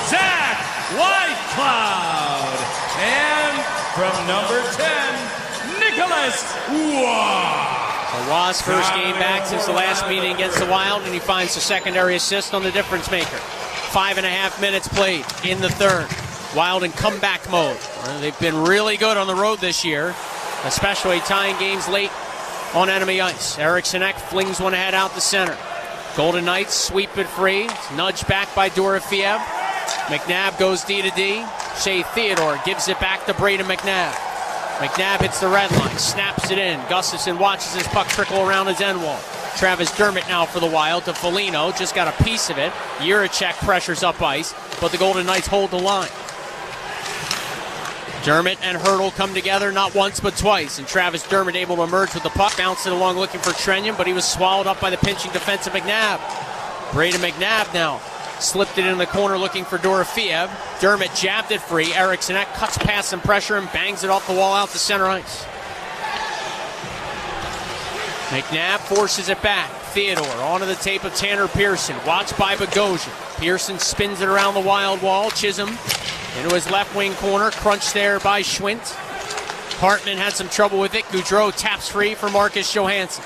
Zach Whitecloud. And from number 10, Nicholas Wah. Wah's first game back since the last meeting against the Wild, and he finds the secondary assist on the difference maker. 5.5 minutes played in the third. Wild in comeback mode. They've been really good on the road this year, especially tying games late on enemy ice. Eric Sinek flings one ahead out the center. Golden Knights sweep it free. It's nudged back by Dorofiev. McNabb goes D to D. Shea Theodore gives it back to Braden McNabb. McNabb hits the red line, snaps it in. Gustafson watches his puck trickle around his end wall. Travis Dermott now for the Wild to Foligno. Just got a piece of it. Jiricek pressures up ice, but the Golden Knights hold the line. Dermott and Hurdle come together not once but twice, and Travis Dermott able to emerge with the puck, bounce it along looking for Trenyon, but he was swallowed up by the pinching defense of McNabb. Braden McNabb now slipped it in the corner looking for Dorofiev. Dermott jabbed it free. Eriksson cuts past some pressure and bangs it off the wall out to center ice. McNabb forces it back. Theodore onto the tape of Tanner Pearson. Watched by Bogosian. Pearson spins it around the Wild wall. Chisholm into his left wing corner. Crunched there by Schwint. Hartman had some trouble with it. Goudreau taps free for Marcus Johansson.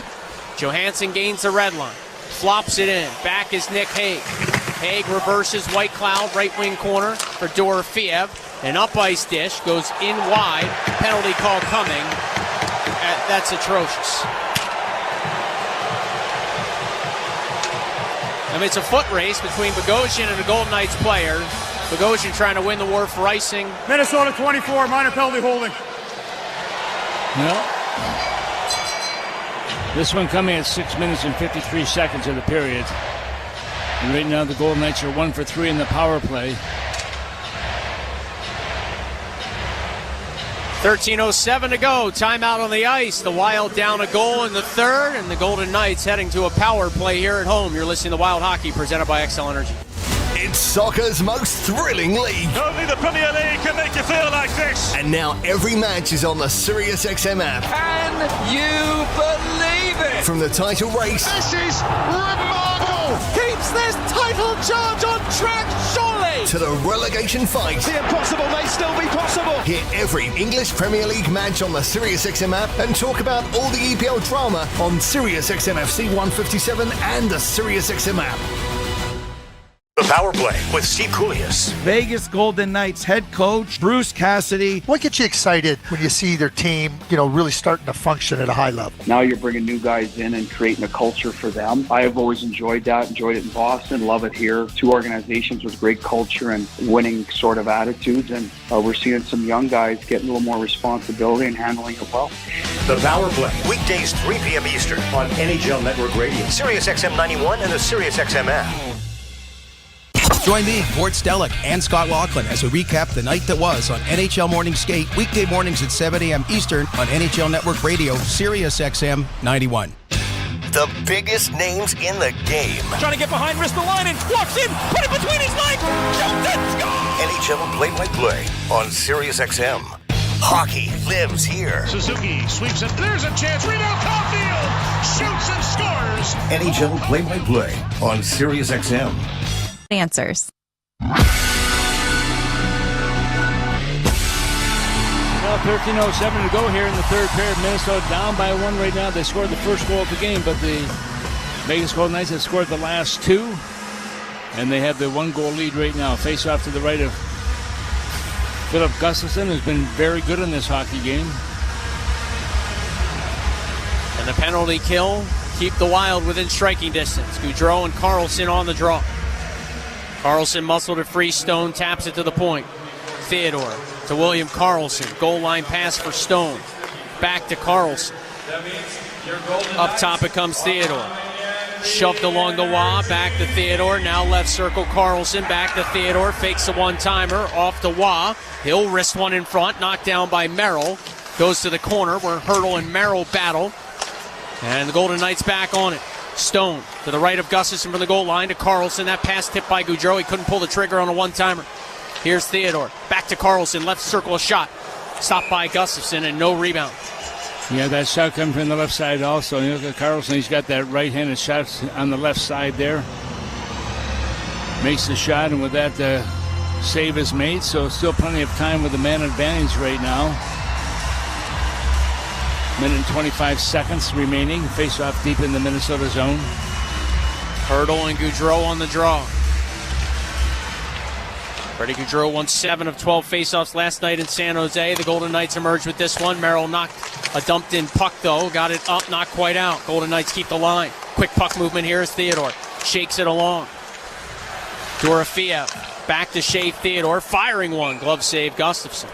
Johansson gains the red line. Flops it in. Back is Nick Haig. Haig reverses White Cloud. Right wing corner for Dorofiev. An up ice dish. Goes in wide. Penalty call coming. That's atrocious. I mean, it's a foot race between Bogosian and a Golden Knights player. Bogosian trying to win the war for icing. Minnesota 24, minor penalty holding. No. This one coming at 6 minutes and 53 seconds of the period. And right now the Golden Knights are 1 for 3 in the power play. 13:07 to go. Timeout on the ice. The Wild down a goal in the third, and the Golden Knights heading to a power play here at home. You're listening to Wild Hockey, presented by XL Energy. It's soccer's most thrilling league. Only the Premier League can make you feel like this. And now every match is on the SiriusXM app. Can you believe it? From the title race. This is remarkable. Keeps this title charge on track, surely. To the relegation fight. The impossible may still be possible. Hear every English Premier League match on the SiriusXM app and talk about all the EPL drama on SiriusXM FC 157 and the SiriusXM app. The Power Play with Steve Koulias. Vegas Golden Knights head coach Bruce Cassidy. What gets you excited when you see their team, really starting to function at a high level? Now you're bringing new guys in and creating a culture for them. I have always enjoyed that. Enjoyed it in Boston. Love it here. Two organizations with great culture and winning sort of attitudes. And we're seeing some young guys get a little more responsibility and handling it well. The Power Play. Weekdays 3 p.m. Eastern on NHL Network Radio. SiriusXM 91 and the SiriusXM app. Join me, Gord Stellick, and Scott Laughlin as we recap the night that was on NHL Morning Skate, weekday mornings at 7 a.m. Eastern on NHL Network Radio, SiriusXM 91. The biggest names in the game. Trying to get behind Ristolainen, walks in, put it between his legs, shoots it, score! NHL Play-by-Play on SiriusXM. Hockey lives here. Suzuki sweeps it, there's a chance, rebound, Caulfield, shoots and scores! NHL Play-by-Play on SiriusXM. Answers. Well, 13:07 to go here in the third period. Minnesota down by one right now. They scored the first goal of the game, but the Vegas Golden Knights have scored the last two, and they have the one-goal lead right now. Face off to the right of Philip Gustafsson, who's been very good in this hockey game. And the penalty kill keep the Wild within striking distance. Gaudreau and Carlson on the draw. Carlson muscled it free. Stone taps it to the point. Theodore to William Karlsson. Goal line pass for Stone. Back to Karlsson. Up top it comes Theodore. Shoved along the wall. Back to Theodore. Now left circle Karlsson. Back to Theodore. Fakes a one-timer. Off to Waugh. He'll wrist one in front. Knocked down by Merrill. Goes to the corner where Hertl and Merrill battle. And the Golden Knights back on it. Stone to the right of Gustafsson from the goal line to Karlsson. That pass tipped by Gaudreau. He couldn't pull the trigger on a one-timer. Here's Theodore. Back to Karlsson. Left circle a shot. Stopped by Gustafsson and no rebound. Yeah, that shot coming from the left side also. You look at Karlsson. He's got that right-handed shot on the left side there. Makes the shot, and with that, save is made. So still plenty of time with the man advantage right now. Minute and 25 seconds remaining. Face off deep in the Minnesota zone. Hertl and Gaudreau on the draw. Freddie Gaudreau won 7 of 12 faceoffs last night in San Jose. The Golden Knights emerged with this one. Merrill knocked a dumped-in puck, though. Got it up, not quite out. Golden Knights keep the line. Quick puck movement here is Theodore. Shakes it along. Dorofeev back to Shea Theodore. Firing one. Glove save, Gustafsson.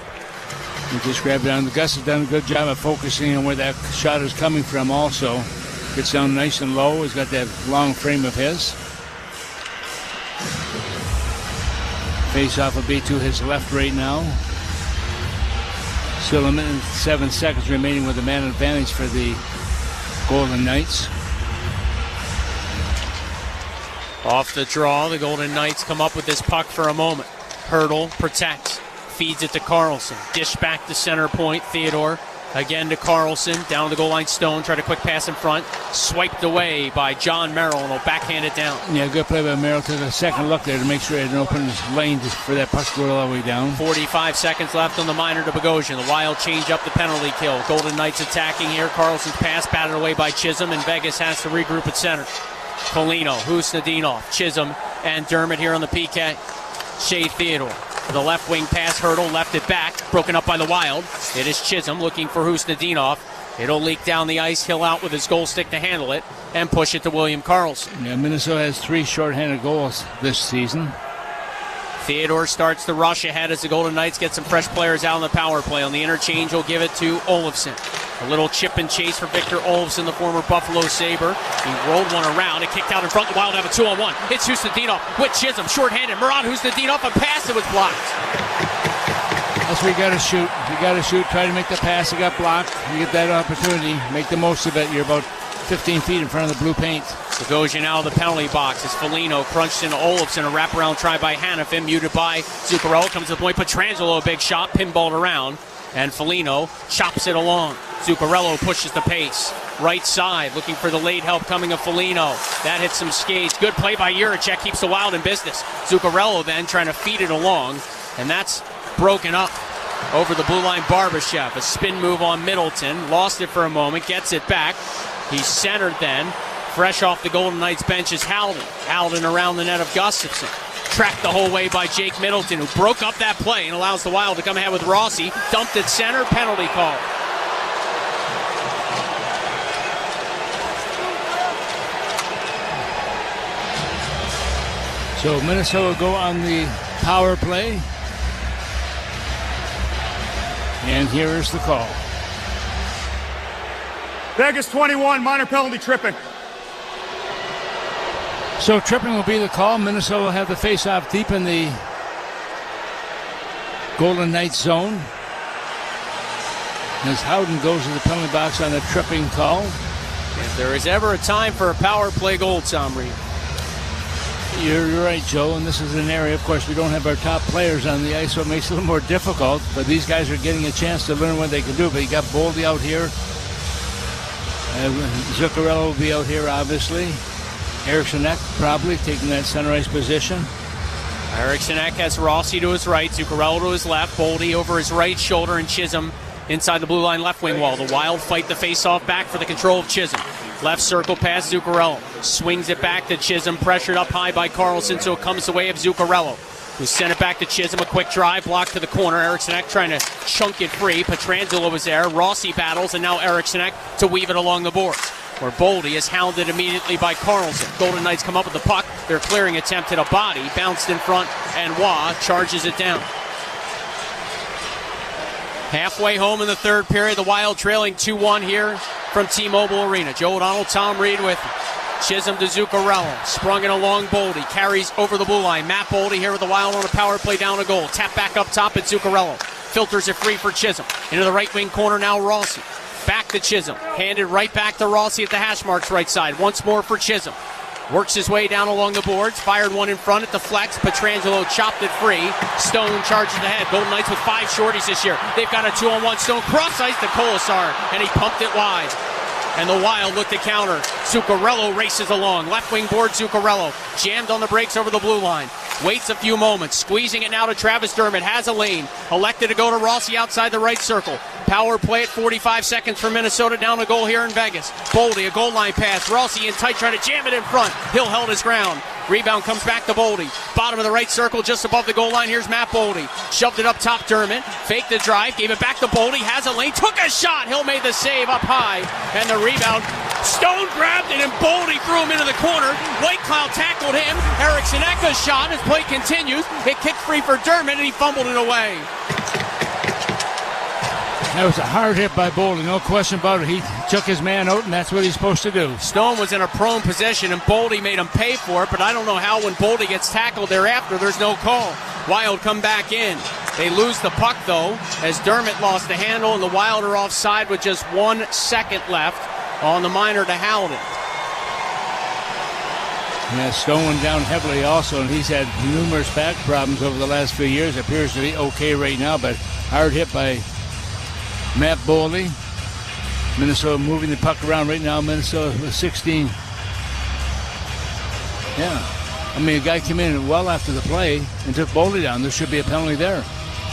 He just grabbed it down. Gus has done a good job of focusing on where that shot is coming from also. Gets down nice and low. He's got that long frame of his. Face-off will be to his left right now. Still a minute and 7 seconds remaining with the man advantage for the Golden Knights. Off the draw, the Golden Knights come up with this puck for a moment. Hertl protects. Feeds it to Karlsson. Dish back to center point. Theodore again to Karlsson. Down to the goal line. Stone. Tried a quick pass in front. Swiped away by John Merrill, and will backhand it down. Yeah, good play by Merrill. Took a second look there to make sure he had an open lane for that puck to go all the way down. 45 seconds left on the minor to Bogosian. The Wild change up the penalty kill. Golden Knights attacking here. Karlsson's pass batted away by Chisholm, and Vegas has to regroup at center. Polino, Husnadinov, Chisholm, and Dermott here on the PK. Shea Theodore. The left wing pass, Hertl left it back, broken up by the Wild. It is Chisholm looking for Husnadinov. It'll leak down the ice, Hill out with his goal stick to handle it, and push it to William Karlsson. Yeah, Minnesota has 3 shorthanded goals this season. Theodore starts the rush ahead as the Golden Knights get some fresh players out on the power play. On the interchange, he'll give it to Olofsson. A little chip and chase for Victor Olofsson, the former Buffalo Sabre. He rolled one around and kicked out in front. The Wild have a 2-on-1. It's Husnadinov with Chisholm, shorthanded. Murat Husnadinov, a pass that was blocked. That's what you got to shoot. You got to shoot. Try to make the pass. You got blocked. You get that opportunity. Make the most of it. You're about 15 feet in front of the blue paint. Bogosian out of the penalty box as Foligno crunched into Olofsson. A wraparound try by Hanifin, muted by Zuccarello. Comes to the point. Pietrangelo, a big shot, pinballed around. And Foligno chops it along. Zuccarello pushes the pace. Right side, looking for the late help coming of Foligno. That hits some skates. Good play by Juracek, keeps the Wild in business. Zuccarello then trying to feed it along. And that's broken up over the blue line. Barbashev, a spin move on Middleton. Lost it for a moment, gets it back. He's centered then. Fresh off the Golden Knights bench is Howden. Howden around the net of Gustafsson. Tracked the whole way by Jake Middleton, who broke up that play and allows the Wild to come ahead with Rossi. Dumped at center, penalty call. So Minnesota go on the power play. And here is the call. Vegas 21, minor penalty tripping. So tripping will be the call. Minnesota will have the face-off deep in the Golden Knights zone. As Howden goes to the penalty box on the tripping call. If there is ever a time for a power play goal, Tom Reed. You're right, Joe, and this is an area, of course, we don't have our top players on the ice, so it makes it a little more difficult, but these guys are getting a chance to learn what they can do. But you got Boldy out here. Zuccarello will be out here, obviously. Eriksson Ek probably taking that center ice position. Eriksson Ek has Rossi to his right, Zuccarello to his left, Boldy over his right shoulder, and Chisholm inside the blue line left wing wall. The Wild fight the face-off back for the control of Chisholm. Left circle pass Zuccarello. Swings it back to Chisholm, pressured up high by Karlsson, so it comes the way of Zuccarello, who sent it back to Chisholm. A quick drive, blocked to the corner. Eriksson Ek trying to chunk it free. Pietrangelo was there. Rossi battles, and now Eriksson Ek to weave it along the boards, where Boldy is hounded immediately by Karlsson. Golden Knights come up with the puck. Their clearing attempt hit a body, bounced in front, and Waugh charges it down. Halfway home in the third period, the Wild trailing 2-1 here from T-Mobile Arena. Joe O'Donnell, Tom Reed with Chisholm to Zuccarello. Sprung it along Boldy. Carries over the blue line. Matt Boldy here with the Wild on a power play down a goal. Tap back up top at Zuccarello. Filters it free for Chisholm. Into the right wing corner now, Rossi. Back to Chisholm. Handed right back to Rossi at the hash marks right side. Once more for Chisholm. Works his way down along the boards. Fired one in front at the flex. Pietrangelo chopped it free. Stone charges ahead. Golden Knights with 5 shorties this year. They've got a 2-on-1. Stone cross ice to Colasar, and he pumped it wide. And the Wild look to counter. Zuccarello races along. Left wing board Zuccarello. Jammed on the brakes over the blue line. Waits a few moments. Squeezing it now to Travis Dermott. Has a lane. Elected to go to Rossi outside the right circle. Power play at 45 seconds for Minnesota. Down a goal here in Vegas. Boldy, a goal line pass. Rossi in tight, trying to jam it in front. Hill held his ground. Rebound comes back to Boldy. Bottom of the right circle, just above the goal line. Here's Matt Boldy. Shoved it up top, Dermott. Faked the drive, gave it back to Boldy. Has a lane, took a shot. Hill made the save up high. And the rebound. Stone grabbed it, and Boldy threw him into the corner. White Cloud tackled him. Eriksson Ek's shot. His play continues. It kicked free for Dermott, and he fumbled it away. That was a hard hit by Boldy, no question about it. He took his man out, and that's what he's supposed to do. Stone was in a prone position, and Boldy made him pay for it, but I don't know how when Boldy gets tackled thereafter, there's no call. Wild come back in. They lose the puck, though, as Dermott lost the handle, and the Wild are offside with just 1 second left on the minor to Howden. Yeah, Stone went down heavily also, and he's had numerous back problems over the last few years. Appears to be okay right now, but hard hit by Matt Boldy. Minnesota moving the puck around right now. Minnesota with 16. Yeah. I mean, a guy came in well after the play and took Boldy down. There should be a penalty there.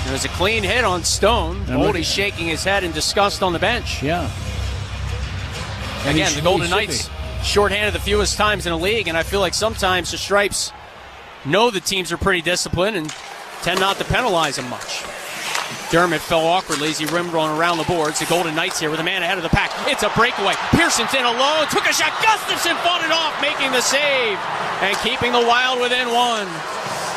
There was a clean hit on Stone. Boldy shaking his head in disgust on the bench. Yeah. Again, the Golden Knights shorthanded the fewest times in the league, and I feel like sometimes the Stripes know the teams are pretty disciplined and tend not to penalize them much. Dermott fell awkwardly as he rimmed one around the boards. The Golden Knights here with a man ahead of the pack. It's a breakaway. Pearson's in alone. Took a shot. Gustafsson fought it off, making the save and keeping the Wild within 1.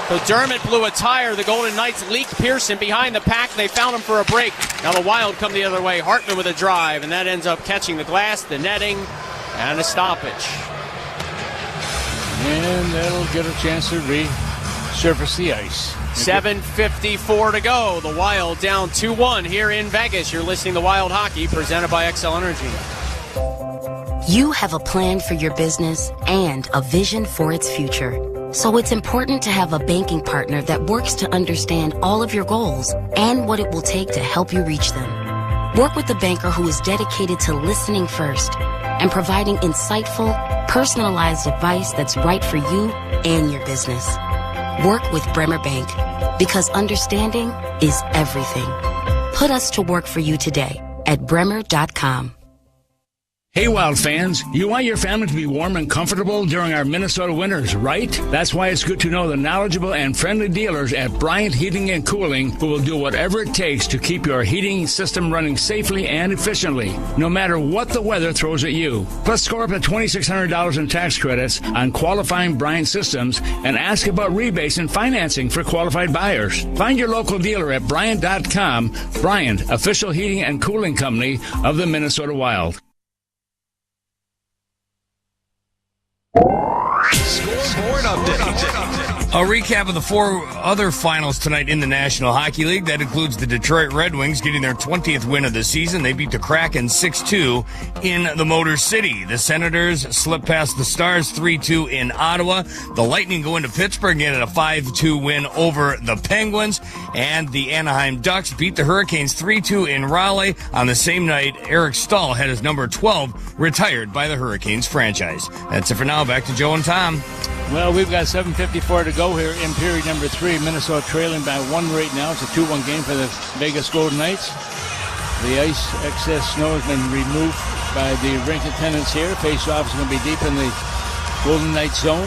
So Dermott blew a tire. The Golden Knights leaked Pearson behind the pack. They found him for a break. Now the Wild come the other way. Hartman with a drive, and that ends up catching the glass, the netting, and a stoppage. And that'll get a chance to resurface the ice. 7:54 to go. The Wild down 2-1 here in Vegas. You're listening to Wild Hockey, presented by XL Energy. You have a plan for your business and a vision for its future. So it's important to have a banking partner that works to understand all of your goals and what it will take to help you reach them. Work with a banker who is dedicated to listening first and providing insightful, personalized advice that's right for you and your business. Work with Bremer Bank, because understanding is everything. Put us to work for you today at bremer.com. Hey, Wild fans, you want your family to be warm and comfortable during our Minnesota winters, right? That's why it's good to know the knowledgeable and friendly dealers at Bryant Heating and Cooling, who will do whatever it takes to keep your heating system running safely and efficiently, no matter what the weather throws at you. Plus, score up to $2,600 in tax credits on qualifying Bryant systems and ask about rebates and financing for qualified buyers. Find your local dealer at Bryant.com. Bryant, official heating and cooling company of the Minnesota Wild. Scoreboard update. A recap of the 4 other finals tonight in the National Hockey League. That includes the Detroit Red Wings getting their 20th win of the season. They beat the Kraken 6-2 in the Motor City. The Senators slip past the Stars 3-2 in Ottawa. The Lightning go into Pittsburgh and get a 5-2 win over the Penguins. And the Anaheim Ducks beat the Hurricanes 3-2 in Raleigh. On the same night, Eric Stahl had his number 12 retired by the Hurricanes franchise. That's it for now. Back to Joe and Tom. Well, we've got 7:54 to go here in period number 3. Minnesota trailing by 1 right now. It's a 2-1 game for the Vegas Golden Knights. The ice excess snow has been removed by the rink attendants here. Face-off is going to be deep in the Golden Knights zone.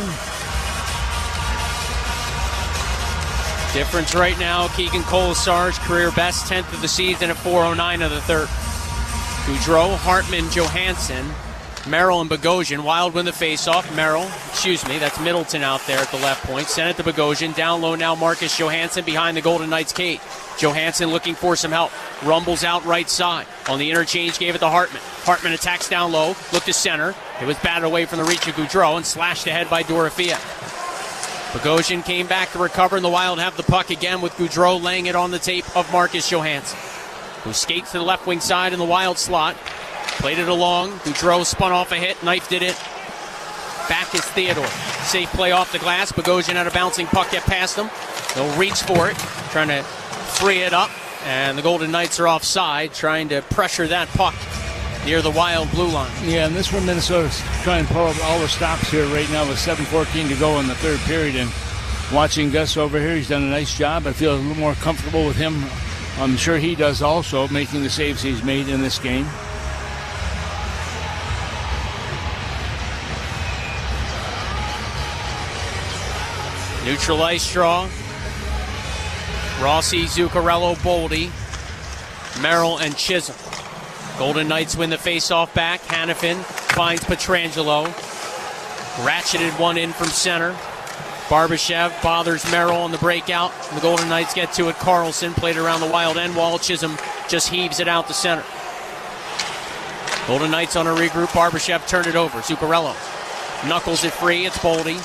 Difference right now, Keegan Colasar's career best, 10th of the season at 4:09 of the third. Goudreau, Hartman, Johansson, Merrill and Bogosian. Wild win the faceoff. That's Middleton out there at the left point. Send it to Bogosian. Down low now, Marcus Johansson behind the Golden Knights' cage. Johansson looking for some help. Rumbles out right side. On the interchange, gave it to Hartman. Hartman attacks down low. Looked to center. It was batted away from the reach of Goudreau and slashed ahead by Dorofia. Bogosian came back to recover, and the Wild have the puck again with Goudreau laying it on the tape of Marcus Johansson, who skates to the left wing side in the Wild slot. Played it along. Goudreau spun off a hit, knifed it in. Back is Theodore. Safe play off the glass. Bogosian had a bouncing puck get past him. They'll reach for it, trying to free it up. And the Golden Knights are offside, trying to pressure that puck near the Wild blue line. Yeah, and this one Minnesota's trying to pull up all the stops here right now with 7:14 to go in the third period. And watching Gus over here, he's done a nice job. I feel a little more comfortable with him. I'm sure he does also, making the saves he's made in this game. Neutral ice draw. Rossi, Zuccarello, Boldy, Merrill, and Chisholm. Golden Knights win the faceoff back. Hannafin finds Pietrangelo. Ratcheted one in from center. Barbashev bothers Merrill on the breakout. The Golden Knights get to it. Carlson played around the Wild end wall. Chisholm just heaves it out to center. Golden Knights on a regroup. Barbashev turned it over. Zuccarello knuckles it free. It's Boldy.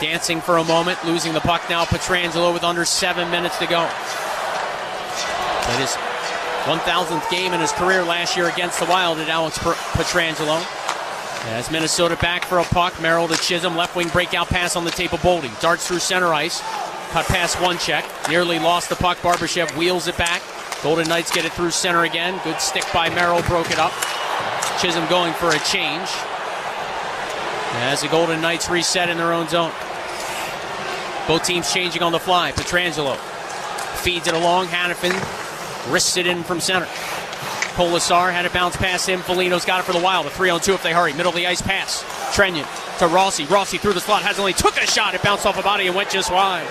Dancing for a moment, losing the puck now. Pietrangelo with under 7 minutes to go. Played his 1,000th game in his career last year against the Wild at Alex Pietrangelo. As Minnesota back for a puck, Merrill to Chisholm, left wing breakout pass on the tape of Boldy. Darts through center ice, cut past one check, nearly lost the puck. Barbashev wheels it back. Golden Knights get it through center again. Good stick by Merrill, broke it up. Chisholm going for a change as the Golden Knights reset in their own zone. Both teams changing on the fly. Pietrangelo feeds it along. Hannafin wrists it in from center. Colasar had it bounce past him. Foligno's got it for the Wild. A 3-on-2 if they hurry. Middle of the ice pass. Trenyon to Rossi. Rossi through the slot. Has only took a shot. It bounced off a body and went just wide.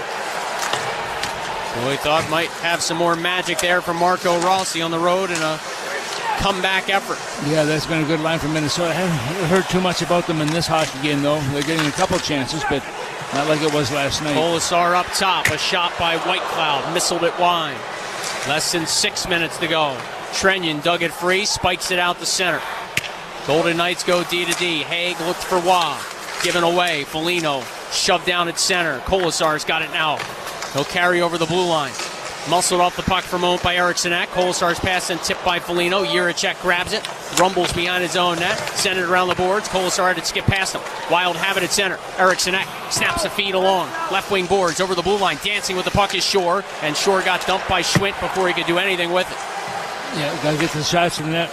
So we thought might have some more magic there from Marco Rossi on the road in a comeback effort. Yeah, that's been a good line from Minnesota. I haven't heard too much about them in this hockey game, though. They're getting a couple chances, but not like it was last night. Colasar up top. A shot by Whitecloud. Missiled it wide. Less than 6 minutes to go. Trenyon dug it free. Spikes it out to center. Golden Knights go D to D. Haig looked for Waugh. Given away. Foligno shoved down at center. Colasar's got it now. He'll carry over the blue line. Muscled off the puck for a moment by Erikssonek. Kolasar's pass and tipped by Foligno. Jiricek grabs it. Rumbles behind his own net. Sent it around the boards. Kolasar had to skip past him. Wild have it at center. Erikssonek snaps the feed along. Left wing boards over the blue line. Dancing with the puck is Shore. And Shore got dumped by Schwint before he could do anything with it. Yeah, got to get the shots from the net.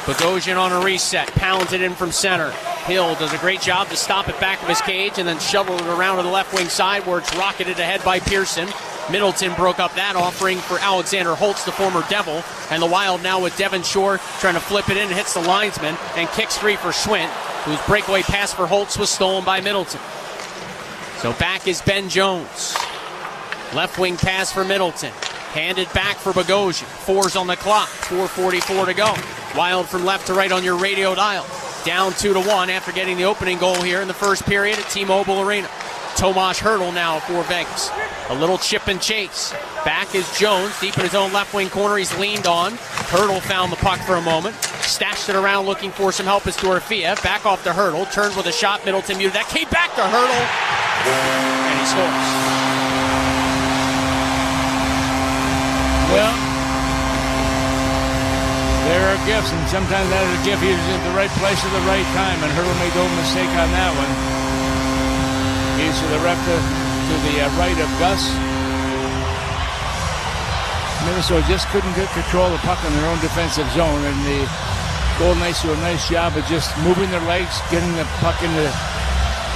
Bogosian on a reset. Pounds it in from center. Hill does a great job to stop it back of his cage and then shovel it around to the left wing side where it's rocketed ahead by Pearson. Middleton broke up that offering for Alexander Holtz, the former Devil. And the Wild now with Devon Shore trying to flip it in and hits the linesman and kicks free for Schwint, whose breakaway pass for Holtz was stolen by Middleton. So back is Ben Jones. Left wing pass for Middleton. Handed back for Bogosian. 4's on the clock. 4:44 to go. Wild from left to right on your radio dial. Down 2-1 after getting the opening goal here in the first period at T-Mobile Arena. Tomas Hertl now for Vegas. A little chip and chase. Back is Jones, deep in his own left wing corner. He's leaned on. Hertl found the puck for a moment. Stashed it around looking for some help as Dorofeev. Back off to Hertl. Turned with a shot. Middleton muted that. Came back to Hertl. And he scores. Well, there are gifts, and sometimes that is a gift. He was at the right place at the right time, and Hertl made no mistake on that one. He's to the left to the right of Gus. Minnesota just couldn't get control of the puck in their own defensive zone, and the Golden Knights do a nice job of just moving their legs, getting the puck into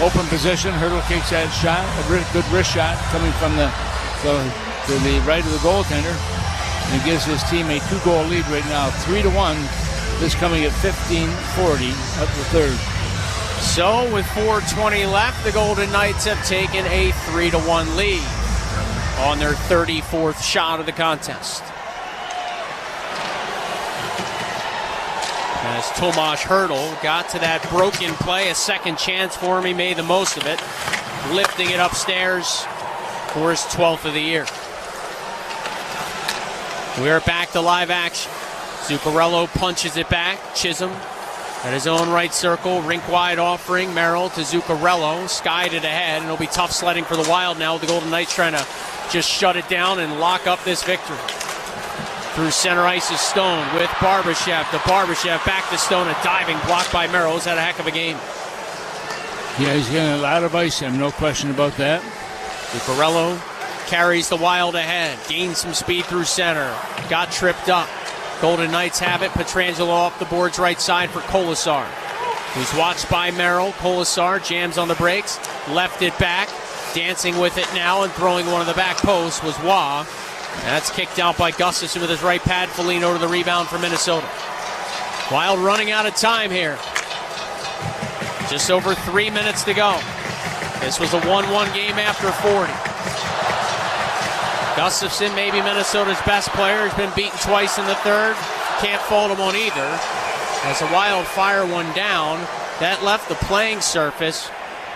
open position. Hertl kicks that shot, a good wrist shot coming from to the right of the goaltender, and gives his team a 2-goal lead right now, 3-1. This coming at 15:40 of the third. So, with 4:20 left, the Golden Knights have taken a 3-1 lead on their 34th shot of the contest. As Tomas Hertl got to that broken play, a second chance for him, he made the most of it, lifting it upstairs for his 12th of the year. We're back to live action. Zuccarello punches it back. Chisholm at his own right circle, rink-wide offering. Merrill to Zuccarello, skied it ahead, and it'll be tough sledding for the Wild now with the Golden Knights trying to just shut it down and lock up this victory. Through center ice is Stone with Barbashev. To Barbashev, back to Stone, a diving block by Merrill. He's had a heck of a game. Yeah, he's getting a lot of ice in, no question about that. Zuccarello carries the Wild ahead, gains some speed through center, got tripped up. Golden Knights have it. Pietrangelo off the boards right side for Kolasar, who's watched by Merrill. Kolasar jams on the brakes, left it back, dancing with it now and throwing one of the back posts was Waugh. And that's kicked out by Gustafsson with his right pad. Foligno to the rebound for Minnesota. Wild running out of time here. Just over 3 minutes to go. This was a 1-1 game after 40. Gustafsson, maybe Minnesota's best player, has been beaten twice in the third. Can't fault him on either. As the Wild fire one down, that left the playing surface,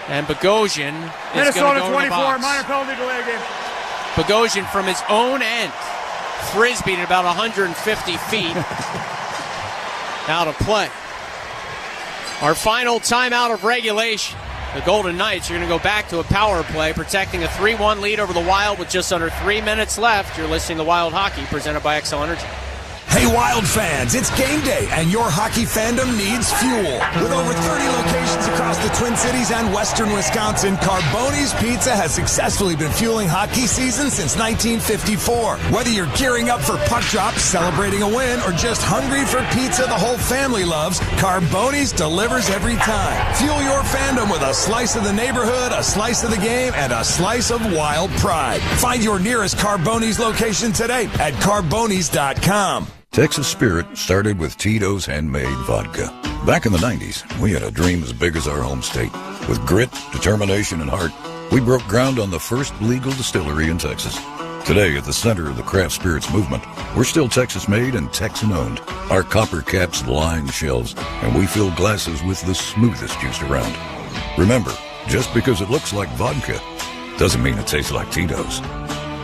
and Bogosian is going to go 24, to the box. minor penalty delay game. Bogosian from his own end, frisbeed at about 150 feet, out of play. Our final timeout of regulation. The Golden Knights are going to go back to a power play, protecting a 3-1 lead over the Wild with just under 3 minutes left. You're listening to Wild Hockey, presented by XL Energy. Hey, Wild fans, it's game day, and your hockey fandom needs fuel. With over 30 locations across the Twin Cities and western Wisconsin, Carboni's Pizza has successfully been fueling hockey season since 1954. Whether you're gearing up for puck drops, celebrating a win, or just hungry for pizza the whole family loves, Carboni's delivers every time. Fuel your fandom with a slice of the neighborhood, a slice of the game, and a slice of Wild pride. Find your nearest Carboni's location today at Carbonis.com. Texas Spirit started with Tito's Handmade Vodka. Back in the 90s, we had a dream as big as our home state. With grit, determination, and heart, we broke ground on the first legal distillery in Texas. Today, at the center of the craft spirits movement, we're still Texas-made and Texan-owned. Our copper caps line shelves, and we fill glasses with the smoothest juice around. Remember, just because it looks like vodka doesn't mean it tastes like Tito's.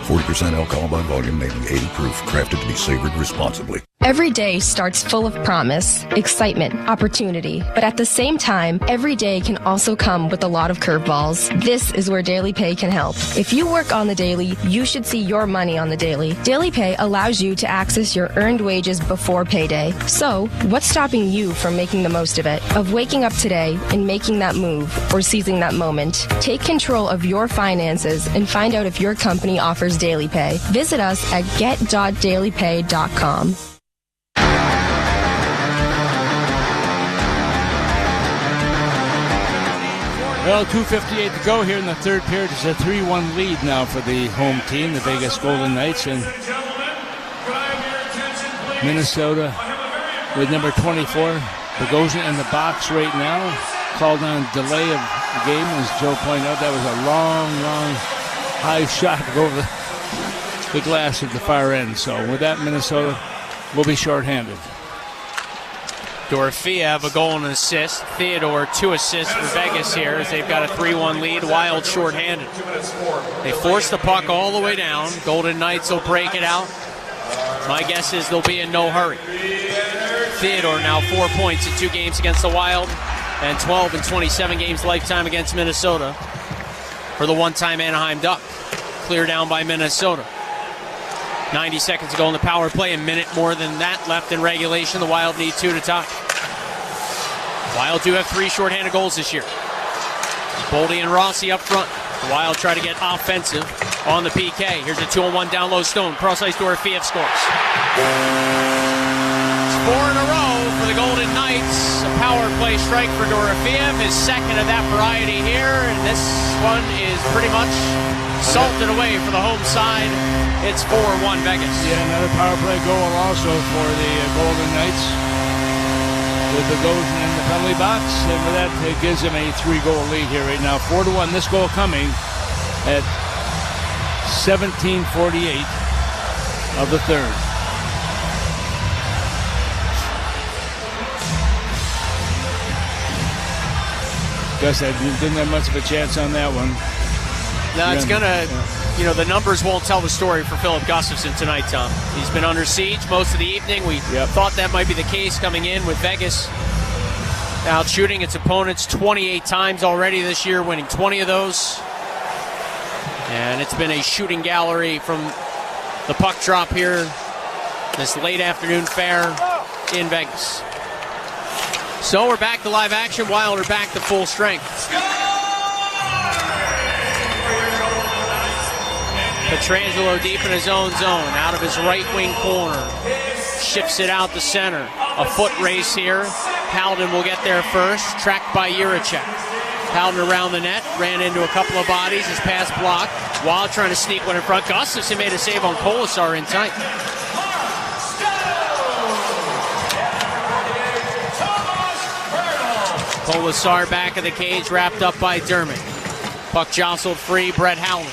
40% alcohol by volume, making 80 proof, crafted to be savored responsibly. Every day starts full of promise, excitement, opportunity. But at the same time, every day can also come with a lot of curveballs. This is where Daily Pay can help. If you work on the daily, you should see your money on the daily. Daily Pay allows you to access your earned wages before payday. So, what's stopping you from making the most of it? Of waking up today and making that move or seizing that moment? Take control of your finances and find out if your company offers Daily Pay. Visit us at get.dailypay.com. Well, 2:58 to go here in the third period. It's a 3-1 lead now for the home team, the Vegas Golden Knights. And Minnesota with number 24, Bogosian in the box right now. Called on delay of the game, as Joe pointed out. That was a long, high shot to go over the glass at the far end. So with that, Minnesota will be shorthanded. Dorofeev, a goal and an assist. Theodore, 2 assists for Vegas here as they've got a 3-1 lead. Wild shorthanded. They force the puck all the way down. Golden Knights will break it out. My guess is they'll be in no hurry. Theodore now 4 points in 2 games against the Wild and 12 in 27 games lifetime against Minnesota for the one-time Anaheim Duck. Clear down by Minnesota. 90 seconds to go in the power play, a minute more than that left in regulation. The Wild need 2 to tie. Wild do have 3 shorthanded goals this year. Boldy and Rossi up front. The Wild try to get offensive on the PK. Here's a 2-on-1 down low Stone. Cross ice Dorofeev scores. It's 4 in a row for the Golden Knights. A power play strike for Dorofeev, his second of that variety here. And this one is pretty much salted away for the home side. It's 4-1 Vegas. Yeah, another power play goal also for the Golden Knights. With Bogosian in the penalty box, and with that, it gives them a 3-goal lead here right now. 4-1. This goal coming at 17:48 of the third. Guess I didn't have much of a chance on that one. No, it's the numbers won't tell the story for Philip Gustafsson tonight, Tom. He's been under siege most of the evening. We thought that might be the case coming in with Vegas out shooting its opponents 28 times already this year, winning 20 of those. And it's been a shooting gallery from the puck drop here this late afternoon fare in Vegas. So we're back to live action. Wild are back to full strength. Pietrangelo deep in his own zone, out of his right wing corner. Shifts it out the center. A foot race here. Howden will get there first, tracked by Jiricek. Howden around the net, ran into a couple of bodies, his pass blocked. Wild trying to sneak one in front. Gustafsson made a save on Kolasar in tight. Kolasar back of the cage, wrapped up by Dermott. Puck jostled free, Brett Howden.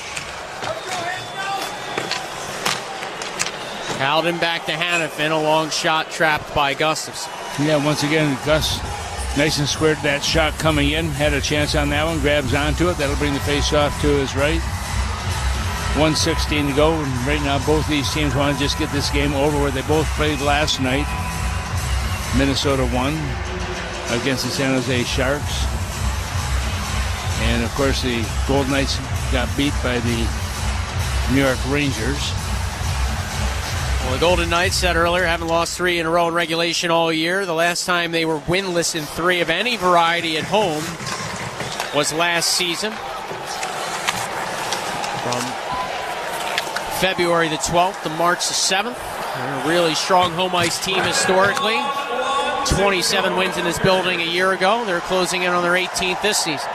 Howden back to Hanifin, a long shot trapped by Gustafsson. Yeah, once again, Gus nice and squared that shot coming in. Had a chance on that one, grabs onto it. That'll bring the face-off to his right. 1:16 to go, and right now both these teams want to just get this game over where they both played last night. Minnesota won against the San Jose Sharks. And, of course, the Golden Knights got beat by the New York Rangers. Well, the Golden Knights said earlier haven't lost 3 in a row in regulation all year. The last time they were winless in 3 of any variety at home was last season. From February the 12th to March the 7th. They're a really strong home ice team historically. 27 wins in this building a year ago. They're closing in on their 18th this season.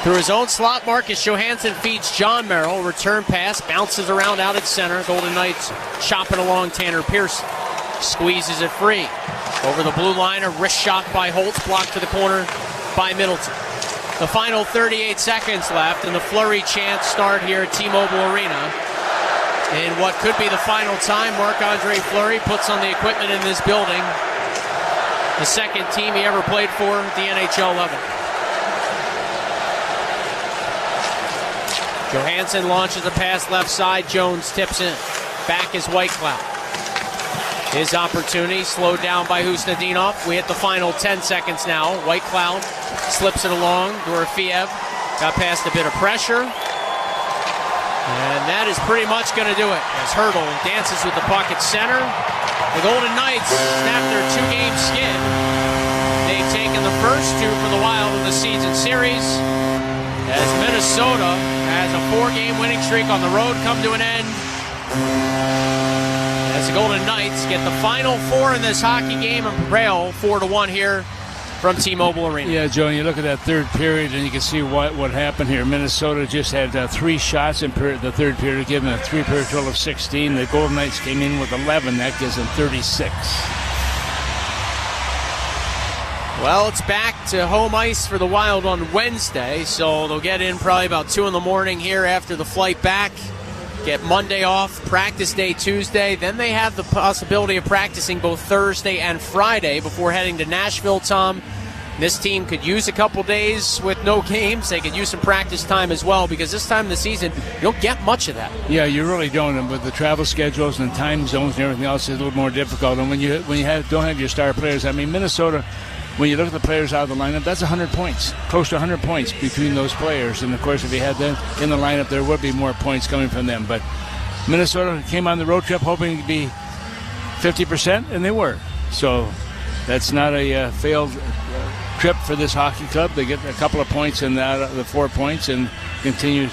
Through his own slot, Marcus Johansson feeds John Merrill. Return pass, bounces around out at center. Golden Knights chopping along Tanner Pearson. Squeezes it free. Over the blue line, a wrist shot by Holtz, blocked to the corner by Middleton. The final 38 seconds left, and the Fleury chants start here at T-Mobile Arena. In what could be the final time Marc-Andre Fleury puts on the equipment in this building. The second team he ever played for at the NHL level. Johansson launches a pass left side. Jones tips in. Back is Whitecloud. His opportunity slowed down by Husnadinov. We hit the final 10 seconds now. White Cloud slips it along. Dorofiev got past a bit of pressure. And that is pretty much going to do it as Hurdle dances with the puck at center. The Golden Knights snap their 2-game skid. They've taken the first 2 for the Wild in the season series as Minnesota has a 4-game winning streak on the road come to an end. As the Golden Knights get the final 4 in this hockey game and prevail 4-1 here from T-Mobile Arena. Yeah, Joe, and you look at that third period and you can see what happened here. Minnesota just had 3 shots in the third period, giving a 3-period total of 16. The Golden Knights came in with 11. That gives them 36. Well, it's back to home ice for the Wild on Wednesday, so they'll get in probably about 2 in the morning here after the flight back. Get Monday off, practice day Tuesday. Then they have the possibility of practicing both Thursday and Friday before heading to Nashville, Tom. This team could use a couple days with no games. They could use some practice time as well, because this time of the season, you don't get much of that. Yeah, you really don't. And with the travel schedules and time zones and everything else, it's a little more difficult. And when you don't have your star players, I mean, Minnesota, when you look at the players out of the lineup, that's 100 points, close to 100 points between those players. And, of course, if you had them in the lineup, there would be more points coming from them. But Minnesota came on the road trip hoping to be 50%, and they were. So that's not a failed trip for this hockey club. They get a couple of points in that, the 4 points, and continues